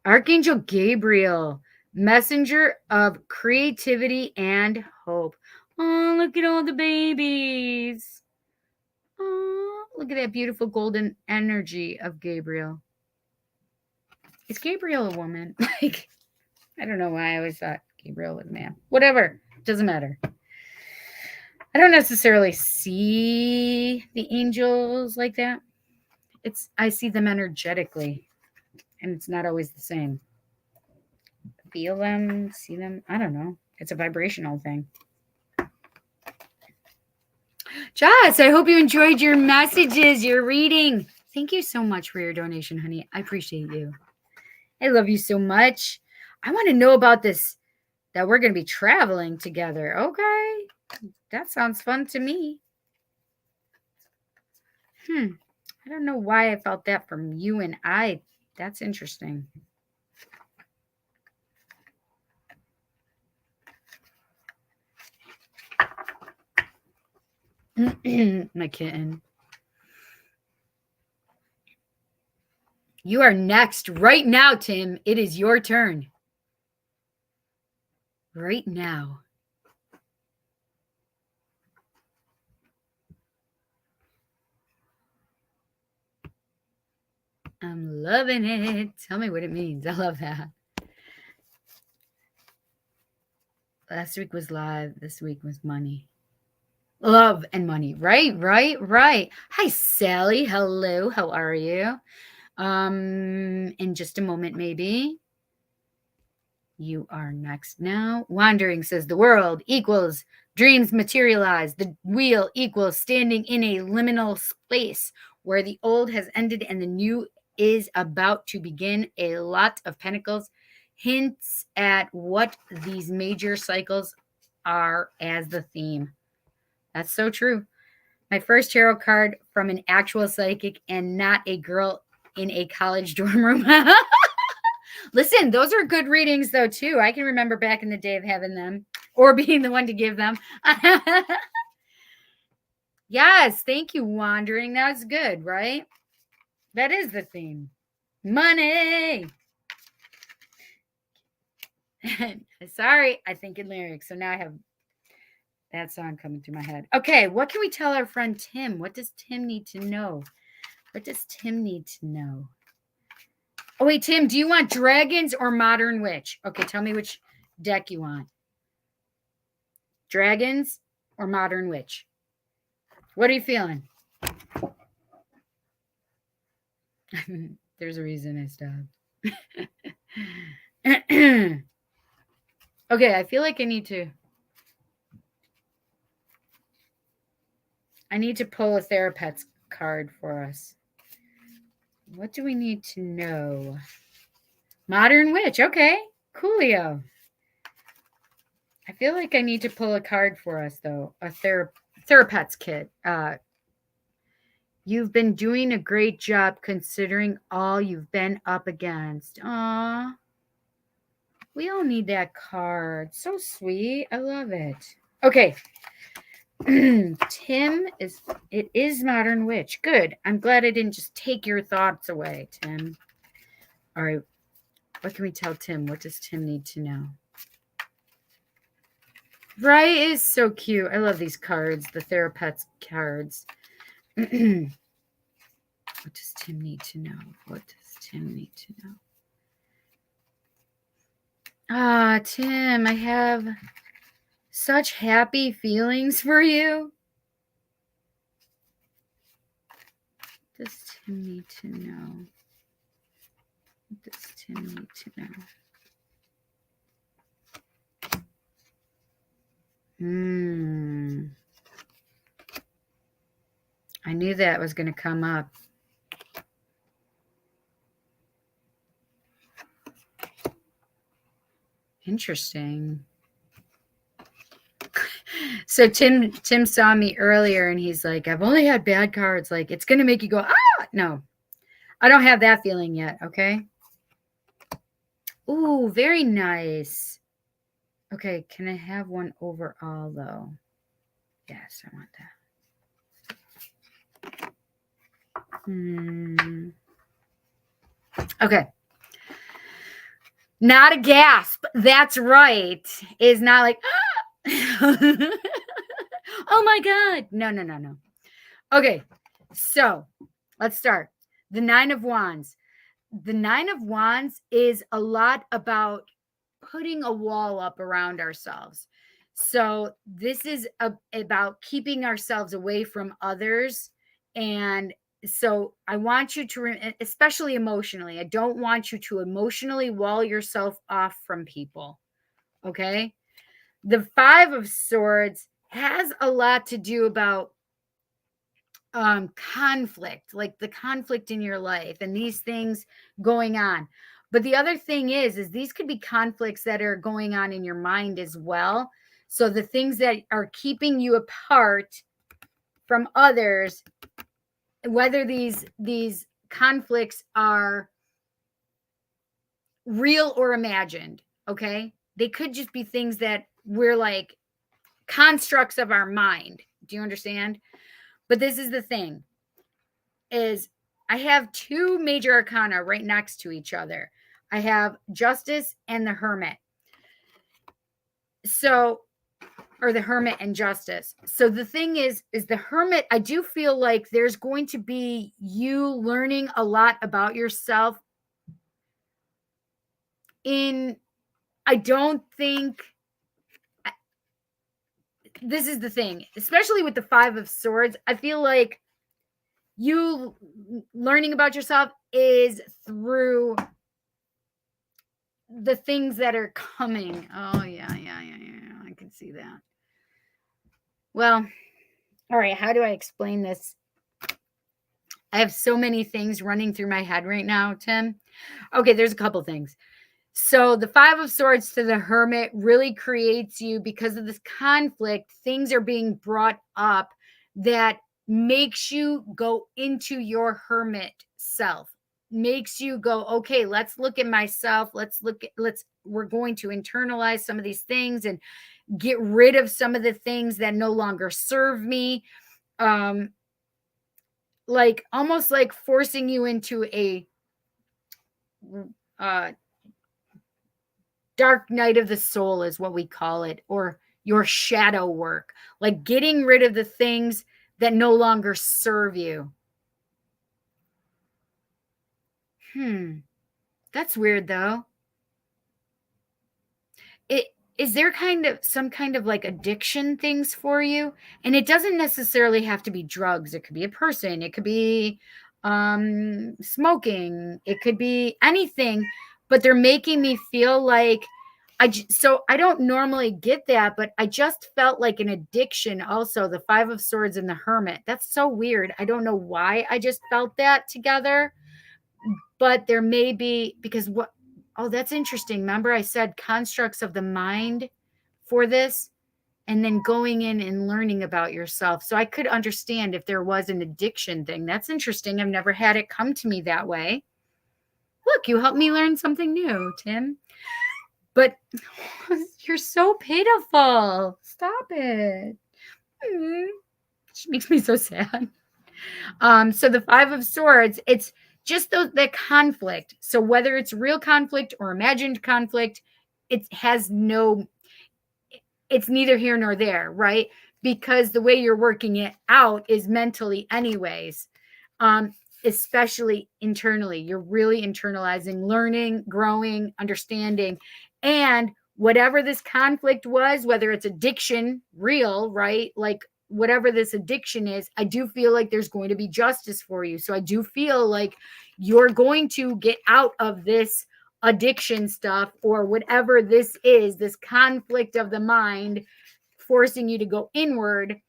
[SPEAKER 1] Archangel Gabriel, messenger of creativity and hope. Oh, look at all the babies. Oh, look at that beautiful golden energy of Gabriel. Is Gabriel a woman? Like, I don't know why I always thought Gabriel was a man. Whatever. Doesn't matter. I don't necessarily see the angels like that. I see them energetically, and it's not always the same. Feel them, see them. I don't know. It's a vibrational thing. Jess, I hope you enjoyed your messages, your reading. Thank you so much for your donation, honey. I appreciate you. I love you so much. I want to know about this, that we're going to be traveling together. Okay. That sounds fun to me. I don't know why I felt that from you and I. That's interesting. My kitten. You are next right now, Tim. It is your turn. Right now. I'm loving it. Tell me what it means. I love that. Last week was live. This week was money. Love and money. Right. Hi, Sally. Hello. How are you? In just a moment, maybe. You are next now. Wandering says the world equals dreams materialize. The wheel equals standing in a liminal space where the old has ended and the new is about to begin. A lot of pentacles hints at what these major cycles are as the theme. That's so true. My first tarot card from an actual psychic and not a girl in a college dorm room. Listen, those are good readings, though, too. I can remember back in the day of having them or being the one to give them. Yes, thank you, Wandering. That's good, right? That is the theme. Money. Sorry, I think in lyrics. So now I have that song coming through my head. Okay, what can we tell our friend Tim? What does Tim need to know? What does Tim need to know? Oh, wait, Tim, do you want dragons or modern witch? Okay, tell me which deck you want. Dragons or modern witch? What are you feeling? There's a reason I stopped. Okay, I feel like I need to pull a therapist card for us. What do we need to know? Modern witch. Okay, coolio. I feel like I need to pull a card for us, though. A therapist kit. You've been doing a great job considering all you've been up against. Aww. We all need that card. So sweet. I love it. Okay. Tim is Modern Witch. Good. I'm glad I didn't just take your thoughts away, Tim. All right. What can we tell Tim? What does Tim need to know? Right is so cute. I love these cards, the Therapets cards. What does Tim need to know? What does Tim need to know? Ah, Tim, I have such happy feelings for you. What does Tim need to know? What does Tim need to know? I knew that was going to come up. Interesting. So Tim saw me earlier and he's like, I've only had bad cards. Like, it's going to make you go, ah! No, I don't have that feeling yet. Okay. Ooh, very nice. Okay. Can I have one overall though? Yes, I want that. Okay. Not a gasp. That's right. Is not like, ah! Oh my God. No. Okay. So let's start. The 9 of Wands. The 9 of Wands is a lot about putting a wall up around ourselves. So this is about keeping ourselves away from others. And so I want you to, especially emotionally, I don't want you to emotionally wall yourself off from people. Okay. The 5 of Swords has a lot to do about conflict, like the conflict in your life and these things going on. But the other thing is these could be conflicts that are going on in your mind as well. So the things that are keeping you apart from others, whether these conflicts are real or imagined, okay? They could just be things that we're like constructs of our mind. Do you understand? But this is the thing, is I have 2 major arcana right next to each other. I have Justice and the Hermit. So, or the Hermit and Justice. So the thing is the Hermit, I do feel like there's going to be you learning a lot about yourself I don't think, this is the thing, especially with the 5 of Swords, I feel like you learning about yourself is through the things that are coming. Oh, yeah. I can see that. Well, all right. How do I explain this? I have so many things running through my head right now, Tim. Okay, there's a couple things. So the 5 of Swords to the Hermit really creates you, because of this conflict, things are being brought up that makes you go into your hermit self, makes you go, okay, let's look at myself. We're going to internalize some of these things and get rid of some of the things that no longer serve me. Like almost like forcing you into a dark night of the soul is what we call it, or your shadow work, like getting rid of the things that no longer serve you. That's weird though. Is there some kind of like addiction things for you? And it doesn't necessarily have to be drugs. It could be a person. It could be smoking. It could be anything, but they're making me feel like so I don't normally get that, but I just felt like an addiction. Also, the 5 of Swords and the Hermit. That's so weird. I don't know why I just felt that together, but there may be, because oh, that's interesting. Remember I said constructs of the mind for this, and then going in and learning about yourself. So I could understand if there was an addiction thing. That's interesting. I've never had it come to me that way. Look, you helped me learn something new, Tim. But you're so pitiful. Stop it. She makes me so sad. So the Five of Swords, it's just the conflict. So whether it's real conflict or imagined conflict, it has no, it's neither here nor there, right? Because the way you're working it out is mentally anyways, especially internally. You're really internalizing, learning, growing, understanding. And whatever this conflict was, whether it's addiction, real, right? Like whatever this addiction is, I do feel like there's going to be justice for you. So I do feel like you're going to get out of this addiction stuff or whatever this is, this conflict of the mind forcing you to go inward.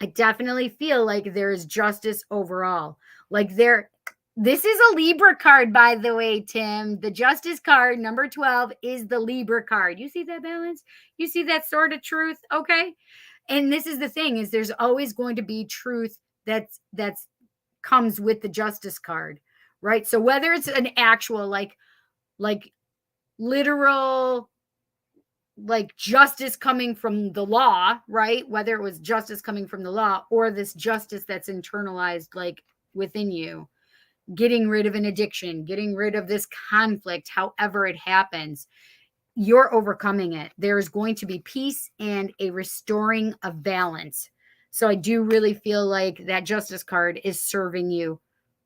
[SPEAKER 1] I definitely feel like there is justice overall. Like this is a Libra card, by the way, Tim. The Justice card, number 12, is the Libra card. You see that balance? You see that sort of truth? Okay. And this is the thing, is there's always going to be truth that's comes with the Justice card, right? So whether it's an actual like literal like justice coming from the law, right? Whether it was justice coming from the law or this justice that's internalized like within you, getting rid of an addiction, getting rid of this conflict, however it happens, you're overcoming it. There's going to be peace and a restoring of balance. So I do really feel like that Justice card is serving you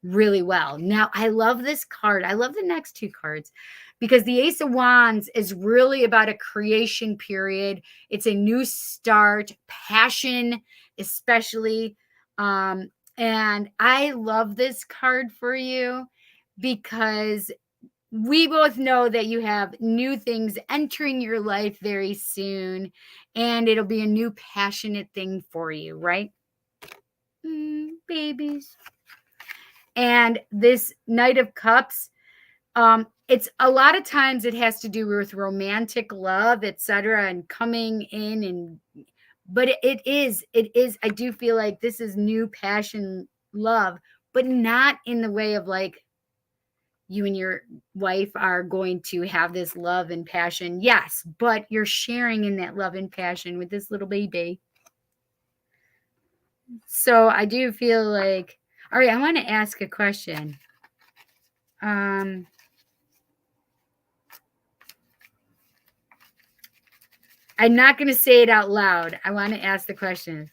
[SPEAKER 1] really well. Now, I love this card. I love the next two cards because the Ace of Wands is really about a creation period. It's a new start, passion, especially. And I love this card for you because we both know that you have new things entering your life very soon, and it'll be a new passionate thing for you, right? Babies. And this Knight of Cups, it's a lot of times it has to do with romantic love, etc., and coming in and but it is I do feel like this is new passion love, but not in the way of like you and your wife are going to have this love and passion. Yes, but you're sharing in that love and passion with this little baby. So I do feel like, all right, I want to ask a question. I'm not going to say it out loud. I want to ask the question.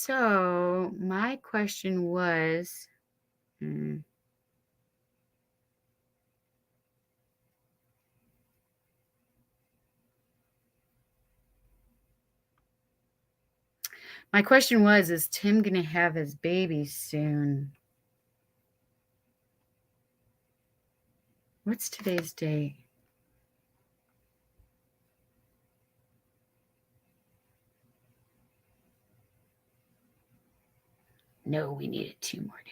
[SPEAKER 1] So my question was, my question was, is Tim going to have his baby soon? What's today's date? No, we needed 2 more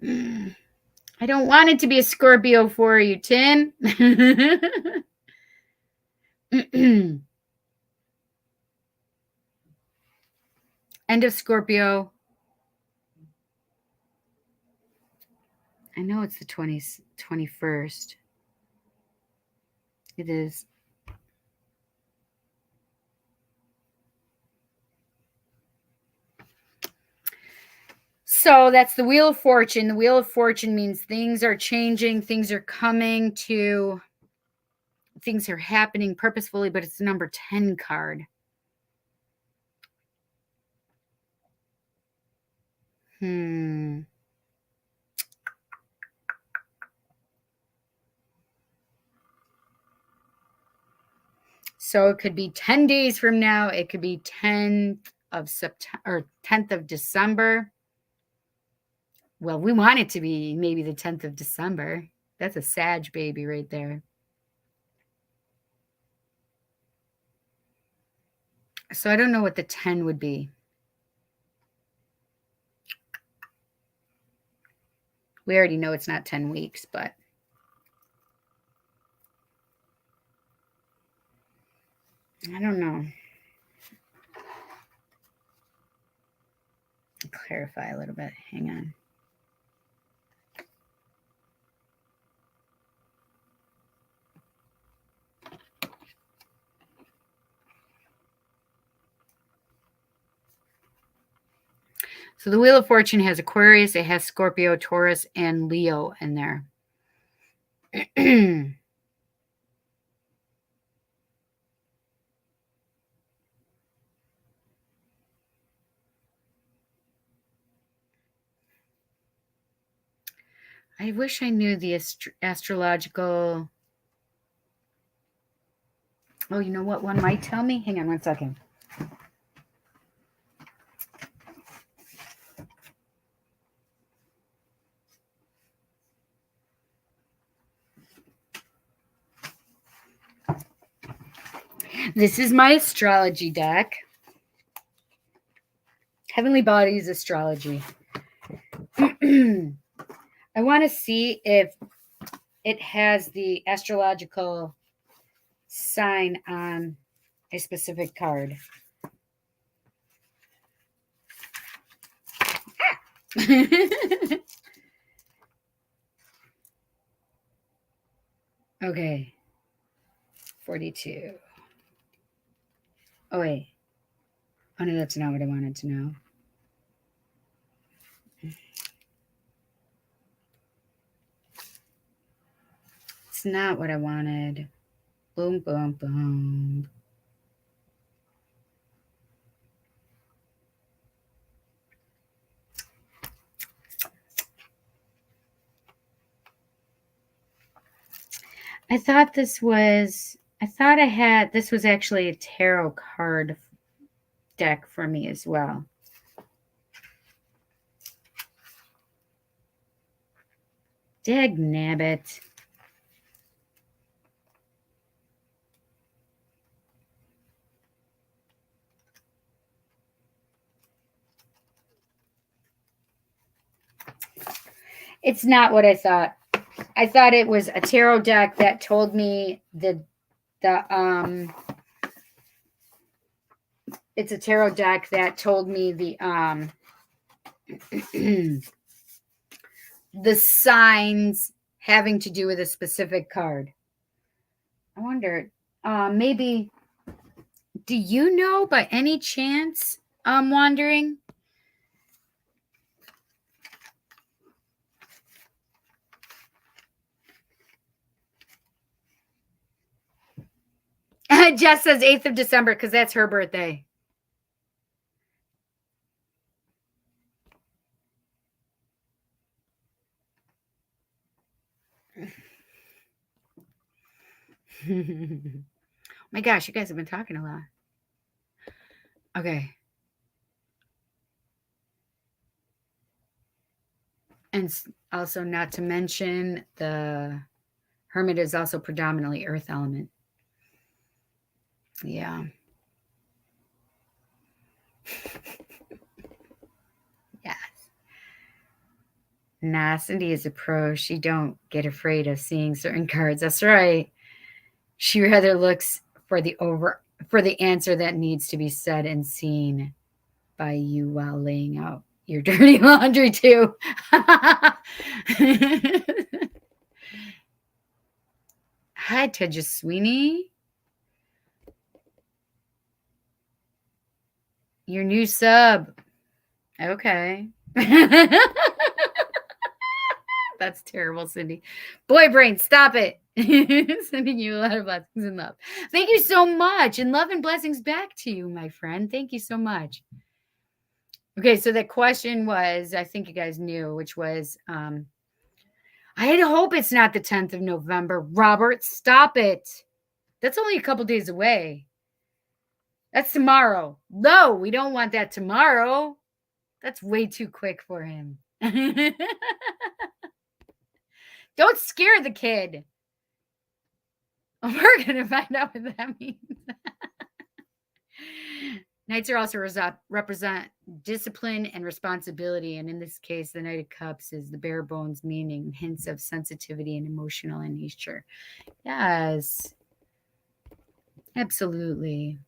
[SPEAKER 1] days. I don't want it to be a Scorpio for you, Tim. End of Scorpio. I know it's the 21st. It is. So that's the Wheel of Fortune. The Wheel of Fortune means things are changing, things are coming to, things are happening purposefully, but it's the number 10 card. So it could be 10 days from now. It could be 10th of September or 10th of December. Well, we want it to be maybe the 10th of December. That's a Sag baby right there. So I don't know what the 10 would be. We already know it's not 10 weeks, but I don't know. Clarify a little bit. Hang on. So the Wheel of Fortune has Aquarius, it has Scorpio, Taurus, and Leo in there. I wish I knew the astrological. Oh, you know what one might tell me? Hang on 1 second. This is my astrology deck. Heavenly Bodies Astrology. I want to see if it has the astrological sign on a specific card. Okay. 42. Oh, wait. Oh, no, that's not what I wanted to know. It's not what I wanted. Boom, boom, boom. I thought this was actually a tarot card deck for me as well. Dag nabbit. It's not what I thought. I thought it was a tarot deck that told me it's a tarot deck that told me the the signs having to do with a specific card. I wonder, maybe, do you know by any chance, Wandering? Jess says 8th of December because that's her birthday. My gosh, you guys have been talking a lot. Okay. And also, not to mention, the Hermit is also predominantly earth element. Yeah. Yes. Nah, Cindy is a pro. She don't get afraid of seeing certain cards. That's right. She rather looks for the answer that needs to be said and seen by you while laying out your dirty laundry too. Hi, Tedja Sweeney. Your new sub. Okay. That's terrible, Cindy. Boy brain, stop it. Sending you a lot of blessings and love. Thank you so much. And love and blessings back to you, my friend. Thank you so much. Okay, so the question was, I think you guys knew, which was, I hope it's not the 10th of November. Robert, stop it. That's only a couple days away. That's tomorrow. No, we don't want that tomorrow. That's way too quick for him. Don't scare the kid. We're going to find out what that means. Knights are also represent discipline and responsibility. And in this case, the Knight of Cups is the bare bones meaning, hints of sensitivity and emotional in nature. Yes, absolutely.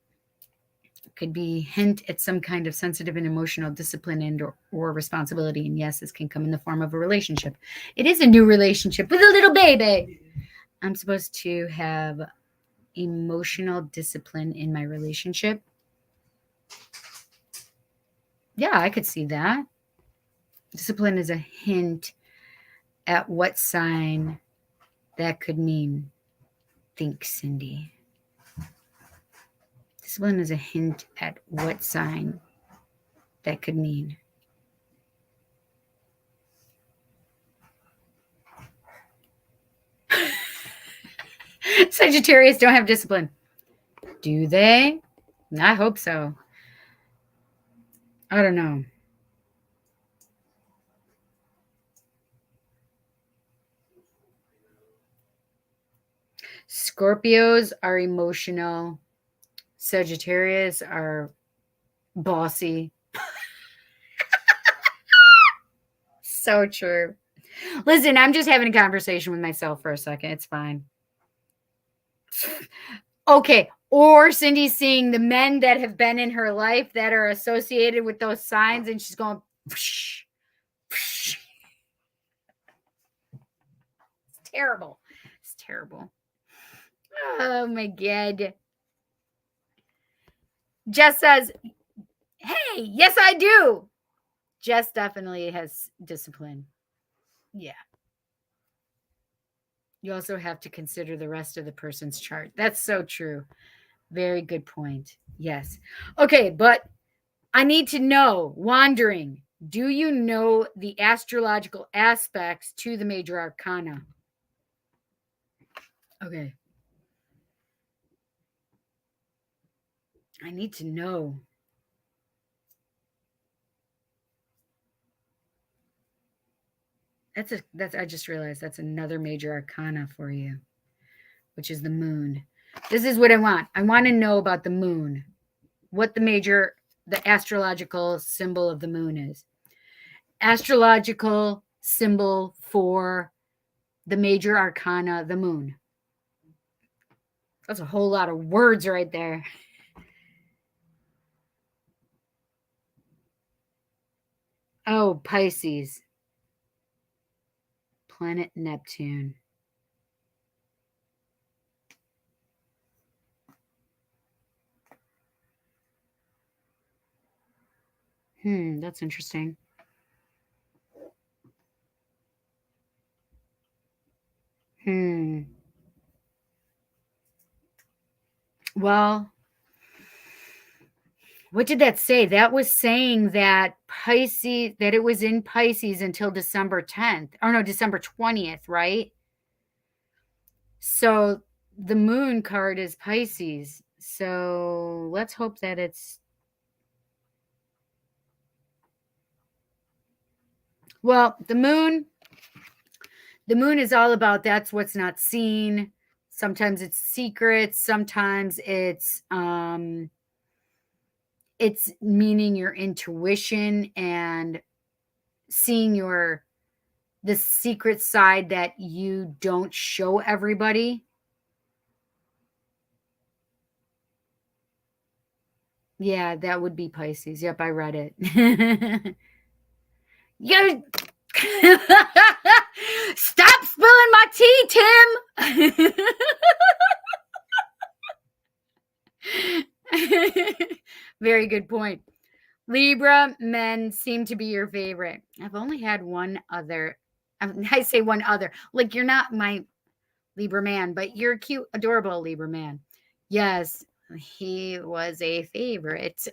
[SPEAKER 1] Could be hint at some kind of sensitive and emotional discipline and or responsibility. And yes, this can come in the form of a relationship. It is a new relationship with a little baby. I'm supposed to have emotional discipline in my relationship. Yeah, I could see that. Discipline is a hint at what sign that could mean. Think, Cindy. Discipline is a hint at what sign that could mean. Sagittarius don't have discipline. Do they? I hope so. I don't know. Scorpios are emotional. Sagittarius are bossy. So true. Listen, I'm just having a conversation with myself for a second. It's fine. Okay. Or Cindy's seeing the men that have been in her life that are associated with those signs, and she's going, psh, psh. It's terrible. It's terrible. Oh my God. Jess says, hey, yes, I do. Jess definitely has discipline. Yeah. You also have to consider the rest of the person's chart. That's so true. Very good point. Yes. Okay, but I need to know, wandering, do you know the astrological aspects to the major arcana? Okay. I need to know. I just realized that's another major arcana for you, which is the moon. This is what I want. I want to know about the moon. What the astrological symbol of the moon is. Astrological symbol for the major arcana, the moon. That's a whole lot of words right there. Oh, Pisces. Planet Neptune. That's interesting. Well, what did that say? That was saying that Pisces, that it was in Pisces until December 10th. Or no, December 20th, right? So the moon card is Pisces. So let's hope that it's... Well, the moon is all about that's what's not seen. Sometimes it's secrets. Sometimes it's meaning your intuition and seeing the secret side that you don't show everybody. Yeah, that would be Pisces. Yep, I read it. You stop spilling my tea, Tim. Very good point. Libra men seem to be your favorite. I've only had one other. I say one other. Like, you're not my Libra man, but you're cute, adorable Libra man. Yes, he was a favorite.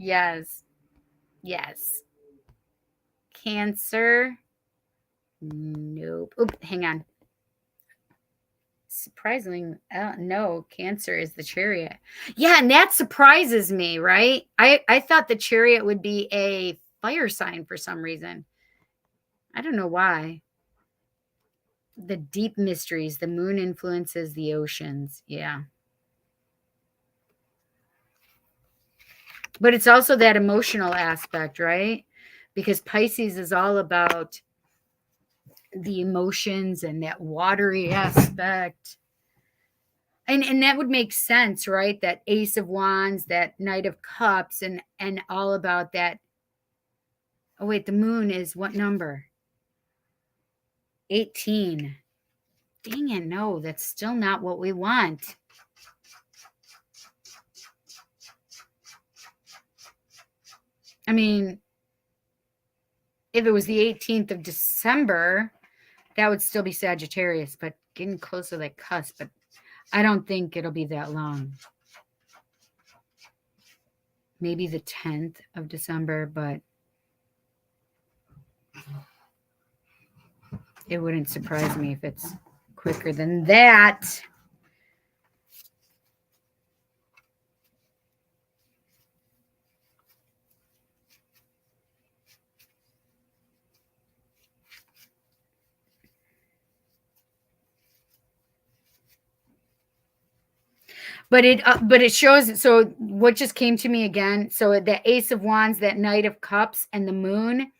[SPEAKER 1] Yes. Yes. Cancer. Nope. Oop, hang on. Surprisingly, no, Cancer is the Chariot. Yeah, and that surprises me, right? I thought the Chariot would be a fire sign for some reason. I don't know why. the deep mysteries. The moon influences the oceans. Yeah. But it's also that emotional aspect, right? Because Pisces is all about the emotions and that watery aspect. And that would make sense, right? That Ace of Wands, that Knight of Cups, and all about that. Oh, wait, the moon is what number? 18. Dang it, no, that's still not what we want. I mean, if it was the 18th of December, that would still be Sagittarius, but getting close to that cusp. But I don't think it'll be that long. Maybe the 10th of December, but it wouldn't surprise me if it's quicker than that. But it shows. So what just came to me again? So the Ace of Wands, that Knight of Cups, and the moon,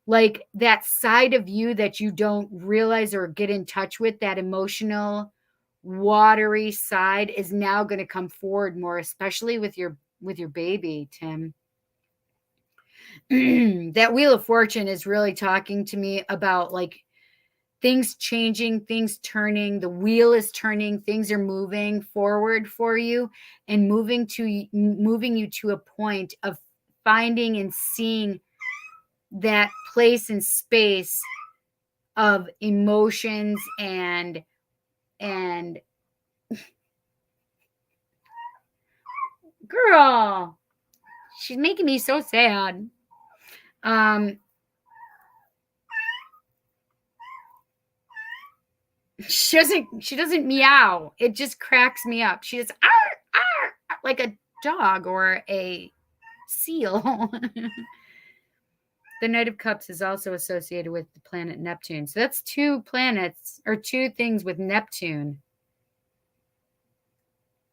[SPEAKER 1] like that side of you that you don't realize or get in touch with, that emotional, watery side, is now going to come forward more, especially with your baby, Tim. That Wheel of Fortune is really talking to me about like things changing, things turning, the wheel is turning, things are moving forward for you and moving you to a point of finding and seeing that place and space of emotions and girl, she's making me so sad. She doesn't meow. It just cracks me up. She just like a dog or a seal. The Knight of Cups is also associated with the planet Neptune. So that's two planets or two things with Neptune.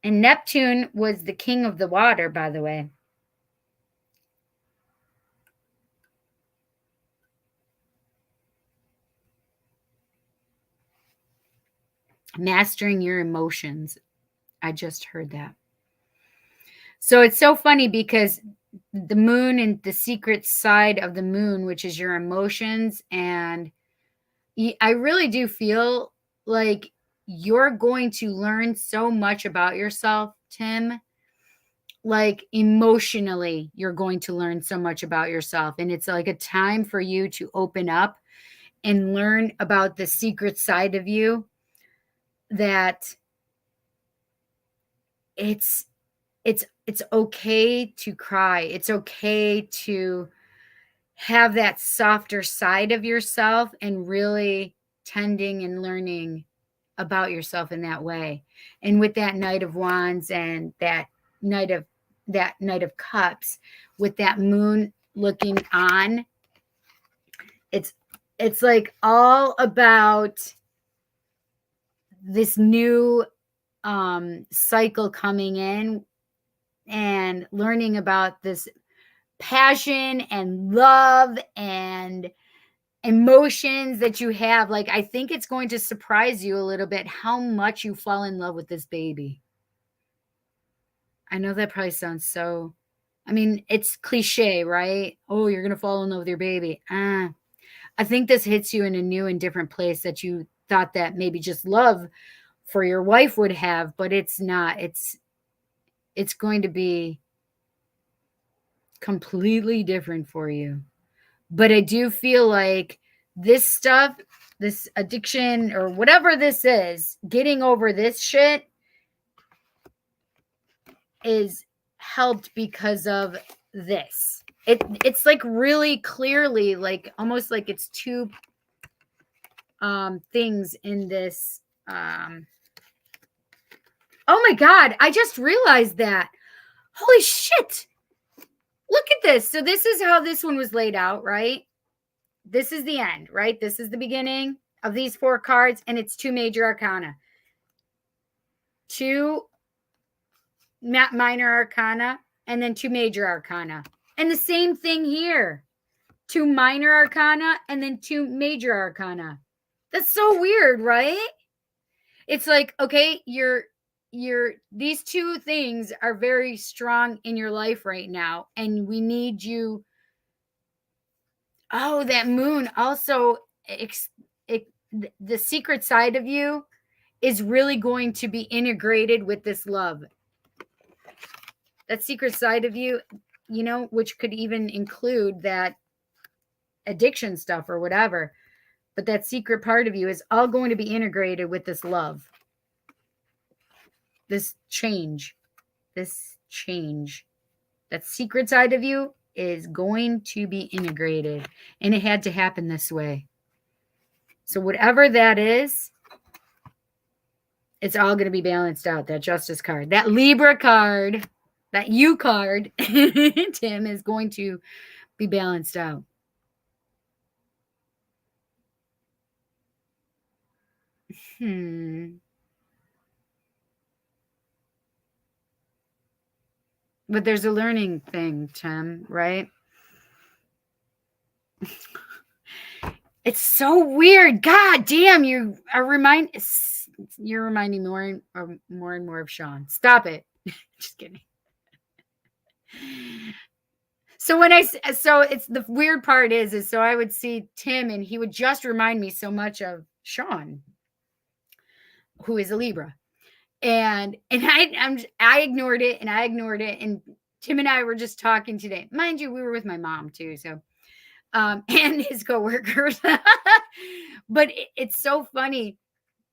[SPEAKER 1] And Neptune was the king of the water, by the way. Mastering your emotions. I just heard that. So it's so funny because the moon and the secret side of the moon, which is your emotions, and I really do feel like you're going to learn so much about yourself, Tim. Like emotionally, you're going to learn so much about yourself. And it's like a time for you to open up and learn about the secret side of you, that it's okay to cry. It's okay to have that softer side of yourself and really tending and learning about yourself in that way. And with that Knight of Wands and that Knight of Cups, with that moon looking on, it's like all about this new cycle coming in and learning about this passion and love and emotions that you have. Like, I think it's going to surprise you a little bit how much you fall in love with this baby. I know that probably sounds so, I mean, it's cliche, right? Oh, you're going to fall in love with your baby. I think this hits you in a new and different place that you thought that maybe just love for your wife would have, but it's not. It's going to be completely different for you. But I do feel like this stuff, this addiction or whatever this is, getting over this shit is helped because of this. It's like really clearly, like almost like it's two things in this. Oh my God, I just realized that. Holy shit. Look at this. So this is how this one was laid out, right? This is the end, right? This is the beginning. of these 4 cards, and it's 2 major arcana. 2 minor arcana, and then 2 major arcana. And the same thing here. 2 minor arcana, and then 2 major arcana. That's so weird, right? It's like, okay, these 2 things are very strong in your life right now, and we need you. Oh, that moon also, the secret side of you is really going to be integrated with this love. That secret side of you, you know, which could even include that addiction stuff or whatever. But that secret part of you is all going to be integrated with this love. This change. That secret side of you is going to be integrated. And it had to happen this way. So whatever that is, it's all going to be balanced out. That Justice card, that Libra card, that you card, Tim, is going to be balanced out. But there's a learning thing, Tim, right? It's so weird. God damn, you're reminding me more and more of Sean. Stop it. Just kidding. So it's the weird part is so I would see Tim and he would just remind me so much of Sean, who is a Libra. And I ignored it and Tim and I were just talking today. Mind you, we were with my mom too, so and his coworkers. But it's so funny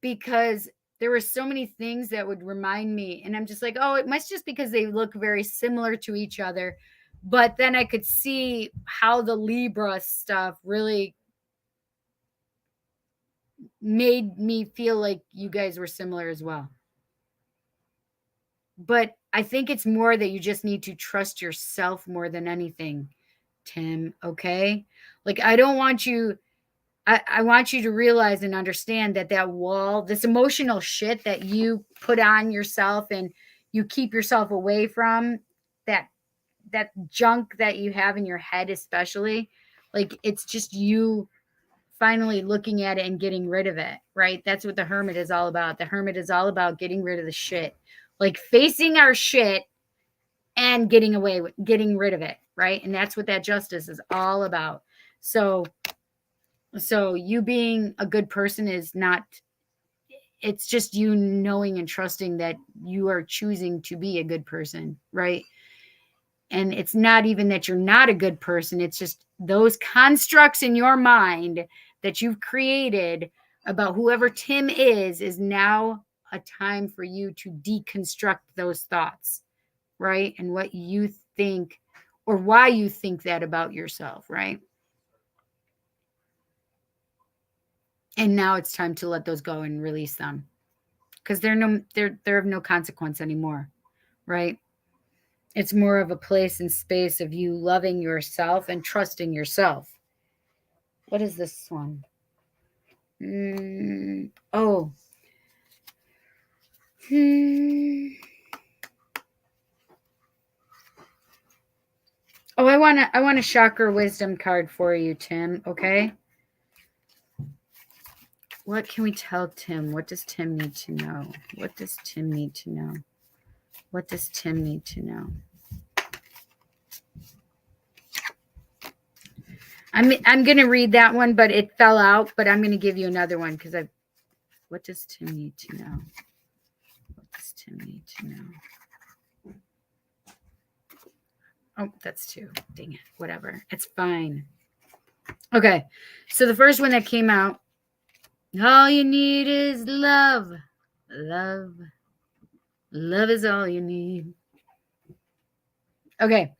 [SPEAKER 1] because there were so many things that would remind me, and I'm just like, oh, it must just because they look very similar to each other. But then I could see how the Libra stuff really made me feel like you guys were similar as well. But I think it's more that you just need to trust yourself more than anything, Tim, okay? Like, I don't want you, I want you to realize and understand that wall, this emotional shit that you put on yourself and you keep yourself away from, that junk that you have in your head especially, like, it's just you finally looking at it and getting rid of it, right? That's what the Hermit is all about. The Hermit is all about getting rid of the shit. Like facing our shit and getting rid of it, right? And that's what that Justice is all about. So you being a good person is not, it's just you knowing and trusting that you are choosing to be a good person, right? And it's not even that you're not a good person. It's just those constructs in your mind that you've created about whoever Tim is now a time for you to deconstruct those thoughts, right? And what you think or why you think that about yourself, right? And now it's time to let those go and release them because they're of no consequence anymore, right? It's more of a place and space of you loving yourself and trusting yourself. What is this one? Oh, I want a chakra wisdom card for you, Tim. Okay. What can we tell Tim? What does Tim need to know? What does Tim need to know? What does Tim need to know? I'm going to read that one, but it fell out. But I'm going to give you another one because what does Tim need to know? What does Tim need to know? Oh, that's 2. Dang it. Whatever. It's fine. Okay. So the first one that came out, all you need is love. Love. Love is all you need. Okay.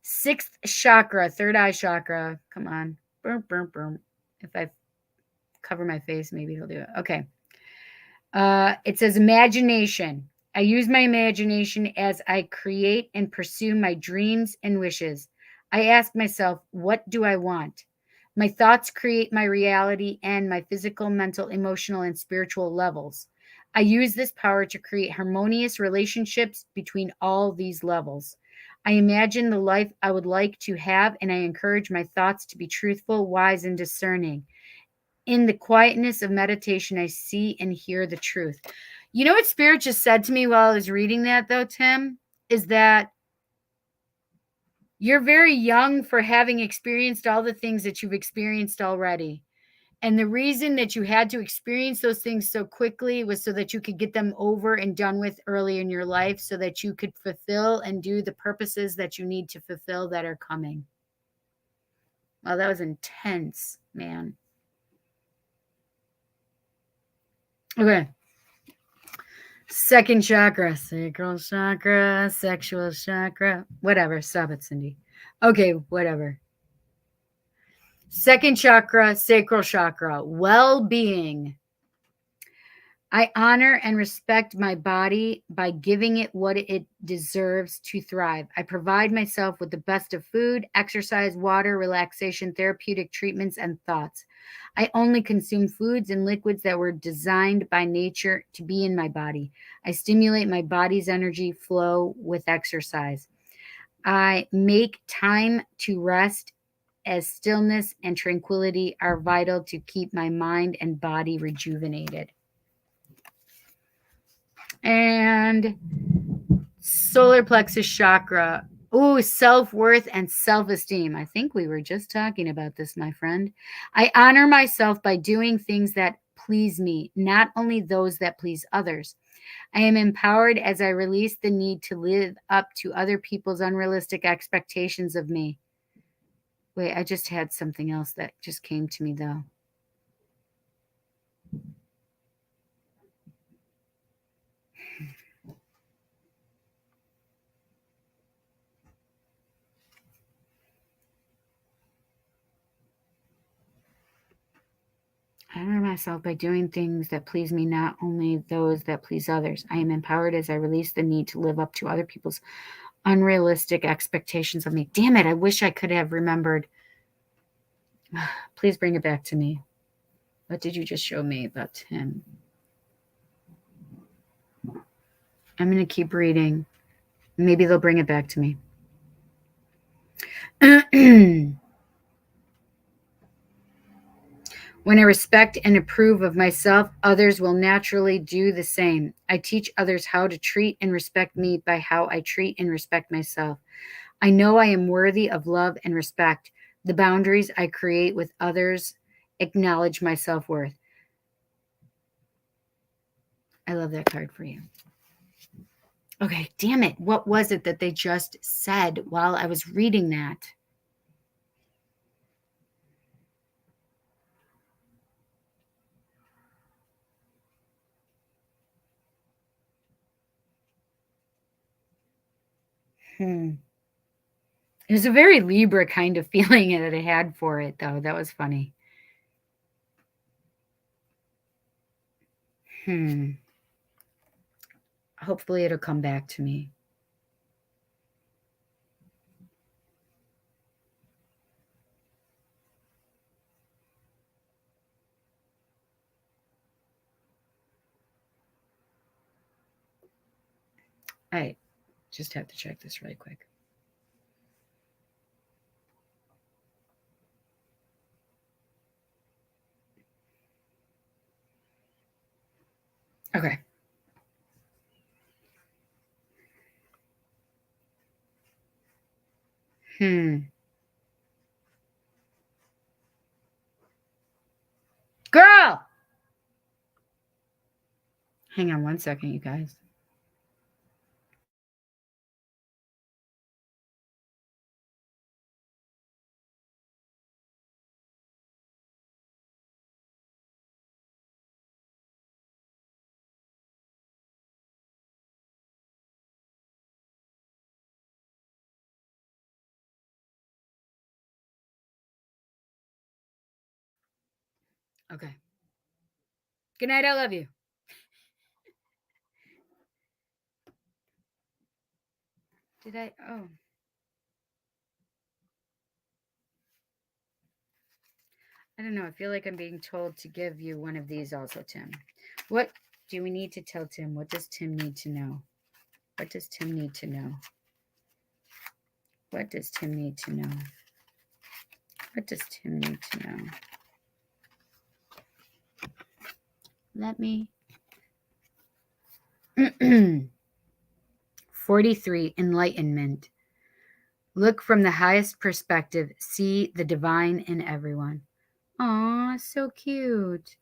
[SPEAKER 1] 6th chakra, 3rd eye chakra. Come on. Boom, boom, boom. If I cover my face, maybe he'll do it. Okay. It says imagination. I use my imagination as I create and pursue my dreams and wishes. I ask myself, what do I want? My thoughts create my reality and my physical, mental, emotional, and spiritual levels. I use this power to create harmonious relationships between all these levels. I imagine the life I would like to have, and I encourage my thoughts to be truthful, wise, and discerning. In the quietness of meditation, I see and hear the truth. You know what Spirit just said to me while I was reading that, though, Tim? Is that you're very young for having experienced all the things that you've experienced already. And the reason that you had to experience those things so quickly was so that you could get them over and done with early in your life, so that you could fulfill and do the purposes that you need to fulfill that are coming. Wow, that was intense, man. Okay. Second chakra, sacral chakra, sexual chakra, whatever. Stop it, Cindy. Okay, whatever. Second chakra, sacral chakra, well-being. I honor and respect my body by giving it what it deserves to thrive. I provide myself with the best of food, exercise, water, relaxation, therapeutic treatments, and thoughts. I only consume foods and liquids that were designed by nature to be in my body. I stimulate my body's energy flow with exercise. I make time to rest, as stillness and tranquility are vital to keep my mind and body rejuvenated. And solar plexus chakra. Ooh, self-worth and self-esteem. I think we were just talking about this, my friend. I honor myself by doing things that please me, not only those that please others. I am empowered as I release the need to live up to other people's unrealistic expectations of me. Wait, I just had something else that just came to me, though. I honor myself by doing things that please me, not only those that please others. I am empowered as I release the need to live up to other people's unrealistic expectations of me. Damn it, I wish I could have remembered. Please bring it back to me. What did you just show me about Tim? I'm going to keep reading. Maybe they'll bring it back to me. When I respect and approve of myself, others will naturally do the same. I teach others how to treat and respect me by how I treat and respect myself. I know I am worthy of love and respect. The boundaries I create with others acknowledge my self-worth. I love that card for you. Okay, damn it. What was it that they just said while I was reading that? It was a very Libra kind of feeling that I had for it, though. That was funny. Hopefully it'll come back to me. I just have to check this really quick. Okay. Girl! Hang on one second, you guys. Okay. Good night. I love you. Did I? Oh. I don't know. I feel like I'm being told to give you one of these also, Tim. What do we need to tell Tim? What does Tim need to know? What does Tim need to know? What does Tim need to know? What does Tim need to know? Let me. 43, enlightenment. Look from the highest perspective. See the divine in everyone. Aw, so cute.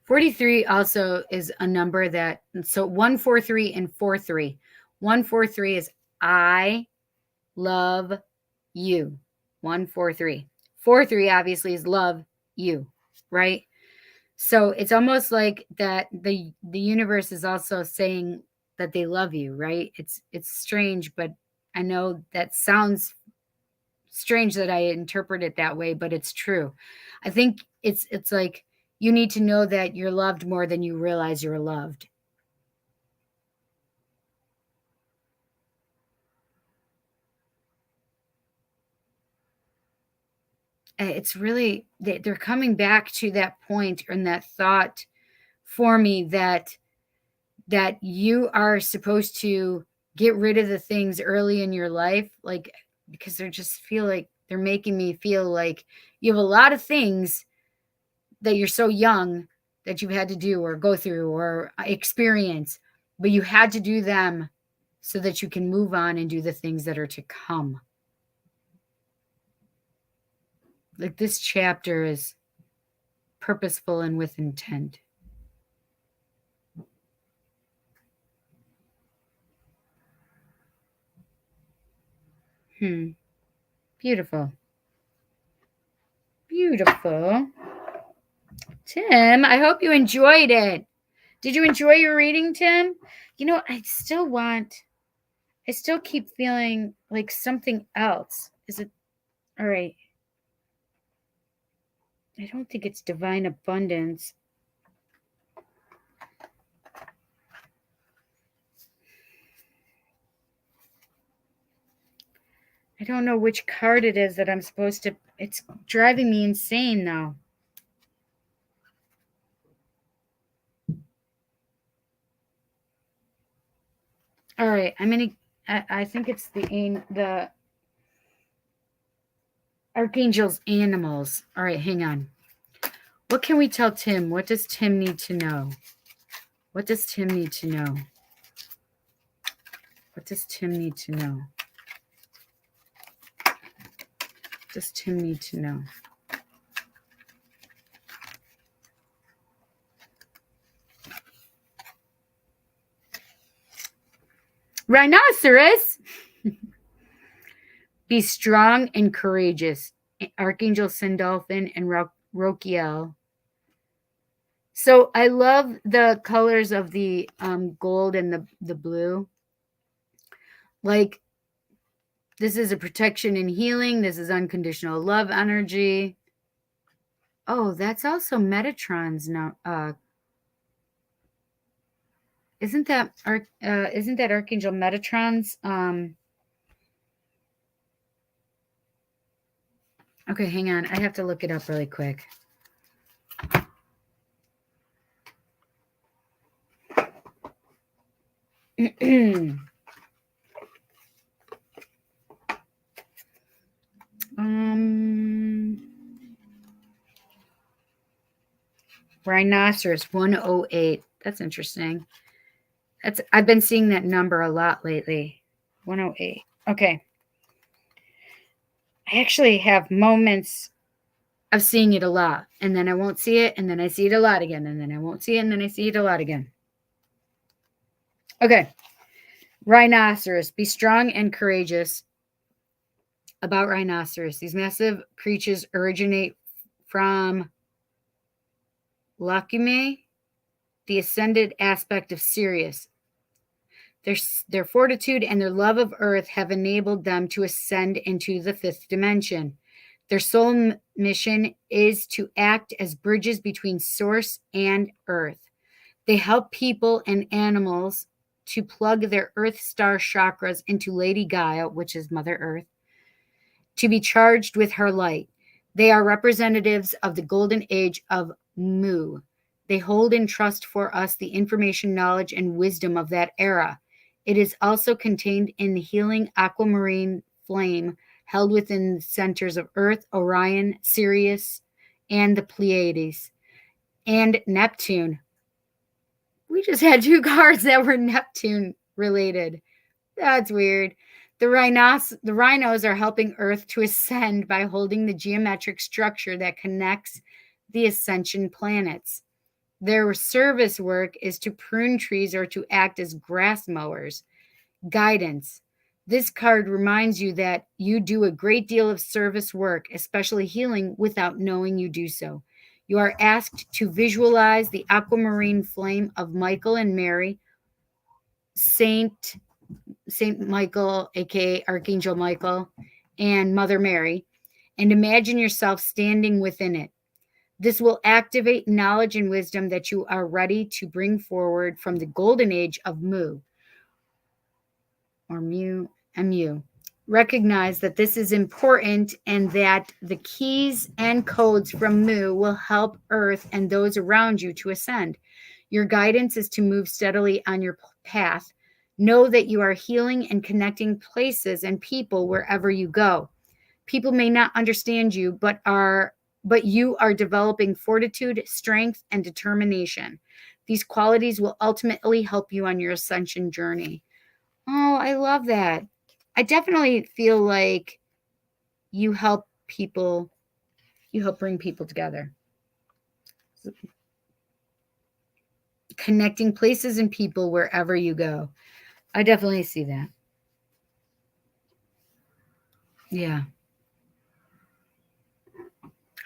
[SPEAKER 1] 43 also is a number that, so 143 and 43. 143 is I love you. 143. 43 obviously is love you, right? So it's almost like that the universe is also saying that they love you, right? It's strange, but I know that sounds strange that I interpret it that way, but it's true. I think it's like you need to know that you're loved more than you realize you're loved. It's really, they're coming back to that point and that thought for me that you are supposed to get rid of the things early in your life, like, because they're just feel like they're making me feel like you have a lot of things that you're so young that you've had to do or go through or experience, but you had to do them so that you can move on and do the things that are to come. Like, this chapter is purposeful and with intent. Beautiful. Beautiful. Tim, I hope you enjoyed it. Did you enjoy your reading, Tim? You know, I still keep feeling like something else. Is it all right? I don't think it's divine abundance. I don't know which card it is that I'm supposed to. It's driving me insane now. All right, I think it's the Archangel's animals. All right, hang on. What can we tell Tim? What does Tim need to know? What does Tim need to know? What does Tim need to know? What does Tim need to know? Rhinoceros! Be strong and courageous. Archangel Sandalphon and Rokiel. So I love the colors of the gold and the blue. Like, this is a protection and healing. This is unconditional love energy. Oh, that's also Metatron's now. Isn't that Archangel Metatron's? Okay, hang on. I have to look it up really quick. Rhinoceros 108. That's interesting. I've been seeing that number a lot lately. 108. Okay. I actually have moments of seeing it a lot, and then I won't see it, and then I see it a lot again, and then I won't see it, and then I see it a lot again. Okay. Rhinoceros. Be strong and courageous. About rhinoceros. These massive creatures originate from Lacume, the ascended aspect of Sirius. Their fortitude and their love of Earth have enabled them to ascend into the fifth dimension. Their sole mission is to act as bridges between Source and Earth. They help people and animals to plug their Earth star chakras into Lady Gaia, which is Mother Earth, to be charged with her light. They are representatives of the golden age of Mu. They hold in trust for us the information, knowledge, and wisdom of that era. It is also contained in the healing aquamarine flame held within the centers of Earth, Orion, Sirius, and the Pleiades, and Neptune. We just had 2 cards that were Neptune related. That's weird. The rhinos are helping Earth to ascend by holding the geometric structure that connects the ascension planets. Their service work is to prune trees or to act as grass mowers. Guidance. This card reminds you that you do a great deal of service work, especially healing, without knowing you do so. You are asked to visualize the aquamarine flame of Michael and Mary, Saint Michael, aka Archangel Michael, and Mother Mary, and imagine yourself standing within it. This will activate knowledge and wisdom that you are ready to bring forward from the golden age of Mu, or Mu. Recognize that this is important and that the keys and codes from Mu will help Earth and those around you to ascend. Your guidance is to move steadily on your path. Know that you are healing and connecting places and people wherever you go. People may not understand you, but you are developing fortitude, strength, and determination. These qualities will ultimately help you on your ascension journey. Oh, I love that. I definitely feel like you help bring people together. Connecting places and people wherever you go. I definitely see that. Yeah.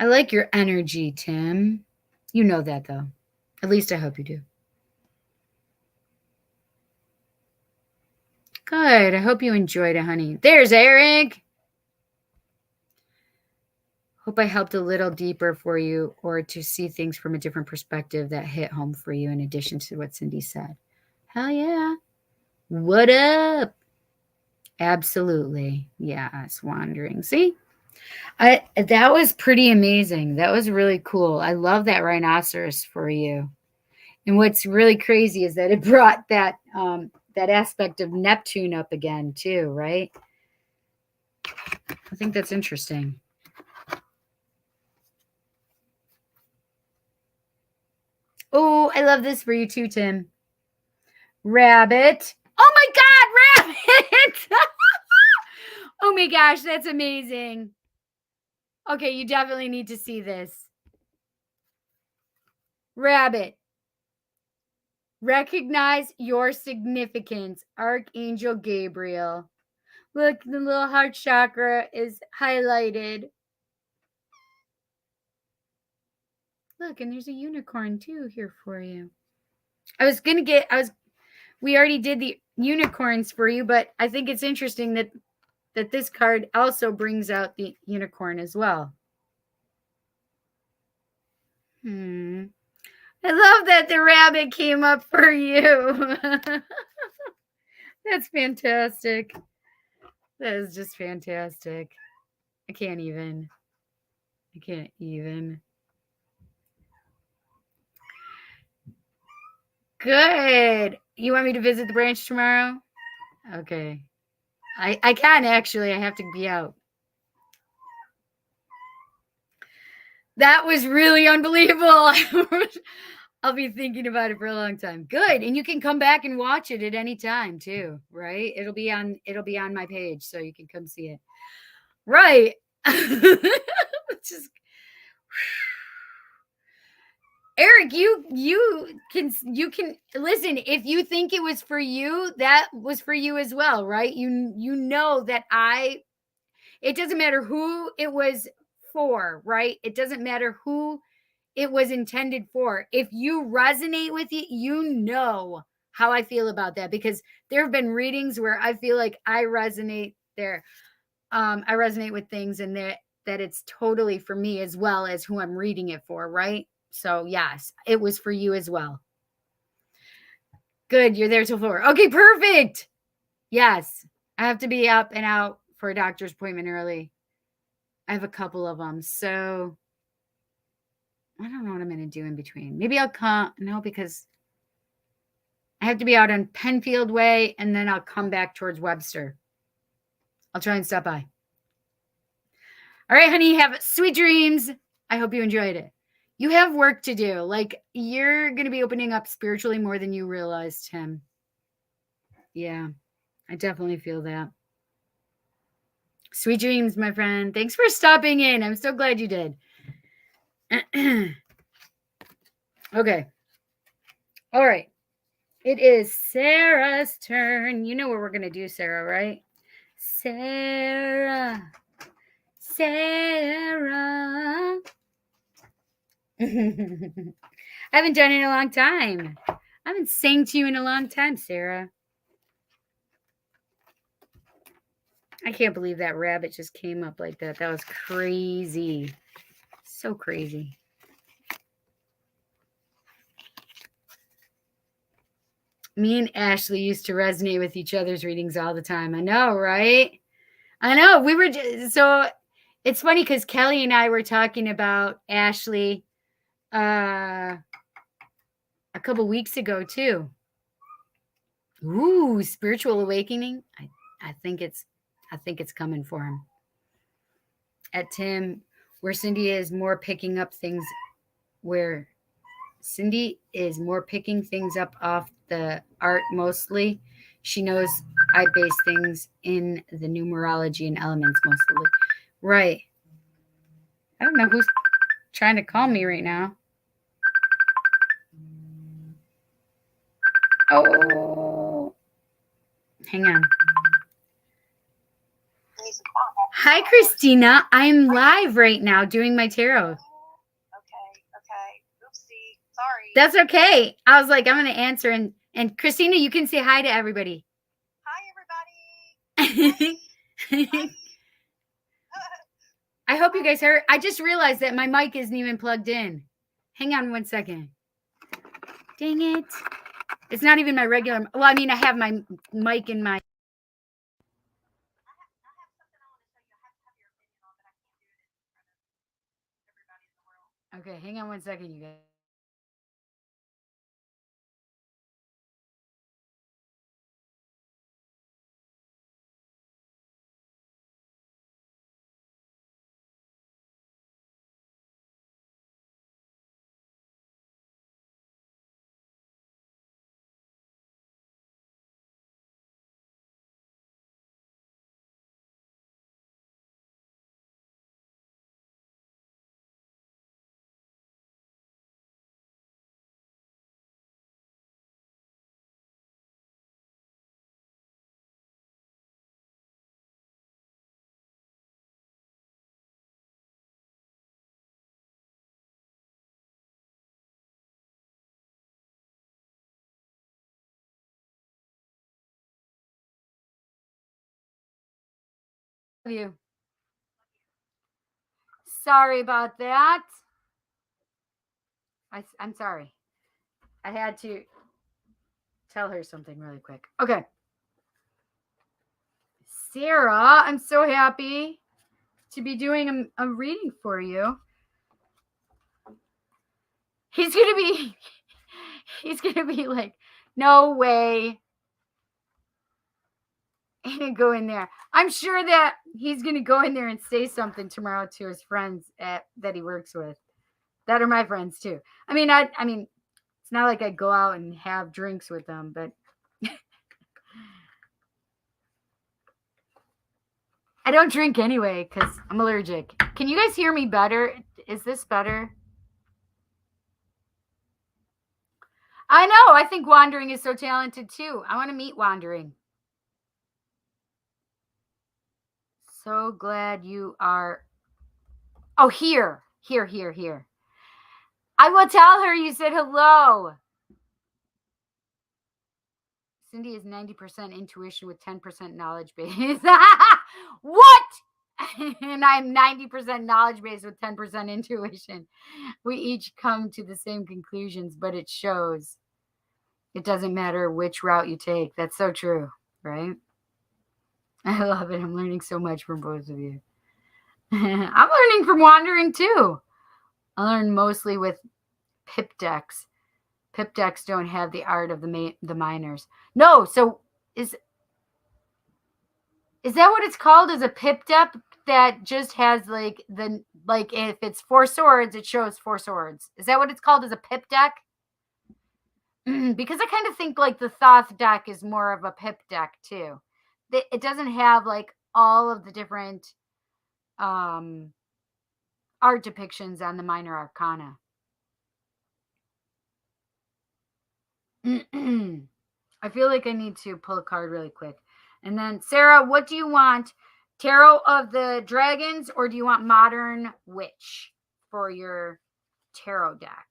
[SPEAKER 1] I like your energy, Tim. You know that, though. At least I hope you do. Good. I hope you enjoyed it, honey. There's Eric. Hope I helped a little deeper for you, or to see things from a different perspective that hit home for you in addition to what Cindy said. Hell yeah. What up? Absolutely. Yes, wandering. See? That was pretty amazing. That was really cool. I love that rhinoceros for you. And what's really crazy is that it brought that aspect of Neptune up again too, right? I think that's interesting. Oh, I love this for you too, Tim. Rabbit. Oh my God, rabbit! Oh my gosh, that's amazing. Okay, you definitely need to see this. Rabbit. Recognize your significance, Archangel Gabriel. Look, the little heart chakra is highlighted. Look, and there's a unicorn too here for you. We already did the unicorns for you, but I think it's interesting that this card also brings out the unicorn as well. I love that the rabbit came up for you. That's fantastic. That is just fantastic. I can't even. Good. You want me to visit the branch tomorrow? Okay. I can actually. I have to be out. That was really unbelievable. I'll be thinking about it for a long time. Good. And you can come back and watch it at any time too, right? It'll be on my page, so you can come see it. Right. Just Eric, you can listen. If you think it was for you, that was for you as well, right? You know that it doesn't matter who it was for, right? It doesn't matter who it was intended for. If you resonate with it, you know how I feel about that, because there have been readings where I feel like I resonate there. I resonate with things, and that it's totally for me as well as who I'm reading it for, right? So yes, it was for you as well. Good. You're there till 4. Okay, perfect. Yes. I have to be up and out for a doctor's appointment early. I have a couple of them. So I don't know what I'm going to do in between. Maybe I'll come. No, because I have to be out on Penfield Way, and then I'll come back towards Webster. I'll try and stop by. All right, honey, have sweet dreams. I hope you enjoyed it. You have work to do. Like, you're going to be opening up spiritually more than you realized, Tim. Yeah, I definitely feel that. Sweet dreams, my friend. Thanks for stopping in. I'm so glad you did. Okay. All right. It is Sarah's turn. You know what we're going to do, Sarah, right? Sarah. Sarah. I haven't done it in a long time. I haven't sang to you in a long time, Sarah. I can't believe that rabbit just came up like that. That was crazy. So crazy. Me and Ashley used to resonate with each other's readings all the time. I know, right? I know. We were just, so it's funny because Kelly and I were talking about Ashley a couple weeks ago too. Ooh, spiritual awakening. I think it's coming for him. At Tim, where Cindy is more picking up things off the art mostly. She knows I base things in the numerology and elements mostly. Right. I don't know who's trying to call me right now. Oh. Hang on. Hi, Christina. I'm live right now doing my tarot.
[SPEAKER 5] Okay. Oopsie. Sorry.
[SPEAKER 1] That's okay. I was like, I'm going to answer. And Christina, you can say hi to everybody.
[SPEAKER 5] Hi, everybody. Hi.
[SPEAKER 1] I hope you guys heard. I just realized that my mic isn't even plugged in. Hang on 1 second. Dang it. It's not even my regular. Well, I mean, I have my mic in my. Okay, hang on 1 second, you guys. You. Sorry about that. I'm sorry. I had to tell her something really quick. Okay. Sarah, I'm so happy to be doing a reading for you. He's gonna be like, no way. I'm gonna go in there. I'm sure that he's gonna go in there and say something tomorrow to his friends that he works with. That are my friends too. I mean, it's not like I go out and have drinks with them, but I don't drink anyway because I'm allergic. Can you guys hear me better? Is this better? I know. I think Wandering is so talented too. I want to meet Wandering. So glad you are. Oh, here. I will tell her you said hello. Cindy is 90% intuition with 10% knowledge base. What? And I'm 90% knowledge base with 10% intuition. We each come to the same conclusions, but it shows It doesn't matter which route you take. That's so true, right? I love it. I'm learning so much from both of you. I'm learning from wandering too. I learned mostly with pip decks. Pip decks don't have the art of the miners. No, so is that what it's called? Is a pip deck that just has like if it's 4 swords, it shows 4 swords. Is that what it's called? As a pip deck? Because I kind of think like the Thoth deck is more of a pip deck too. It doesn't have like all of the different art depictions on the minor arcana. I feel like I need to pull a card really quick. And then, Sarah, what do you want? Tarot of the Dragons, or do you want Modern Witch for your tarot deck?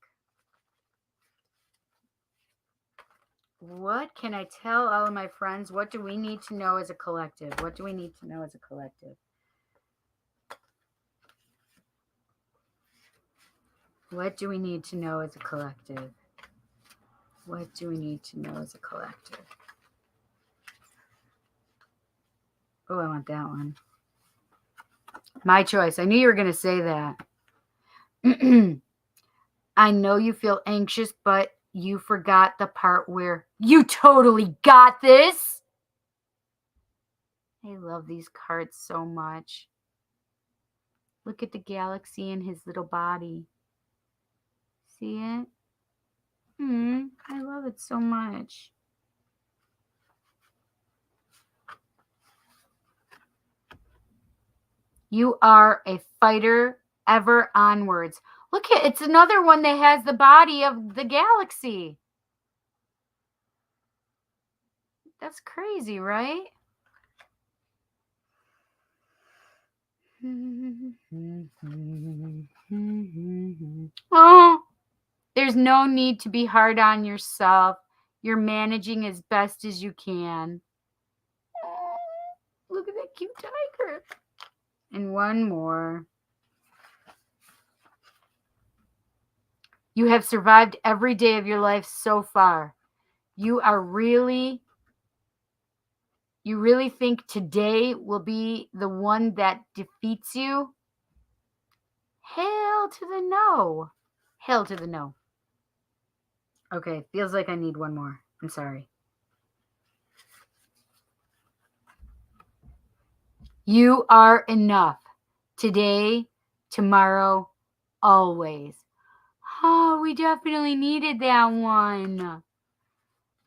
[SPEAKER 1] What can I tell all of my friends? What do we need to know as a collective? What do we need to know as a collective? What do we need to know as a collective? What do we need to know as a collective? Oh, I want that one. My choice. I knew you were going to say that. I know you feel anxious, but you forgot the part where you totally got this. I love these cards so much. Look at the galaxy in his little body. See it? I love it so much. You are a fighter ever onwards. Look at it's another one that has the body of the galaxy. That's crazy, right? Oh, there's no need to be hard on yourself. You're managing as best as you can. Oh, look at that cute tiger. And one more. You have survived every day of your life so far. You really think today will be the one that defeats you? Hail to the no. Hail to the no. Okay, feels like I need one more. I'm sorry. You are enough. Today, tomorrow, always. Oh, we definitely needed that one.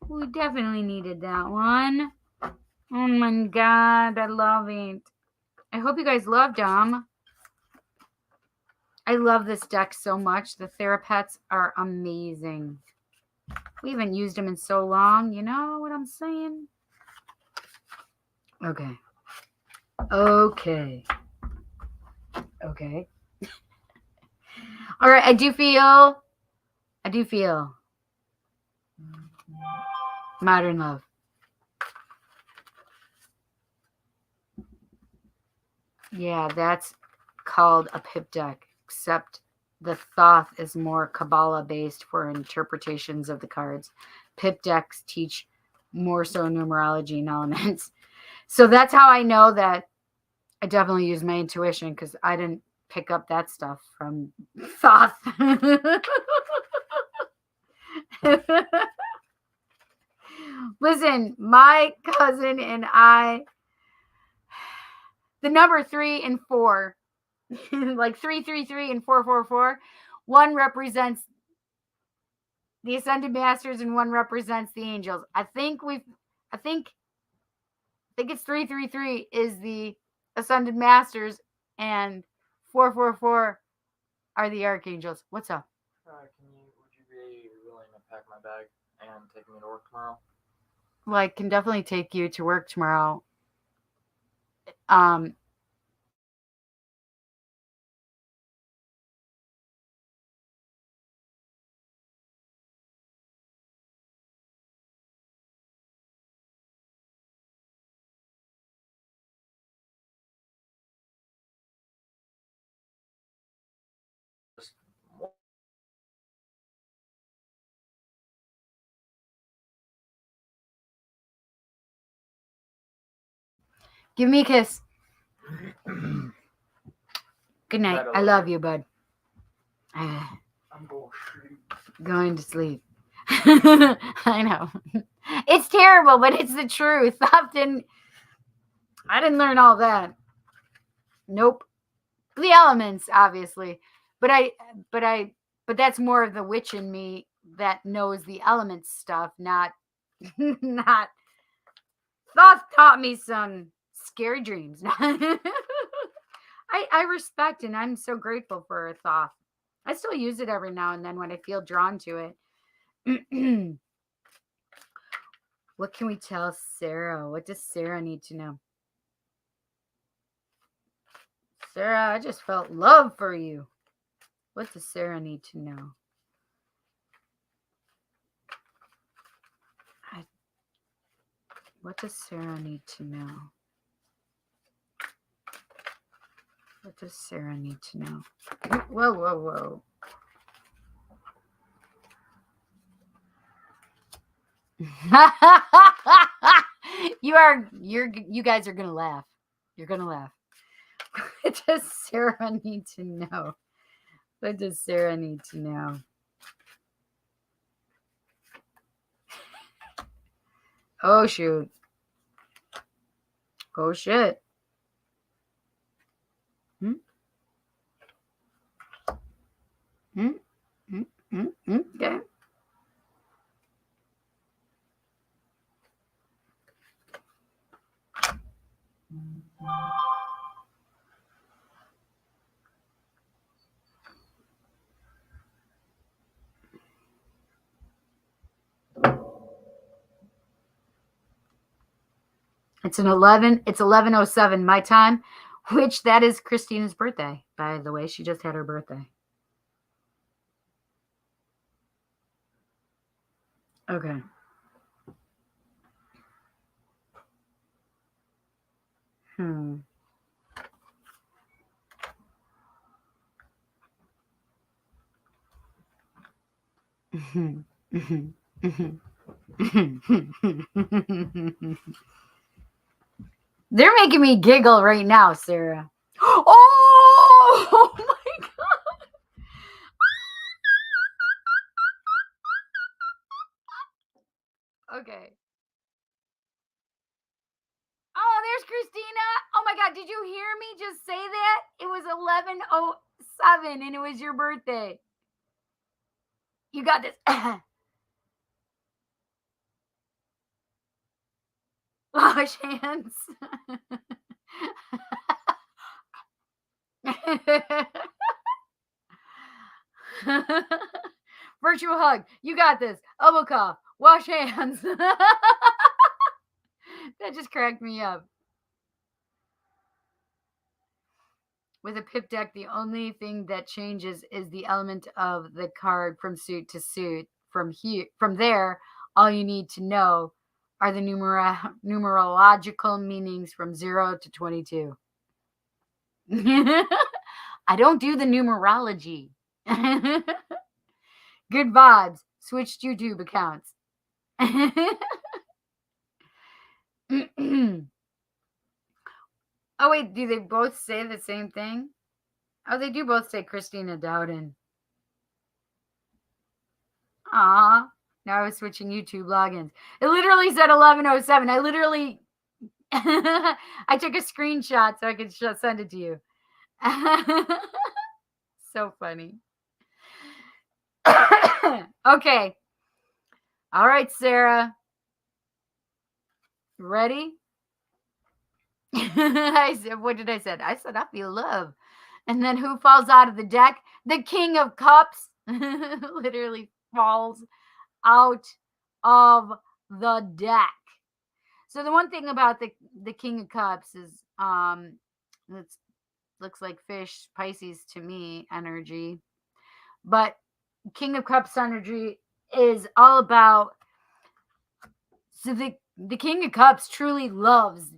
[SPEAKER 1] We definitely needed that one. Oh my God, I love it. I hope you guys loved them. I love this deck so much. The Therapets are amazing. We haven't used them in so long. You know what I'm saying? Okay. Okay. Okay. All right. I do feel Modern Love. Yeah, that's called a pip deck, except the Thoth is more Kabbalah based for interpretations of the cards. Pip decks teach more so numerology and elements. So that's how I know that I definitely use my intuition, because I didn't pick up that stuff from Thoth. Listen, my cousin and I, the number 3 and 4, like 333 and 444, one represents the Ascended Masters and one represents the angels. I think it's 333 is the Ascended Masters and 444 are the archangels. What's up?
[SPEAKER 3] Would you be willing to pack my bag and take me to work tomorrow?
[SPEAKER 1] Well, I can definitely take you to work tomorrow. Give me a kiss. Good night. I love you, bud.
[SPEAKER 3] I'm
[SPEAKER 1] Going to sleep. I know. It's terrible, but it's the truth. I didn't learn all that. Nope. The elements, obviously. But that's more of the witch in me that knows the elements stuff, not Thoth taught me some scary dreams. I respect and I'm so grateful for Thoth. I still use it every now and then when I feel drawn to it. What can we tell Sarah? What does Sarah need to know? Sarah, I just felt love for you. What does Sarah need to know? What does Sarah need to know? What does Sarah need to know? Whoa, whoa, whoa. You guys are gonna laugh. You're gonna laugh. What does Sarah need to know? What does Sarah need to know? Oh shoot. Oh shit. Okay. It's 11:07 my time, which that is Christina's birthday, by the way. She just had her birthday. Okay. They're making me giggle right now, Sarah. Oh my god. Okay. Oh, there's Christina. Oh my god, did you hear me just say that? It was 11:07 and it was your birthday. You got this. Wash hands. Virtual hug. You got this. Elbow cough. Wash hands. That just cracked me up. With a pip deck, the only thing that changes is the element of the card from suit to suit. From there, all you need to know are the numerological meanings from 0 to 22. I don't do the numerology. Good vibes. Switched YouTube accounts. Oh, wait. Do they both say the same thing? Oh, they do both say Christina Dowden. Aw. Now I was switching YouTube logins. It literally said 11:07. I literally... I took a screenshot so I could send it to you. So funny. Okay. All right, Sarah. Ready? I said, what did I say? I said, I feel love. And then who falls out of the deck? The King of Cups literally falls out of the deck. So the one thing about the King of Cups is it looks like fish, Pisces to me energy. But King of Cups energy is all about, so the King of Cups truly loves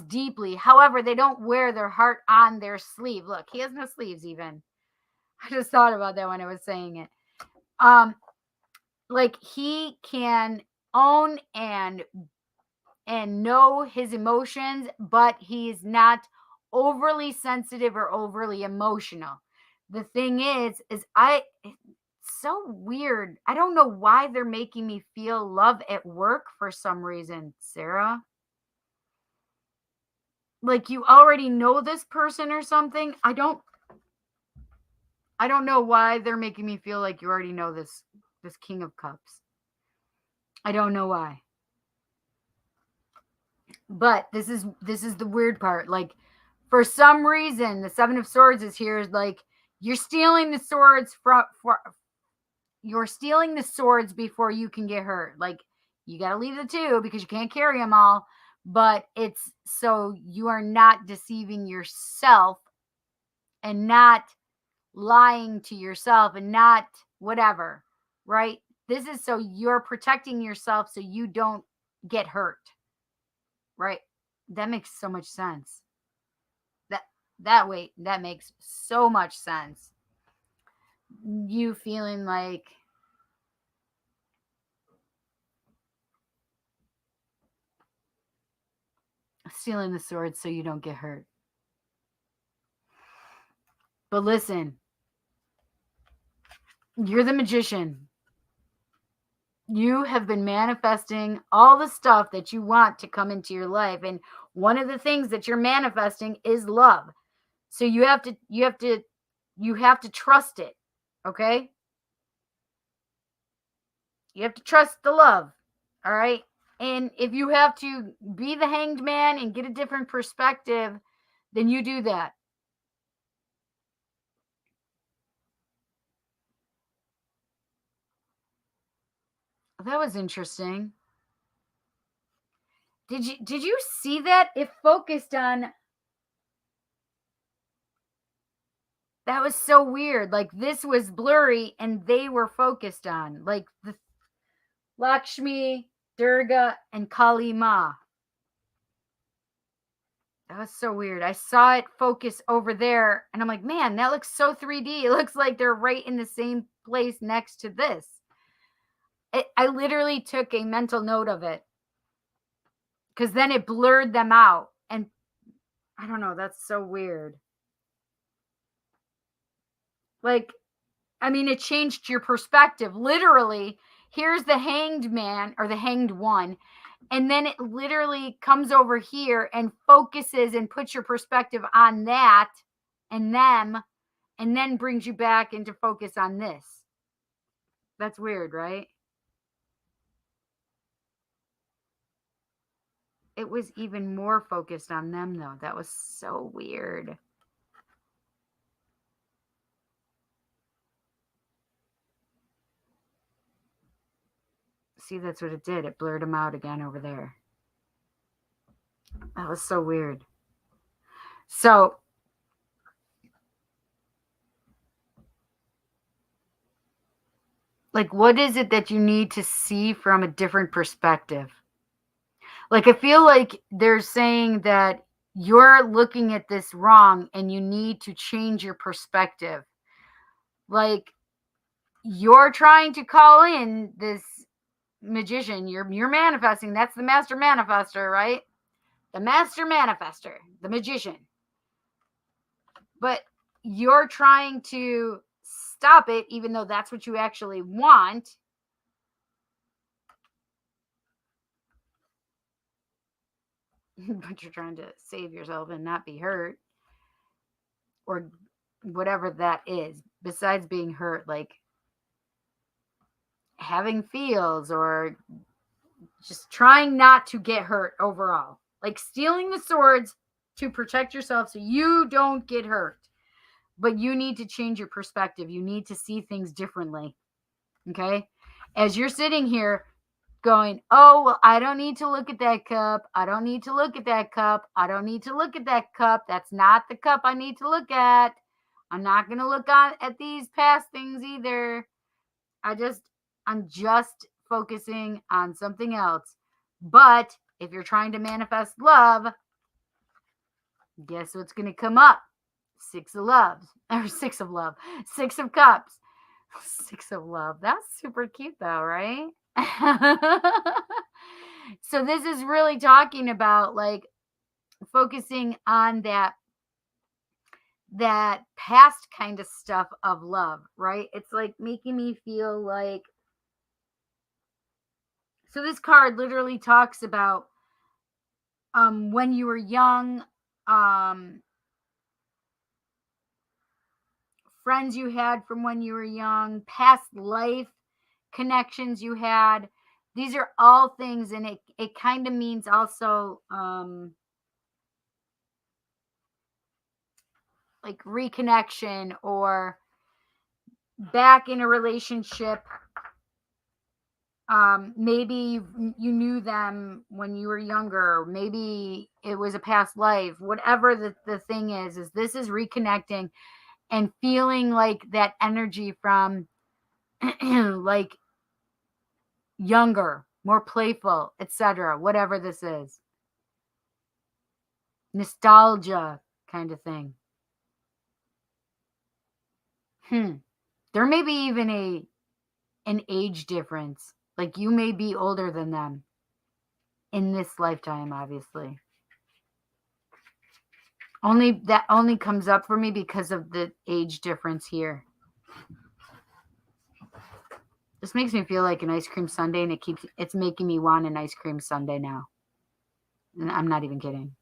[SPEAKER 1] deeply. However, they don't wear their heart on their sleeve. Look, he has no sleeves even. I just thought about that when I was saying it. Like he can own and and know his emotions, but he's not overly sensitive or overly emotional. The thing is it's so weird. I don't know why they're making me feel love at work for some reason, Sarah. Like you already know this person or something. I don't know why they're making me feel like you already know this King of Cups. I don't know why. But this is the weird part. Like for some reason, the Seven of Swords is here. Like you're stealing the swords you're stealing the swords before you can get hurt. Like you got to leave the two because you can't carry them all. But it's so you are not deceiving yourself and not lying to yourself and not whatever, right? This is so you're protecting yourself so you don't get hurt, right? That makes so much sense. That makes so much sense. You feeling like stealing the sword so you don't get hurt. But listen, you're the magician. You have been manifesting all the stuff that you want to come into your life. And one of the things that you're manifesting is love. So you have to trust it. Okay? You have to trust the love. All right? And if you have to be the hanged man and get a different perspective, then you do that. That was interesting. Did you see that? It focused on. That was so weird. Like this was blurry and they were focused on like the Lakshmi, Durga, and Kali Ma. That was so weird. I saw it focus over there and I'm like, man, that looks so 3D. It looks like they're right in the same place next to this. I literally took a mental note of it because then it blurred them out. And I don't know, that's so weird. Like, I mean, it changed your perspective. Literally, here's the hanged man or the hanged one. And then it literally comes over here and focuses and puts your perspective on that and them, and then brings you back into focus on this. That's weird, right? It was even more focused on them, though. That was so weird. See, that's what it did. It blurred them out again over there. That was so weird. So, like, what is it that you need to see from a different perspective? Like, I feel like they're saying that you're looking at this wrong and you need to change your perspective. Like, you're trying to call in this magician. You're manifesting. That's the master manifester, right? The master manifester, the magician. But you're trying to stop it, even though that's what you actually want. But you're trying to save yourself and not be hurt. Or whatever that is. Besides being hurt, like having feels or just trying not to get hurt overall. Like stealing the swords to protect yourself so you don't get hurt. But you need to change your perspective. You need to see things differently. Okay? As you're sitting here going, oh, well, I don't need to look at that cup. I don't need to look at that cup. I don't need to look at that cup. That's not the cup I need to look at. I'm not going to look at these past things either. I'm just focusing on something else. But if you're trying to manifest love, guess what's going to come up? Six of Cups. 6 of love. That's super cute though, right? So this is really talking about like focusing on that past kind of stuff of love, right? It's like making me feel like, so this card literally talks about when you were young, friends you had from when you were young, past life connections you had. These are all things, and it kind of means also like reconnection or back in a relationship. Maybe you knew them when you were younger. Maybe it was a past life. Whatever the thing is this is reconnecting and feeling like that energy from like younger, more playful, etc. Whatever this is. Nostalgia kind of thing. There may be even an age difference. Like you may be older than them in this lifetime, obviously. Only comes up for me because of the age difference here. This makes me feel like an ice cream sundae, and it's making me want an ice cream sundae now. And I'm not even kidding.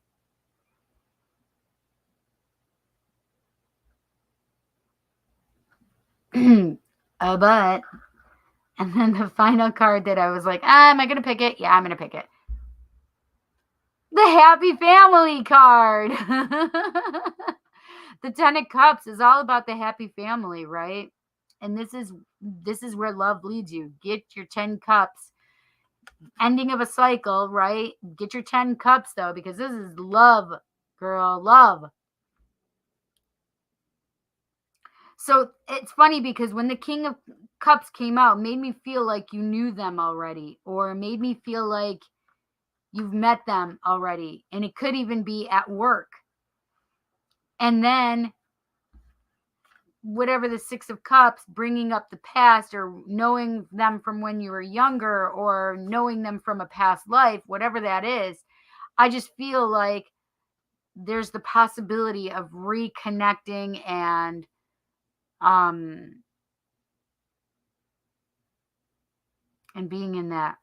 [SPEAKER 1] But, and then the final card that I was like, am I going to pick it? Yeah, I'm going to pick it. The Happy Family card. The Ten of Cups is all about the happy family, right? And this is where love leads you. Get your 10 cups. Ending of a cycle, right? Get your 10 cups though, because this is love, girl, love. So it's funny because when the King of Cups came out, it made me feel like you knew them already, or made me feel like you've met them already. And it could even be at work. And then whatever the Six of Cups, bringing up the past or knowing them from when you were younger or knowing them from a past life, whatever that is, I just feel like there's the possibility of reconnecting and being in that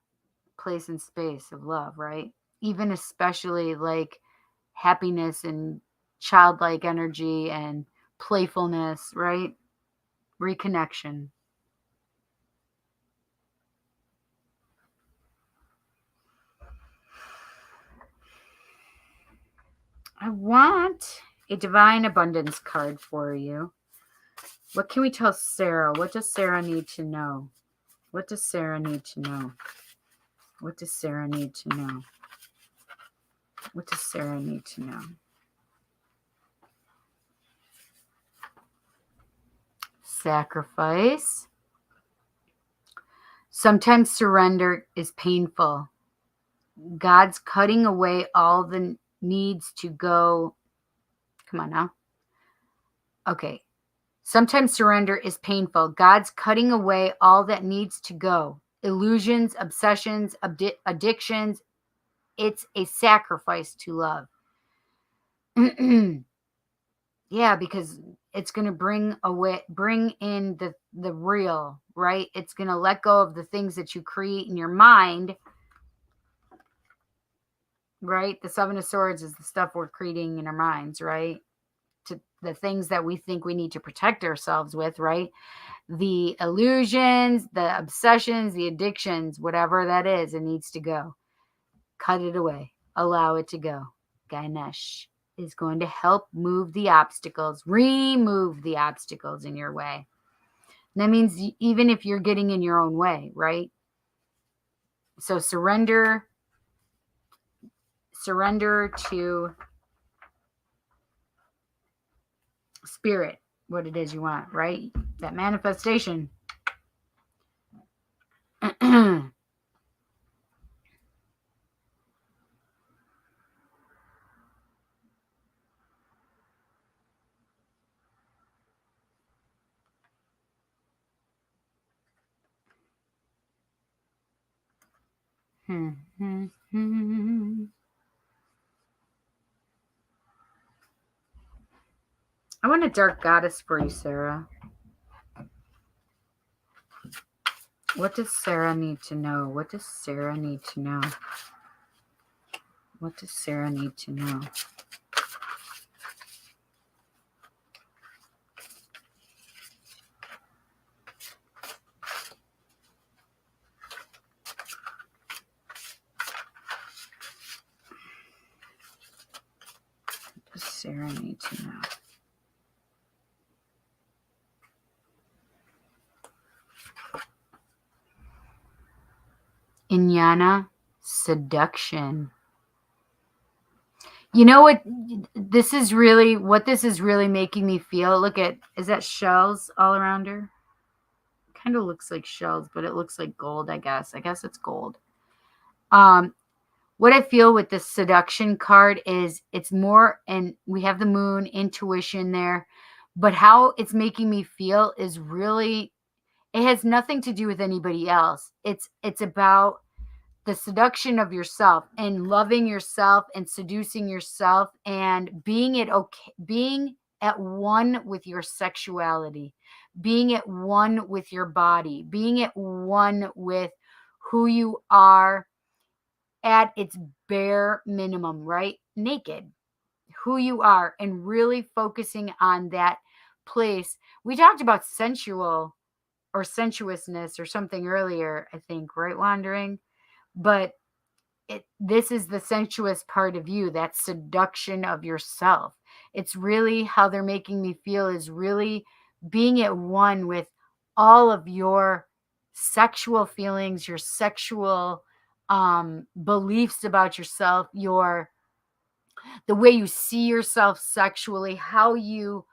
[SPEAKER 1] place and space of love, right? Even especially like happiness and childlike energy and playfulness, right? Reconnection. I want a divine abundance card for you. What can we tell Sarah? What does Sarah need to know? What does Sarah need to know? What does Sarah need to know? What does Sarah need to know? Sacrifice. Sometimes surrender is painful. God's cutting away all the needs to go. Come on now. Okay. Sometimes surrender is painful. God's cutting away all that needs to go. Illusions, obsessions, addictions. It's a sacrifice to love. Yeah, because it's going to bring in the real, right? It's going to let go of the things that you create in your mind, right? The Seven of Swords is the stuff we're creating in our minds, right? To the things that we think we need to protect ourselves with, right? The illusions, the obsessions, the addictions, whatever that is, it needs to go. Cut it away. Allow it to go. Ganesh is going to help remove the obstacles in your way. And that means even if you're getting in your own way, right? So surrender to spirit, what it is you want, right? That manifestation. I want a dark goddess for you, Sarah. What does Sarah need to know? What does Sarah need to know? What does Sarah need to know? What does Sarah need to know? Inyana, seduction. You know what this is really making me feel? Look at, is that shells all around her? Kind of looks like shells, but it looks like gold, I guess. I guess it's gold. What I feel with the seduction card is it's more, and we have the moon, intuition there, but how it's making me feel is really, it has nothing to do with anybody else. It's about the seduction of yourself and loving yourself and seducing yourself and being at one with your sexuality, being at one with your body, being at one with who you are at its bare minimum, right? Naked, who you are, and really focusing on that place. We talked about sensual or sensuousness or something earlier, I think, right, Wandering? But this is the sensuous part of you, that seduction of yourself. It's really how they're making me feel is really being at one with all of your sexual feelings, your sexual beliefs about yourself, the way you see yourself sexually, how you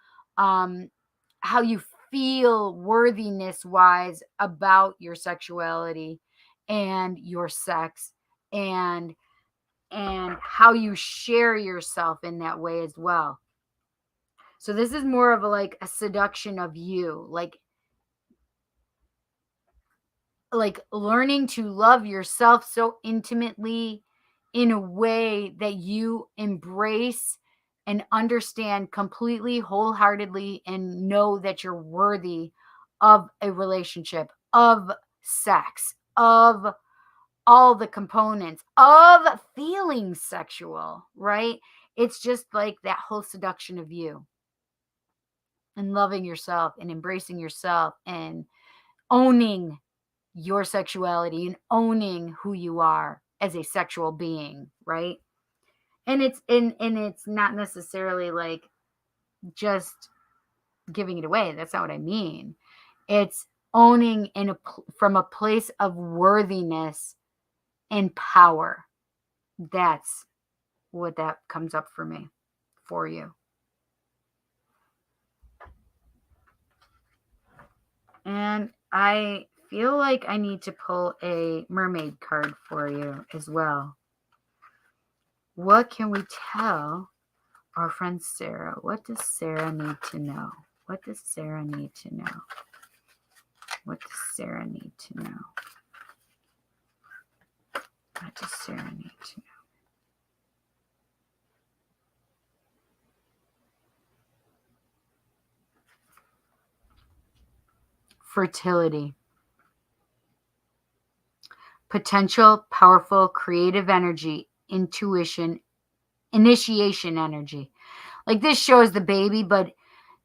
[SPEAKER 1] feel worthiness wise about your sexuality and your sex, and how you share yourself in that way as well. So this is more of a seduction of you, like learning to love yourself so intimately in a way that you embrace and understand completely, wholeheartedly, and know that you're worthy of a relationship, of sex, of all the components, of feeling sexual, right? It's just like that whole seduction of you and loving yourself and embracing yourself and owning your sexuality and owning who you are as a sexual being, right? And it's not necessarily like just giving it away. That's not what I mean. It's owning from a place of worthiness and power. That's what that comes up for me, for you. And I feel like I need to pull a mermaid card for you as well. What can we tell our friend Sarah? What does Sarah need to know? What does Sarah need to know? What does Sarah need to know? What does Sarah need to know? Fertility. Potential, powerful, creative energy, intuition, initiation energy. Like this shows the baby, but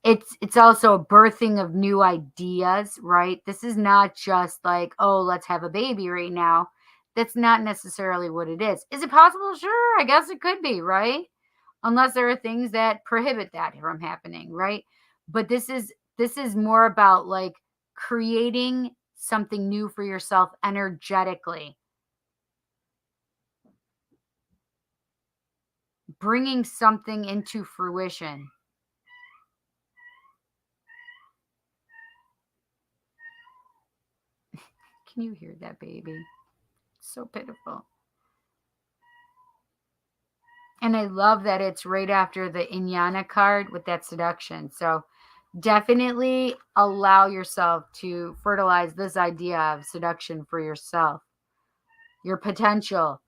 [SPEAKER 1] it's also a birthing of new ideas, right? This is not just like, oh, let's have a baby right now. That's not necessarily what it is. Is it possible? Sure, I guess it could be, right? Unless there are things that prohibit that from happening, right? But this is more about like creating something new for yourself energetically. Bringing something into fruition. Can you hear that, baby? So pitiful. And I love that it's right after the Inyana card with that seduction. So definitely allow yourself to fertilize this idea of seduction for yourself. your potential,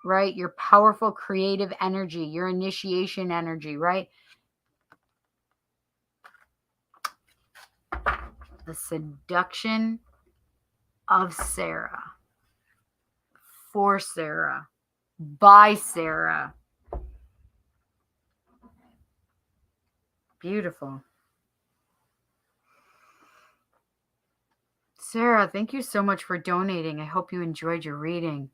[SPEAKER 1] right? Your powerful creative energy, your initiation energy, right? The seduction of Sarah, for Sarah, by Sarah. Beautiful. Sarah, thank you so much for donating. I hope you enjoyed your reading.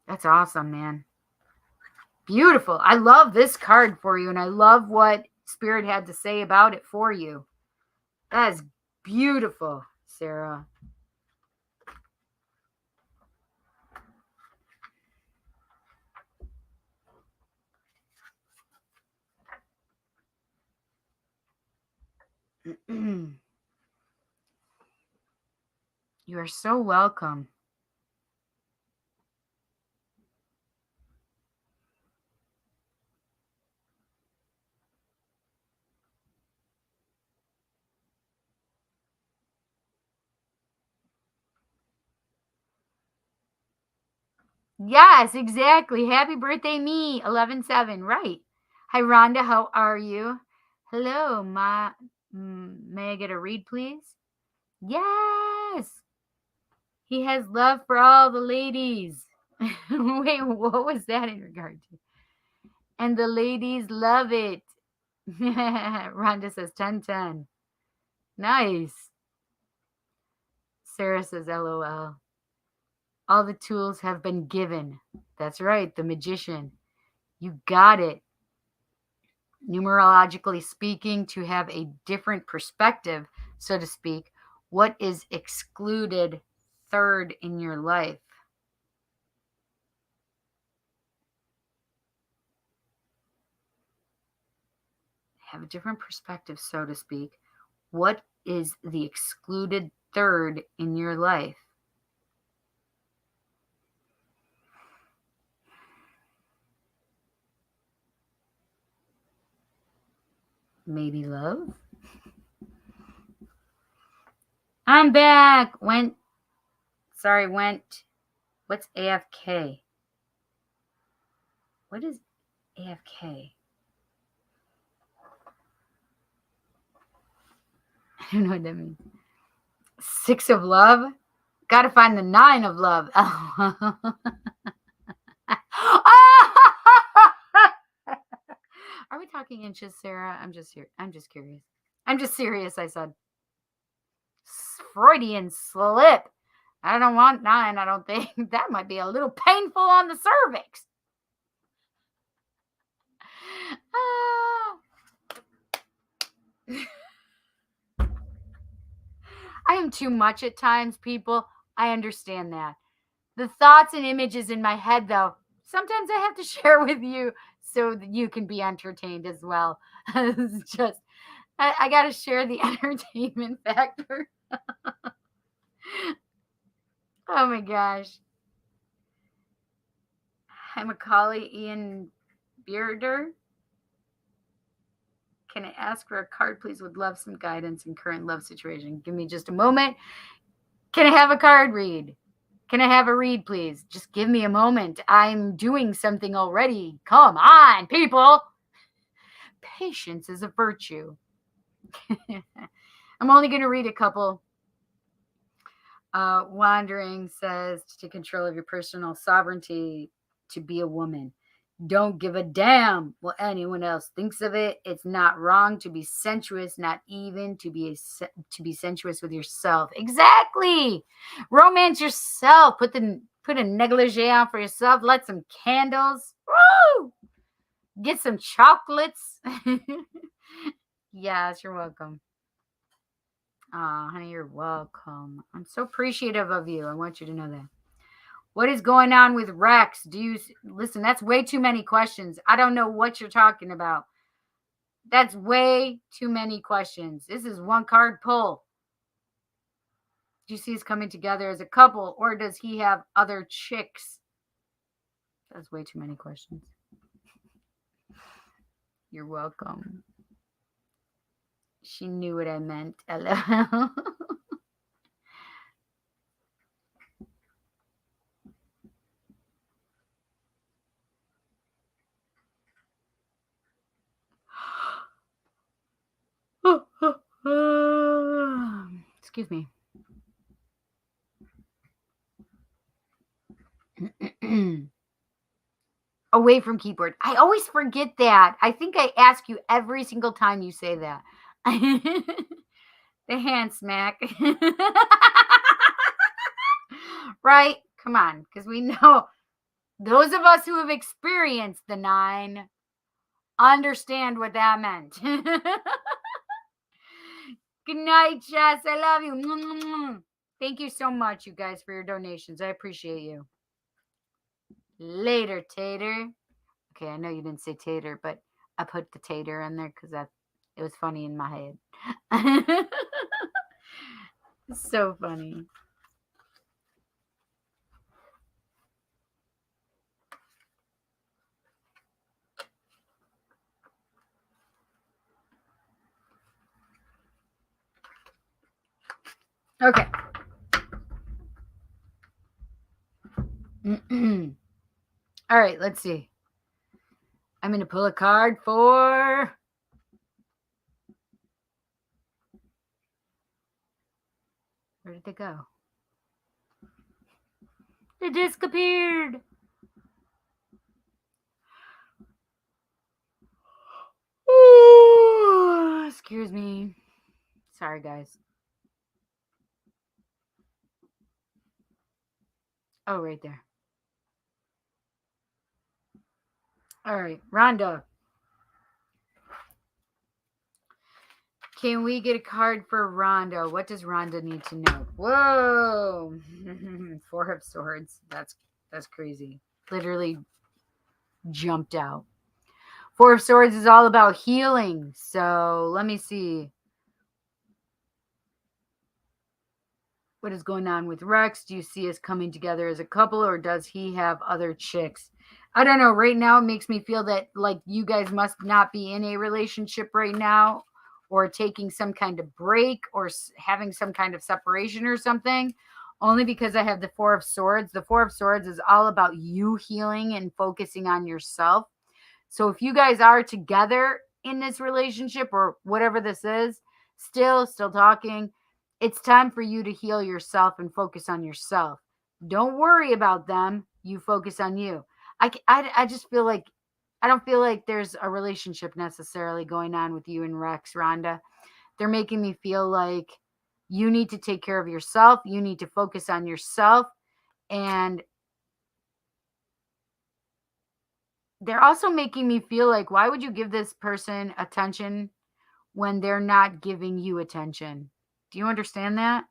[SPEAKER 1] That's awesome, man. Beautiful. I love this card for you, and I love what Spirit had to say about it for you. That is beautiful, Sarah. You are so welcome. Yes, exactly. Happy birthday, me. 11/7. Right. Hi, Rhonda. How are you? Hello, may I get a read, please? Yes. He has love for all the ladies. Wait, what was that in regard to? And the ladies love it. Rhonda says 10/10. Nice. Sarah says LOL. All the tools have been given. That's right, the magician. You got it. Numerologically speaking, to have a different perspective, so to speak, what is excluded third in your life? Have a different perspective, so to speak. What is the excluded third in your life? Maybe love? I'm back. Went. What's AFK? What is AFK? I don't know what that means. 6 of love? Gotta find the 9 of love. Are we talking inches, Sarah? I'm just here. I'm just curious. I'm just serious, I said. Freudian slip. I don't want 9, I don't think. That might be a little painful on the cervix. I am too much at times, people. I understand that. The thoughts and images in my head, though, sometimes I have to share with you so that you can be entertained as well. It's just, I got to share the entertainment factor. Oh my gosh. Hi, Macaulay Ian Bearder. Can I ask for a card, please? Would love some guidance in current love situation. Give me just a moment. Can I have a card read? Can I have a read, please? Just give me a moment. I'm doing something already. Come on, people. Patience is a virtue. I'm only going to read a couple. Wandering says to take control of your personal sovereignty, to be a woman. Don't give a damn what anyone else thinks of it. It's not wrong to be sensuous, not even to be sensuous with yourself. Exactly. Romance yourself. Put a negligee on for yourself. Light some candles. Woo! Get some chocolates. Yes, you're welcome. Oh, honey, you're welcome. I'm so appreciative of you. I want you to know that. What is going on with Rex? Listen, that's way too many questions. I don't know what you're talking about. That's way too many questions. This is one card pull. Do you see us coming together as a couple, or does he have other chicks? That's way too many questions. You're welcome. She knew what I meant. LOL. Excuse me. Away from keyboard. I always forget that. I think I ask you every single time you say that. The hand smack. Right? Come on, because we know those of us who have experienced the 9 understand what that meant. Good night, Jess. I love you. Thank you so much, you guys, for your donations. I appreciate you. Later, Tater. Okay, I know you didn't say Tater, but I put the Tater in there because it was funny in my head. So funny. Okay. All right, let's see. I'm going to pull a card for... Where did they go? They disappeared. Ooh, excuse me. Sorry, guys. Oh, right there. All right, Rhonda. Can we get a card for Rhonda? What does Rhonda need to know? Whoa. 4 of Swords. That's crazy. Literally jumped out. 4 of Swords is all about healing. So let me see. What is going on with Rex? Do you see us coming together as a couple, or does he have other chicks? I don't know. Right now, it makes me feel that like you guys must not be in a relationship right now, or taking some kind of break, or having some kind of separation or something. Only because I have the 4 of Swords. The 4 of Swords is all about you healing and focusing on yourself. So if you guys are together in this relationship or whatever this is, still talking, it's time for you to heal yourself and focus on yourself. Don't worry about them. You focus on you. I just feel like I don't feel like there's a relationship necessarily going on with you and Rex, Rhonda. They're making me feel like you need to take care of yourself. You need to focus on yourself. And they're also making me feel like, why would you give this person attention when they're not giving you attention? Do you understand that?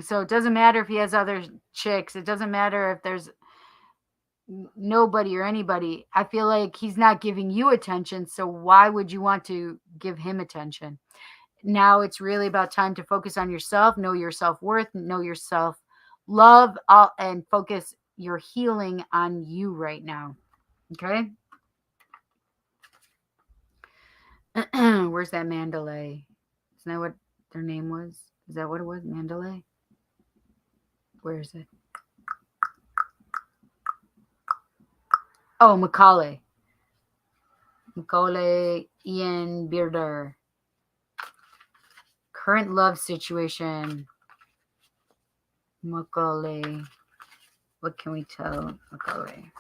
[SPEAKER 1] So it doesn't matter if he has other chicks. It doesn't matter if there's nobody or anybody. I feel like he's not giving you attention. So why would you want to give him attention? Now it's really about time to focus on yourself, know your self-worth, know your self-love, and focus your healing on you right now. Okay? Where's that Mandalay? Isn't that what their name was? Is that what it was? Mandalay? Where is it? Oh, Macaulay. Macaulay Ian Bearder. Current love situation. Macaulay. What can we tell Macaulay?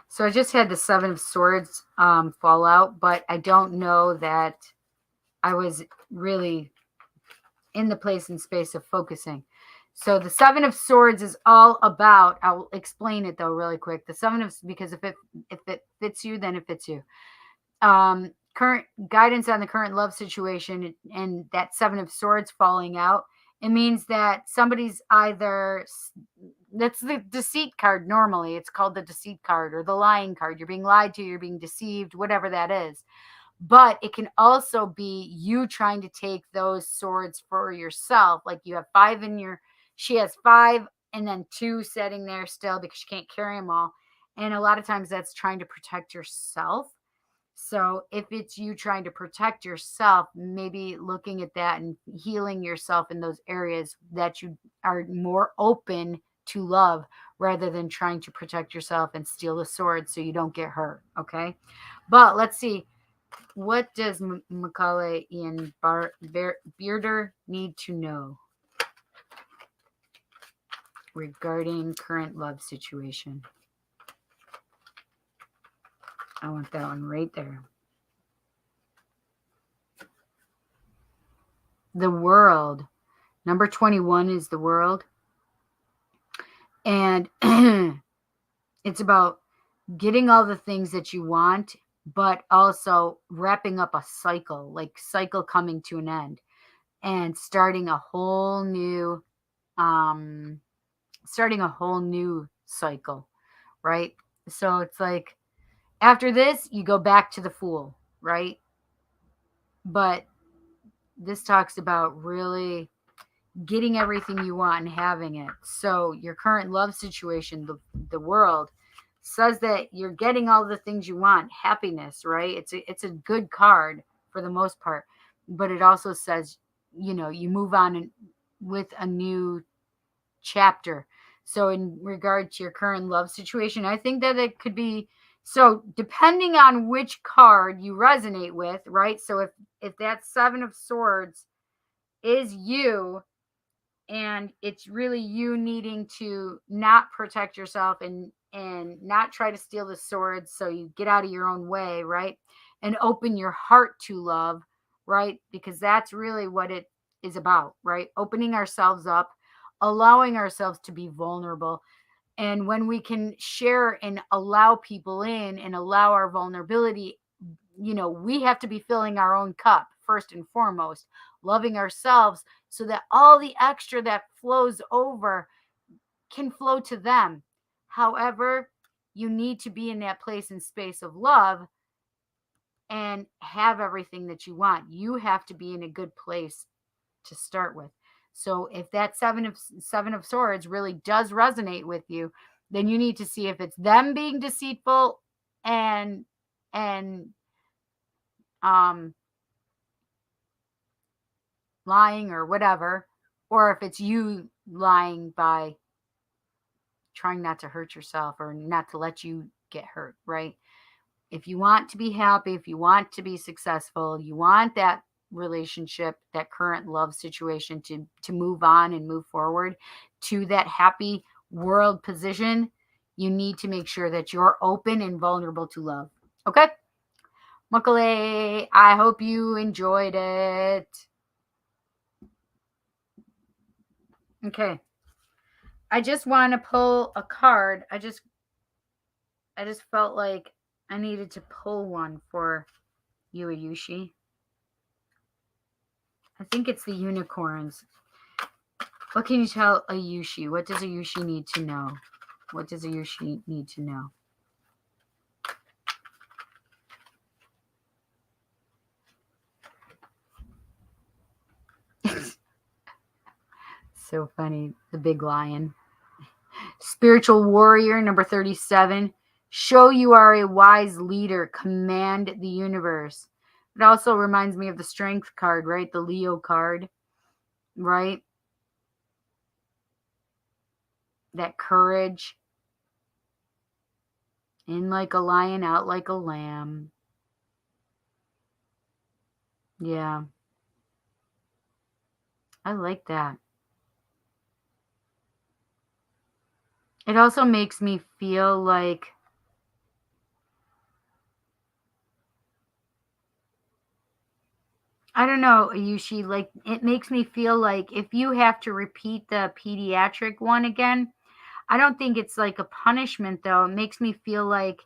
[SPEAKER 1] So I just had the 7 of Swords fall out, but I don't know that I was really in the place and space of focusing. So the 7 of Swords is all about, I'll explain it though really quick. The 7 of, because if it fits you, then it fits you. Current guidance on the current love situation, and that 7 of Swords falling out, it means that somebody's either, that's the deceit card. Normally it's called the deceit card or the lying card. You're being lied to, you're being deceived, whatever that is. But it can also be you trying to take those swords for yourself. Like you have 5 in your, she has 5 and then 2 sitting there still because she can't carry them all. And a lot of times that's trying to protect yourself. So if it's you trying to protect yourself, maybe looking at that and healing yourself in those areas that you are more open to love rather than trying to protect yourself and steal the sword so you don't get hurt. Okay. But let's see. What does Macaulay Ian Bearder need to know regarding current love situation? I want that one right there. The world. Number 21 is the world. And it's about getting all the things that you want, but also wrapping up a cycle, like cycle coming to an end and starting a whole new cycle, right? So it's like after this, you go back to the Fool, right? But this talks about really getting everything you want and having it. So your current love situation, the world, says that you're getting all the things you want, happiness, right? It's a good card for the most part, but it also says, you move on with a new chapter. So in regard to your current love situation, I think that it could be, so depending on which card you resonate with, right? So if that 7 of Swords is you, and it's really you needing to not protect yourself and not try to steal the swords, so you get out of your own way, right? And open your heart to love, right? Because that's really what it is about, right? Opening ourselves up, allowing ourselves to be vulnerable. And when we can share and allow people in and allow our vulnerability, we have to be filling our own cup first and foremost, loving ourselves so that all the extra that flows over can flow to them. However, you need to be in that place and space of love and have everything that you want. You have to be in a good place to start with. So if that seven of Swords really does resonate with you, then you need to see if it's them being deceitful and lying or whatever, or if it's you lying by trying not to hurt yourself or not to let you get hurt, right? If you want to be happy, if you want to be successful, you want that relationship, that current love situation to move on and move forward to that happy world position, you need to make sure that you're open and vulnerable to love. Okay? Macaulay, I hope you enjoyed it. Okay. I just want to pull a card. I just felt like I needed to pull one for you, Ayushi. I think it's the unicorns. What can you tell Ayushi? What does Ayushi need to know? What does Ayushi need to know? So funny. The big lion. Spiritual warrior, number 37. Show you are a wise leader. Command the universe. It also reminds me of the strength card, right? The Leo card, right? That courage. In like a lion, out like a lamb. Yeah. I like that. It also makes me feel like I don't know, Ayushi, like it makes me feel like if you have to repeat the pediatric one again, I don't think it's like a punishment though. It makes me feel like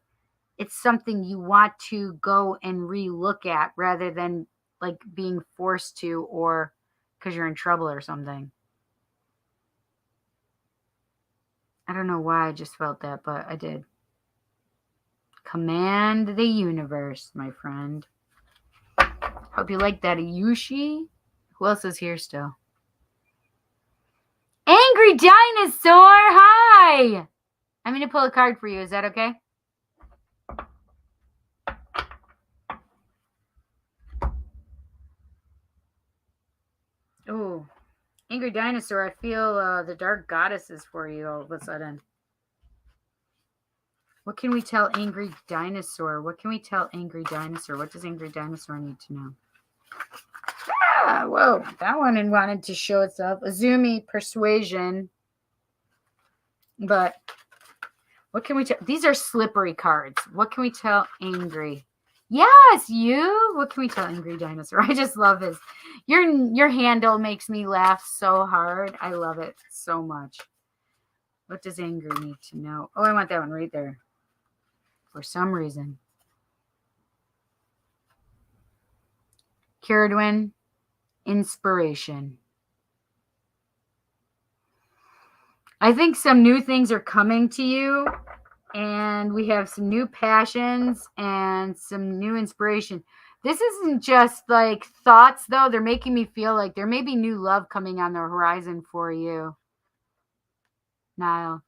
[SPEAKER 1] it's something you want to go and re-look at rather than like being forced to or because you're in trouble or something. I don't know why I just felt that, but I did. Command the universe, my friend. Hope you like that, Ayushi. Who else is here still? Angry Dinosaur, hi! I'm going to pull a card for you. Is that okay? Oh, Angry Dinosaur, I feel the dark goddesses for you all of a sudden. What can we tell Angry Dinosaur? What can we tell Angry Dinosaur? What does Angry Dinosaur need to know? Ah, whoa, that one wanted to show itself. Azumi, persuasion. But what can we tell? These are slippery cards. What can we tell Angry? Yes, you. What can we tell Angry Dinosaur? I just love his. Your handle makes me laugh so hard. I love it so much. What does Angry need to know? Oh, I want that one right there. For some reason. Kiradwin, inspiration. I think some new things are coming to you, and we have some new passions and some new inspiration. This isn't just like thoughts, though. They're making me feel like there may be new love coming on the horizon for you. Niles.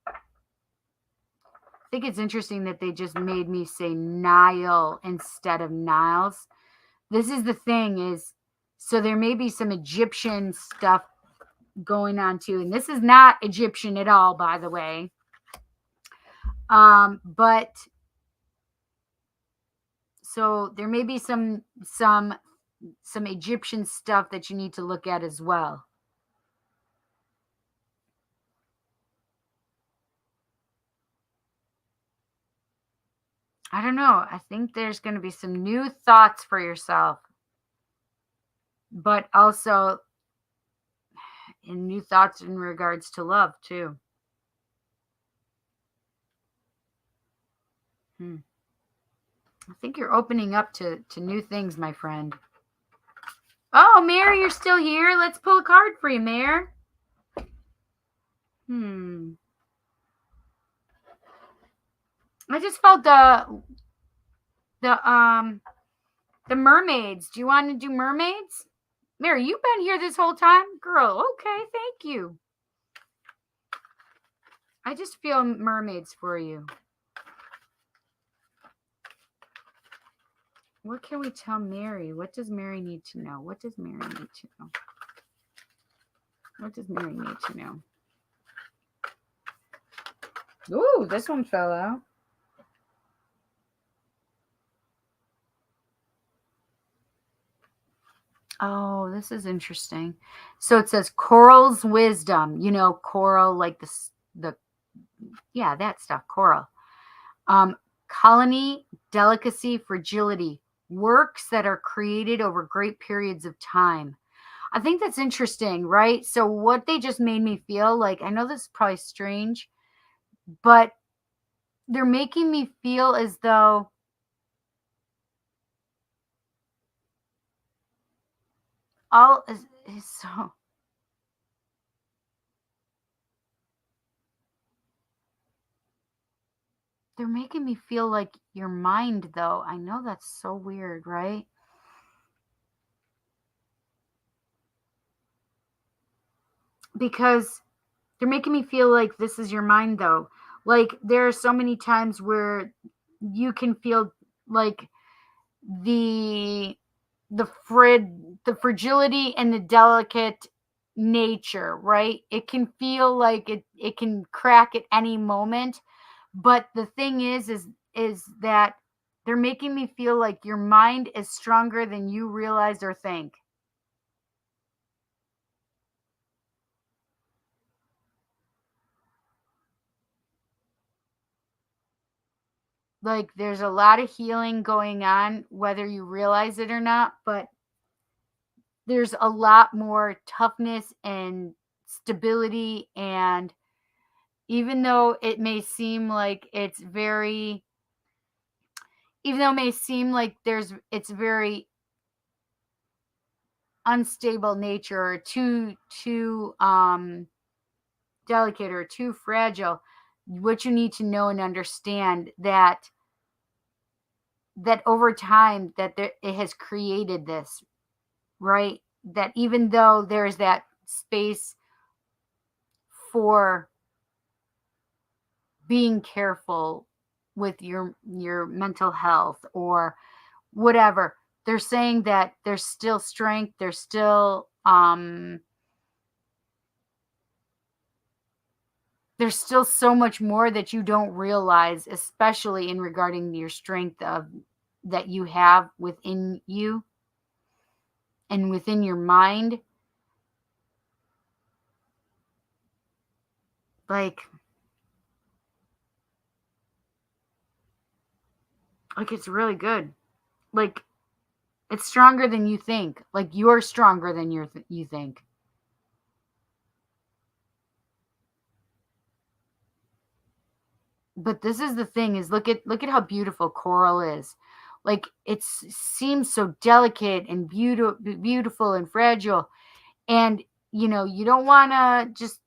[SPEAKER 1] I think it's interesting that they just made me say Nile instead of Niles. This is the thing is, so there may be some Egyptian stuff going on too. And this is not Egyptian at all, by the way. But so there may be some Egyptian stuff that you need to look at as well. I don't know. I think there's going to be some new thoughts for yourself, but also in new thoughts in regards to love too. I think you're opening up to new things, my friend. Oh, Mayor, you're still here? Let's pull a card for you, Mayor. I just felt the mermaids. Do you want to do mermaids? Mary, you've been here this whole time? Girl, okay, thank you. I just feel mermaids for you. What can we tell Mary? What does Mary need to know? What does Mary need to know? What does Mary need to know? Ooh, this one fell out. Oh, this is interesting. So it says Coral's wisdom. You know, coral, like that stuff, coral. Colony, delicacy, fragility. Works that are created over great periods of time. I think that's interesting, right? So what they just made me feel like, I know this is probably strange, but they're making me feel as though all is so. They're making me feel like your mind, though. I know that's so weird, right? Because they're making me feel like this is your mind, though. Like there are so many times where you can feel like the fragility and the delicate nature, right? It can feel like it can crack at any moment. But the thing is that they're making me feel like your mind is stronger than you realize or think. Like there's a lot of healing going on, whether you realize it or not, but there's a lot more toughness and stability. And even though it may seem like it's very unstable nature or too delicate or too fragile, what you need to know and understand that over time that it has created this, right? That even though there's that space for being careful with your mental health or whatever, they're saying that there's still strength, there's still so much more that you don't realize, especially in regarding your strength that you have within you and within your mind. Like it's really good. Like it's stronger than you think. Like you're stronger than you think. But this is the thing, is look at how beautiful coral is. Like it seems so delicate and beautiful and fragile. And you don't want to just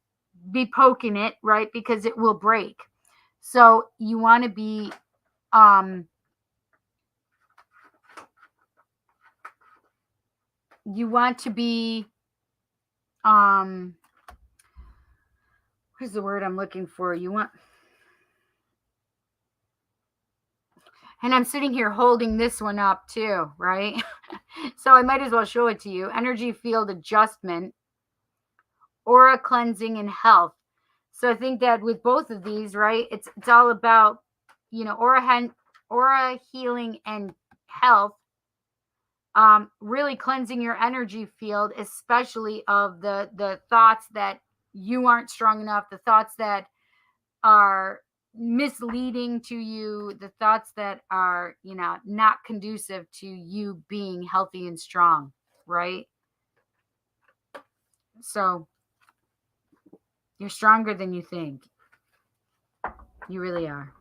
[SPEAKER 1] be poking it, right? Because it will break. So you want to be what's the word I'm looking for? And I'm sitting here holding this one up too, right? So I might as well show it to you. Energy field adjustment, aura cleansing, and health. So I think that with both of these, right, it's all about, aura healing and health. Really cleansing your energy field, especially of the thoughts that you aren't strong enough, the thoughts that are misleading to you, the thoughts that are, not conducive to you being healthy and strong, right? So you're stronger than you think. You really are.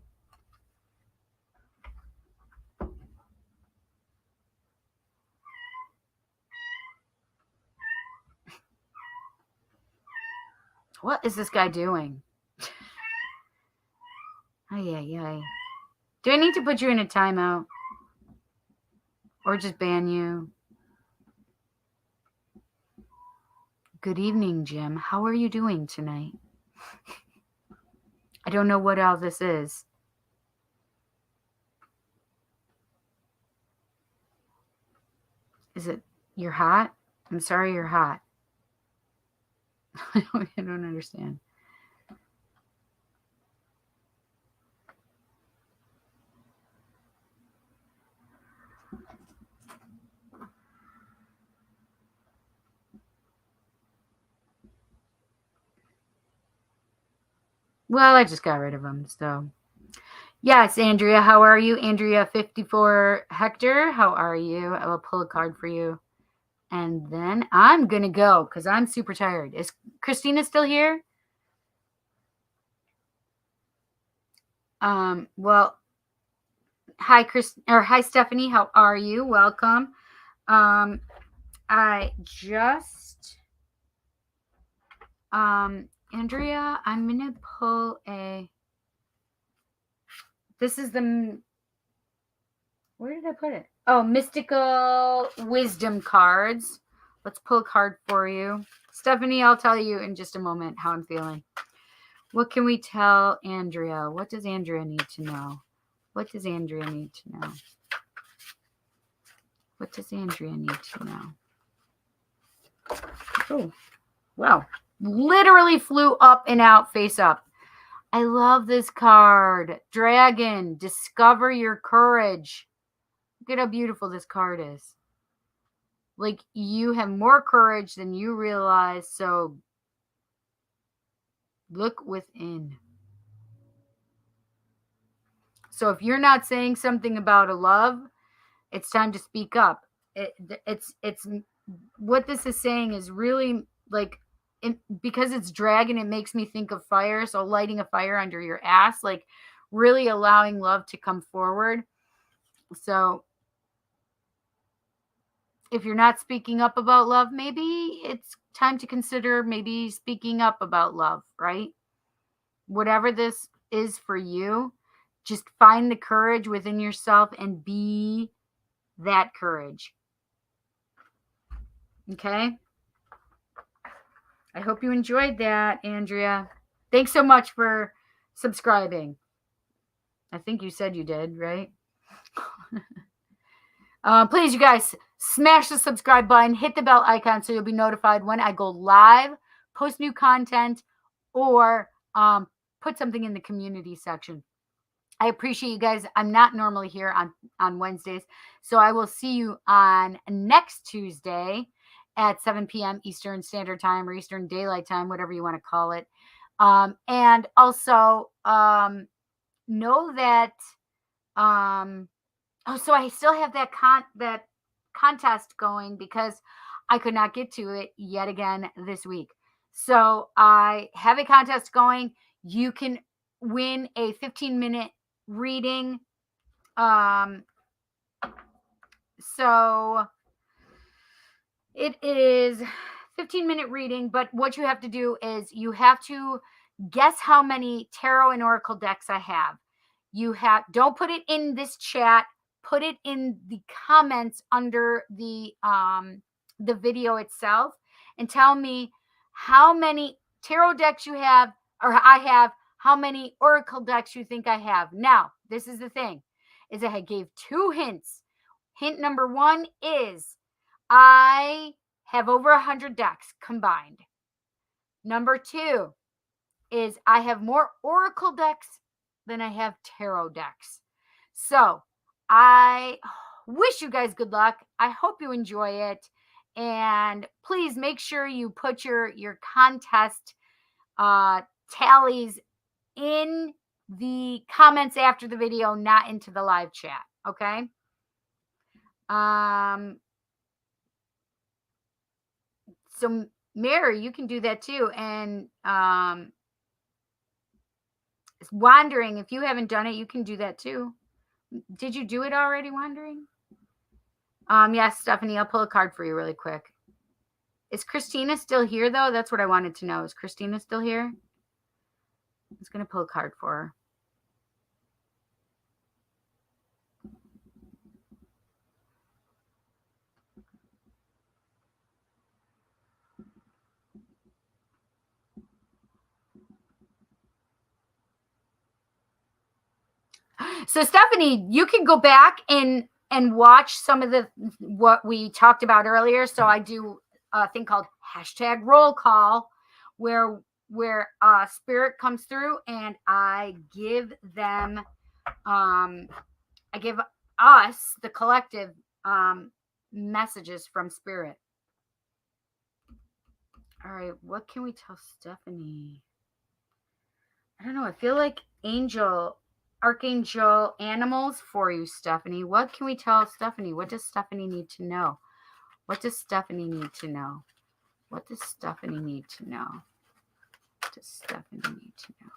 [SPEAKER 1] What is this guy doing? Ay. Do I need to put you in a timeout? Or just ban you? Good evening, Jim. How are you doing tonight? I don't know what all this is. Is it you're hot? I'm sorry you're hot. I don't understand. Well, I just got rid of them, so. Yes, Andrea, how are you? Andrea 54 Hector, how are you? I will pull a card for you. And then I'm going to go because I'm super tired. Is Christina still here? Well, hi, hi, Stephanie. How are you? Welcome. I just, Andrea, I'm going to pull this is where did I put it? Oh, mystical wisdom cards. Let's pull a card for you. Stephanie, I'll tell you in just a moment how I'm feeling. What can we tell Andrea? What does Andrea need to know? What does Andrea need to know? What does Andrea need to know? Oh, wow. Literally flew up and out, face up. I love this card. Dragon, discover your courage. Look at how beautiful this card is. Like, you have more courage than you realize, so look within. So if you're not saying something about a love, it's time to speak up. It's what this is saying is really like, because it's dragon, it makes me think of fire. So lighting a fire under your ass, like really allowing love to come forward. So if you're not speaking up about love, maybe it's time to consider maybe speaking up about love, right? Whatever this is for you, just find the courage within yourself and be that courage. Okay? I hope you enjoyed that, Andrea. Thanks so much for subscribing. I think you said you did, right? Please, you guys, smash the subscribe button, hit the bell icon so you'll be notified when I go live, post new content, or put something in the community section. I appreciate you guys. I'm not normally here on Wednesdays, so I will see you on next Tuesday at 7 p.m. Eastern Standard Time or Eastern Daylight Time, whatever you want to call it. And also know that so I still have that contest going because I could not get to it yet again this week. So I have a contest going. You can win a 15-minute reading. So it is 15-minute reading, but what you have to do is you have to guess how many tarot and oracle decks I have. Don't put it in this chat, put it in the comments under the video itself and tell me how many tarot decks you have, or I have, how many oracle decks you think I have. Now, this is the thing, is I gave 2 hints. Hint number 1 is I have over 100 decks combined. Number 2 is I have more oracle decks than I have tarot decks. So I wish you guys good luck. I hope you enjoy it. And please make sure you put your contest tallies in the comments after the video, not into the live chat. Okay. So Mary, you can do that too. And Wandering, if you haven't done it, you can do that too. Did you do it already, Wandering? Yes, Stephanie, I'll pull a card for you really quick. Is Christina still here, though? That's what I wanted to know. Is Christina still here? I was going to pull a card for her. So Stephanie, you can go back and watch some of what we talked about earlier. So I do a thing called #roll call, where spirit comes through and I give them, I give us, the collective, messages from spirit. All right, what can we tell Stephanie? I don't know. I feel like archangel animals for you, Stephanie. What can we tell Stephanie? What does Stephanie need to know? What does Stephanie need to know? What does Stephanie need to know? What does Stephanie need to know?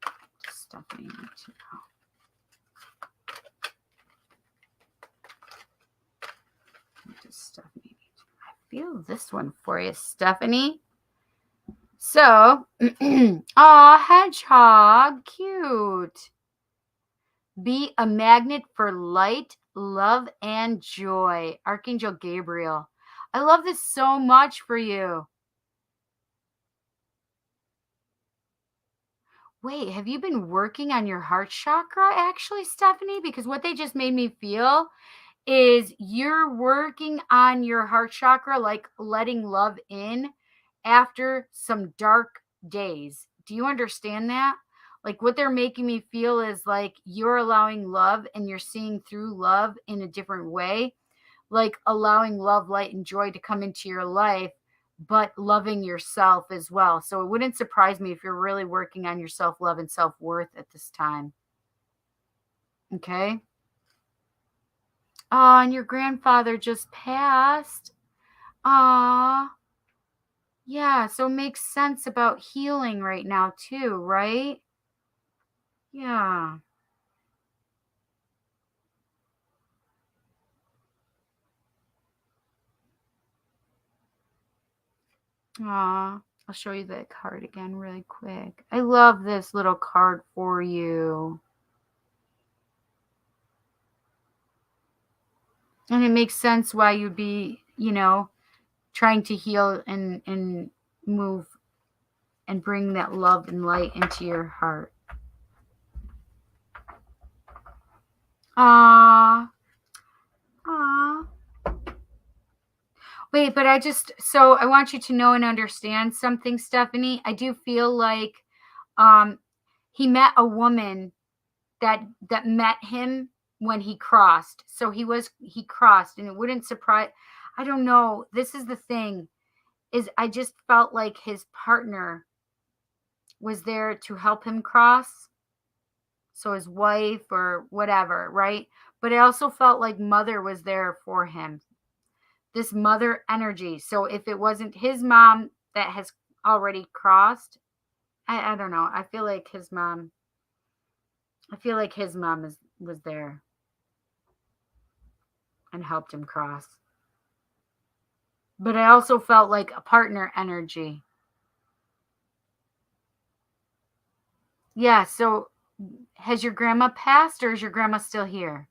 [SPEAKER 1] What does Stephanie need to know? What does Stephanie need to know? I feel this one for you, Stephanie. So, aw, hedgehog, cute. Be a magnet for light, love, and joy. Archangel Gabriel. I love this so much for you. Wait, have you been working on your heart chakra, actually, Stephanie? Because what they just made me feel is you're working on your heart chakra, like letting love in after some dark days. Do you understand that? Like what they're making me feel is like you're allowing love and you're seeing through love in a different way, like allowing love, light, and joy to come into your life, but loving yourself as well. So it wouldn't surprise me if you're really working on your self-love and self-worth at this time. Okay. Oh, and your grandfather just passed. Aw. Yeah, so it makes sense about healing right now too, right? Yeah. Aw, I'll show you that card again really quick. I love this little card for you. And it makes sense why you'd be, trying to heal and move and bring that love and light into your heart. Ah, Aw. Wait, but I want you to know and understand something, Stephanie. I do feel like he met a woman that met him when he crossed. So he crossed, and it wouldn't surprise. I don't know. This is the thing, is I just felt like his partner was there to help him cross. So his wife or whatever, right? But I also felt like mother was there for him. This mother energy. So if it wasn't his mom that has already crossed, I don't know. I feel like his mom was there and helped him cross. But I also felt like a partner energy. Yeah, so has your grandma passed, or is your grandma still here?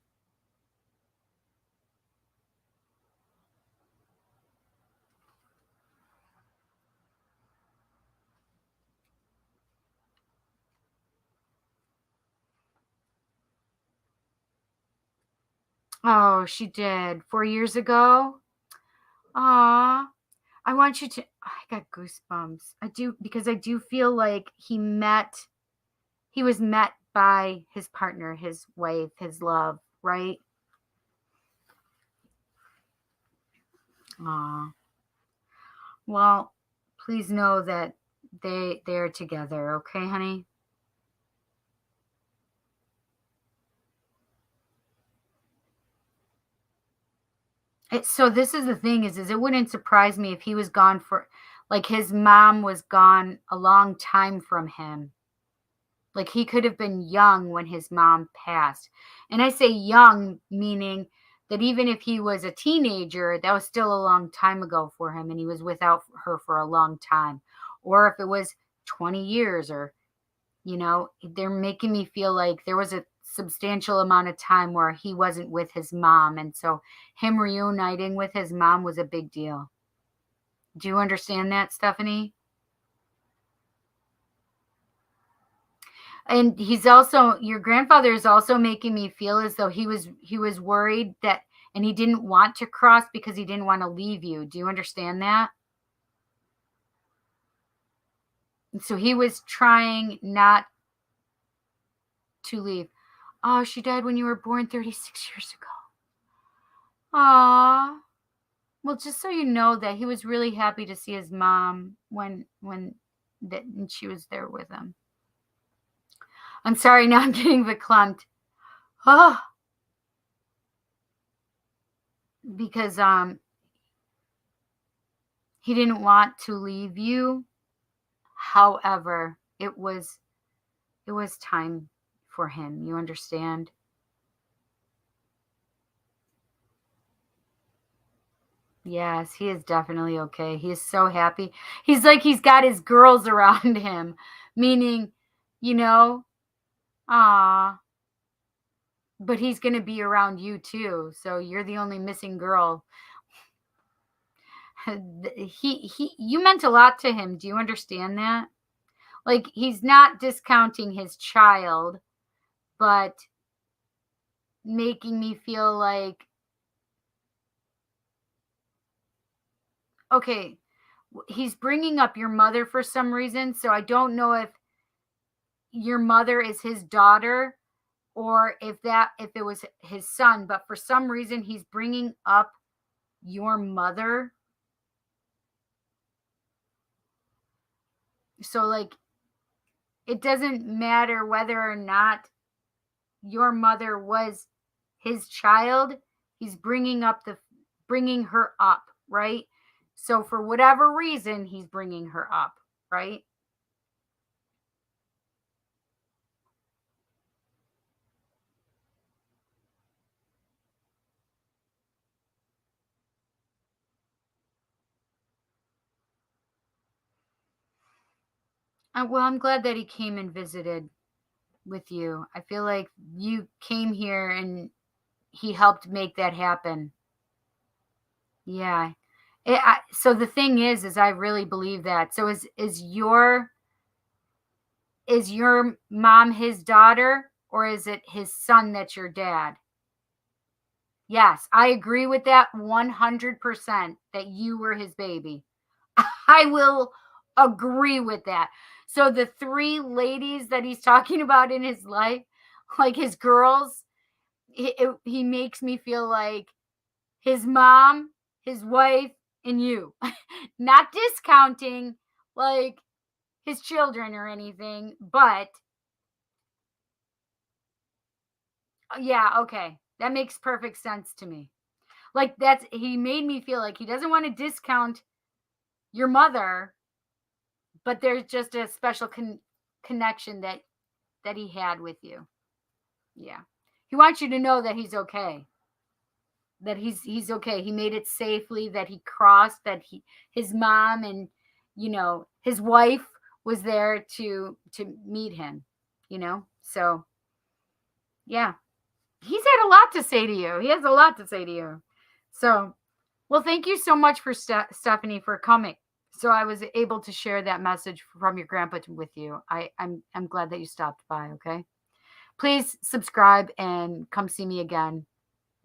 [SPEAKER 1] Oh, she did. 4 years ago? Aw. I want you to, I got goosebumps. I do, because I do feel like he was met by his partner, his wife, his love, right? Aw. Well, please know that they're together, okay, honey? So this is the thing is it wouldn't surprise me if he was gone for, like, his mom was gone a long time from him. Like, he could have been young when his mom passed. And I say young, meaning that even if he was a teenager, that was still a long time ago for him, and he was without her for a long time. Or if it was 20 years, or, they're making me feel like there was a substantial amount of time where he wasn't with his mom. And so him reuniting with his mom was a big deal. Do you understand that, Stephanie? And your grandfather is also making me feel as though he was worried that, and he didn't want to cross because he didn't want to leave you. Do you understand that? And so he was trying not to leave. Oh, she died when you were born 36 years ago. Aw. Well, just so you know that he was really happy to see his mom when she was there with him. I'm sorry, now I'm getting verklempt. Oh. Because he didn't want to leave you. However, it was time for him. You understand? Yes, he is definitely okay. He is so happy. He's like he's got his girls around him, meaning, ah. But he's going to be around you too. So you're the only missing girl. You meant a lot to him. Do you understand that? Like, he's not discounting his child, but making me feel like, okay, he's bringing up your mother for some reason. So I don't know if your mother is his daughter or if it was his son, but for some reason he's bringing up your mother. So, like, it doesn't matter whether or not your mother was his child. He's bringing her up, right? So for whatever reason, he's bringing her up, right? Well, I'm glad that he came and visited with you. I feel like you came here and he helped make that happen. Yeah. So the thing is I really believe that. So is your mom his daughter, or is it his son that's your dad? Yes, I agree with that 100% that you were his baby. I will agree with that. So the 3 ladies that he's talking about in his life, like his girls, he makes me feel like his mom, his wife, and you. Not discounting like his children or anything, but yeah, okay. That makes perfect sense to me. Like he made me feel like he doesn't want to discount your mother, but there's just a special connection that he had with you. Yeah. He wants you to know that he's okay. That he's okay. He made it safely, that he crossed, that his mom and his wife was there to meet him, So, yeah. He's had a lot to say to you. He has a lot to say to you. So, well, thank you so much for Stephanie for coming. So I was able to share that message from your grandpa with you. I'm glad that you stopped by. Okay, please subscribe and come see me again.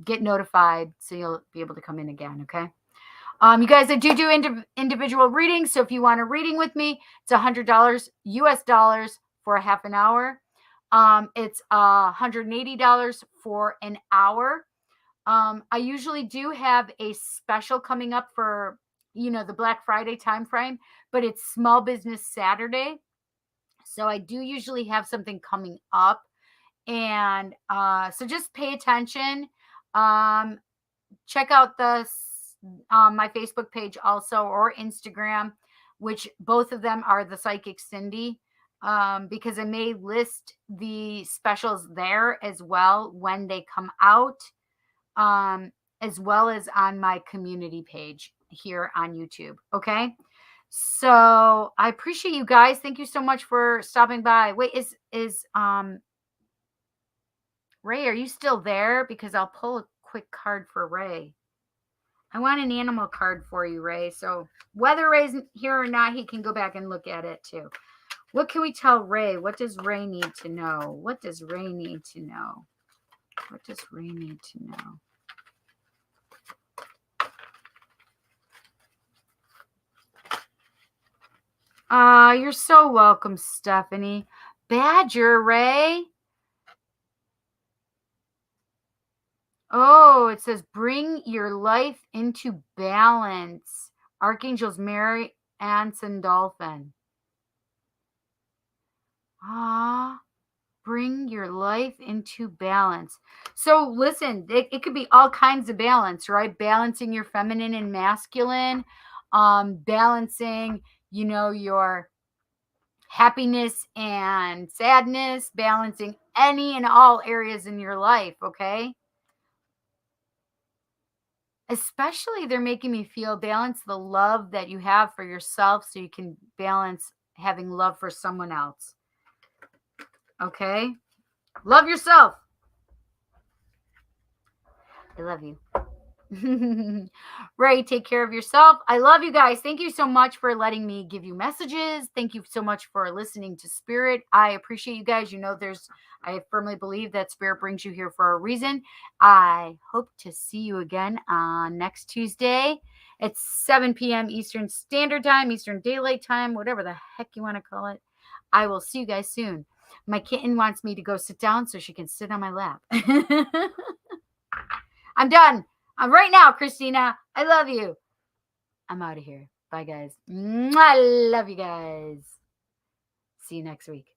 [SPEAKER 1] Get notified so you'll be able to come in again. Okay. You guys, I do individual readings. So if you want a reading with me, it's $100 US dollars for a half an hour. It's $180 for an hour. I usually do have a special coming up for, the Black Friday time frame, but it's Small Business Saturday. So I do usually have something coming up. And so just pay attention. Check out my Facebook page also, or Instagram, which both of them are the Psychic Cindy, because I may list the specials there as well when they come out. As well as on my community page here on YouTube. Okay. So I appreciate you guys. Thank you so much for stopping by. Wait, is Ray, are you still there? Because I'll pull a quick card for Ray. I want an animal card for you, Ray. So whether Ray's here or not, he can go back and look at it too. What can we tell Ray? What does Ray need to know? What does Ray need to know? What does Ray need to know? You're so welcome, Stephanie. Badger, Ray. Oh, it says bring your life into balance. Archangels Mary and Sandolphin. Bring your life into balance. So listen, it could be all kinds of balance, right? Balancing your feminine and masculine, balancing, your happiness and sadness, balancing any and all areas in your life, okay? Especially they're making me feel balance the love that you have for yourself so you can balance having love for someone else. Okay? Love yourself. I love you. Ray, take care of yourself. I love you guys. Thank you so much for letting me give you messages. Thank you so much for listening to Spirit. I appreciate you guys. I firmly believe that Spirit brings you here for a reason. I hope to see you again on next Tuesday at 7 p.m. Eastern Standard Time, Eastern Daylight Time, whatever the heck you want to call it. I will see you guys soon. My kitten wants me to go sit down so she can sit on my lap. I'm done. Right now, Christina. I love you. I'm out of here. Bye, guys. I love you guys. See you next week.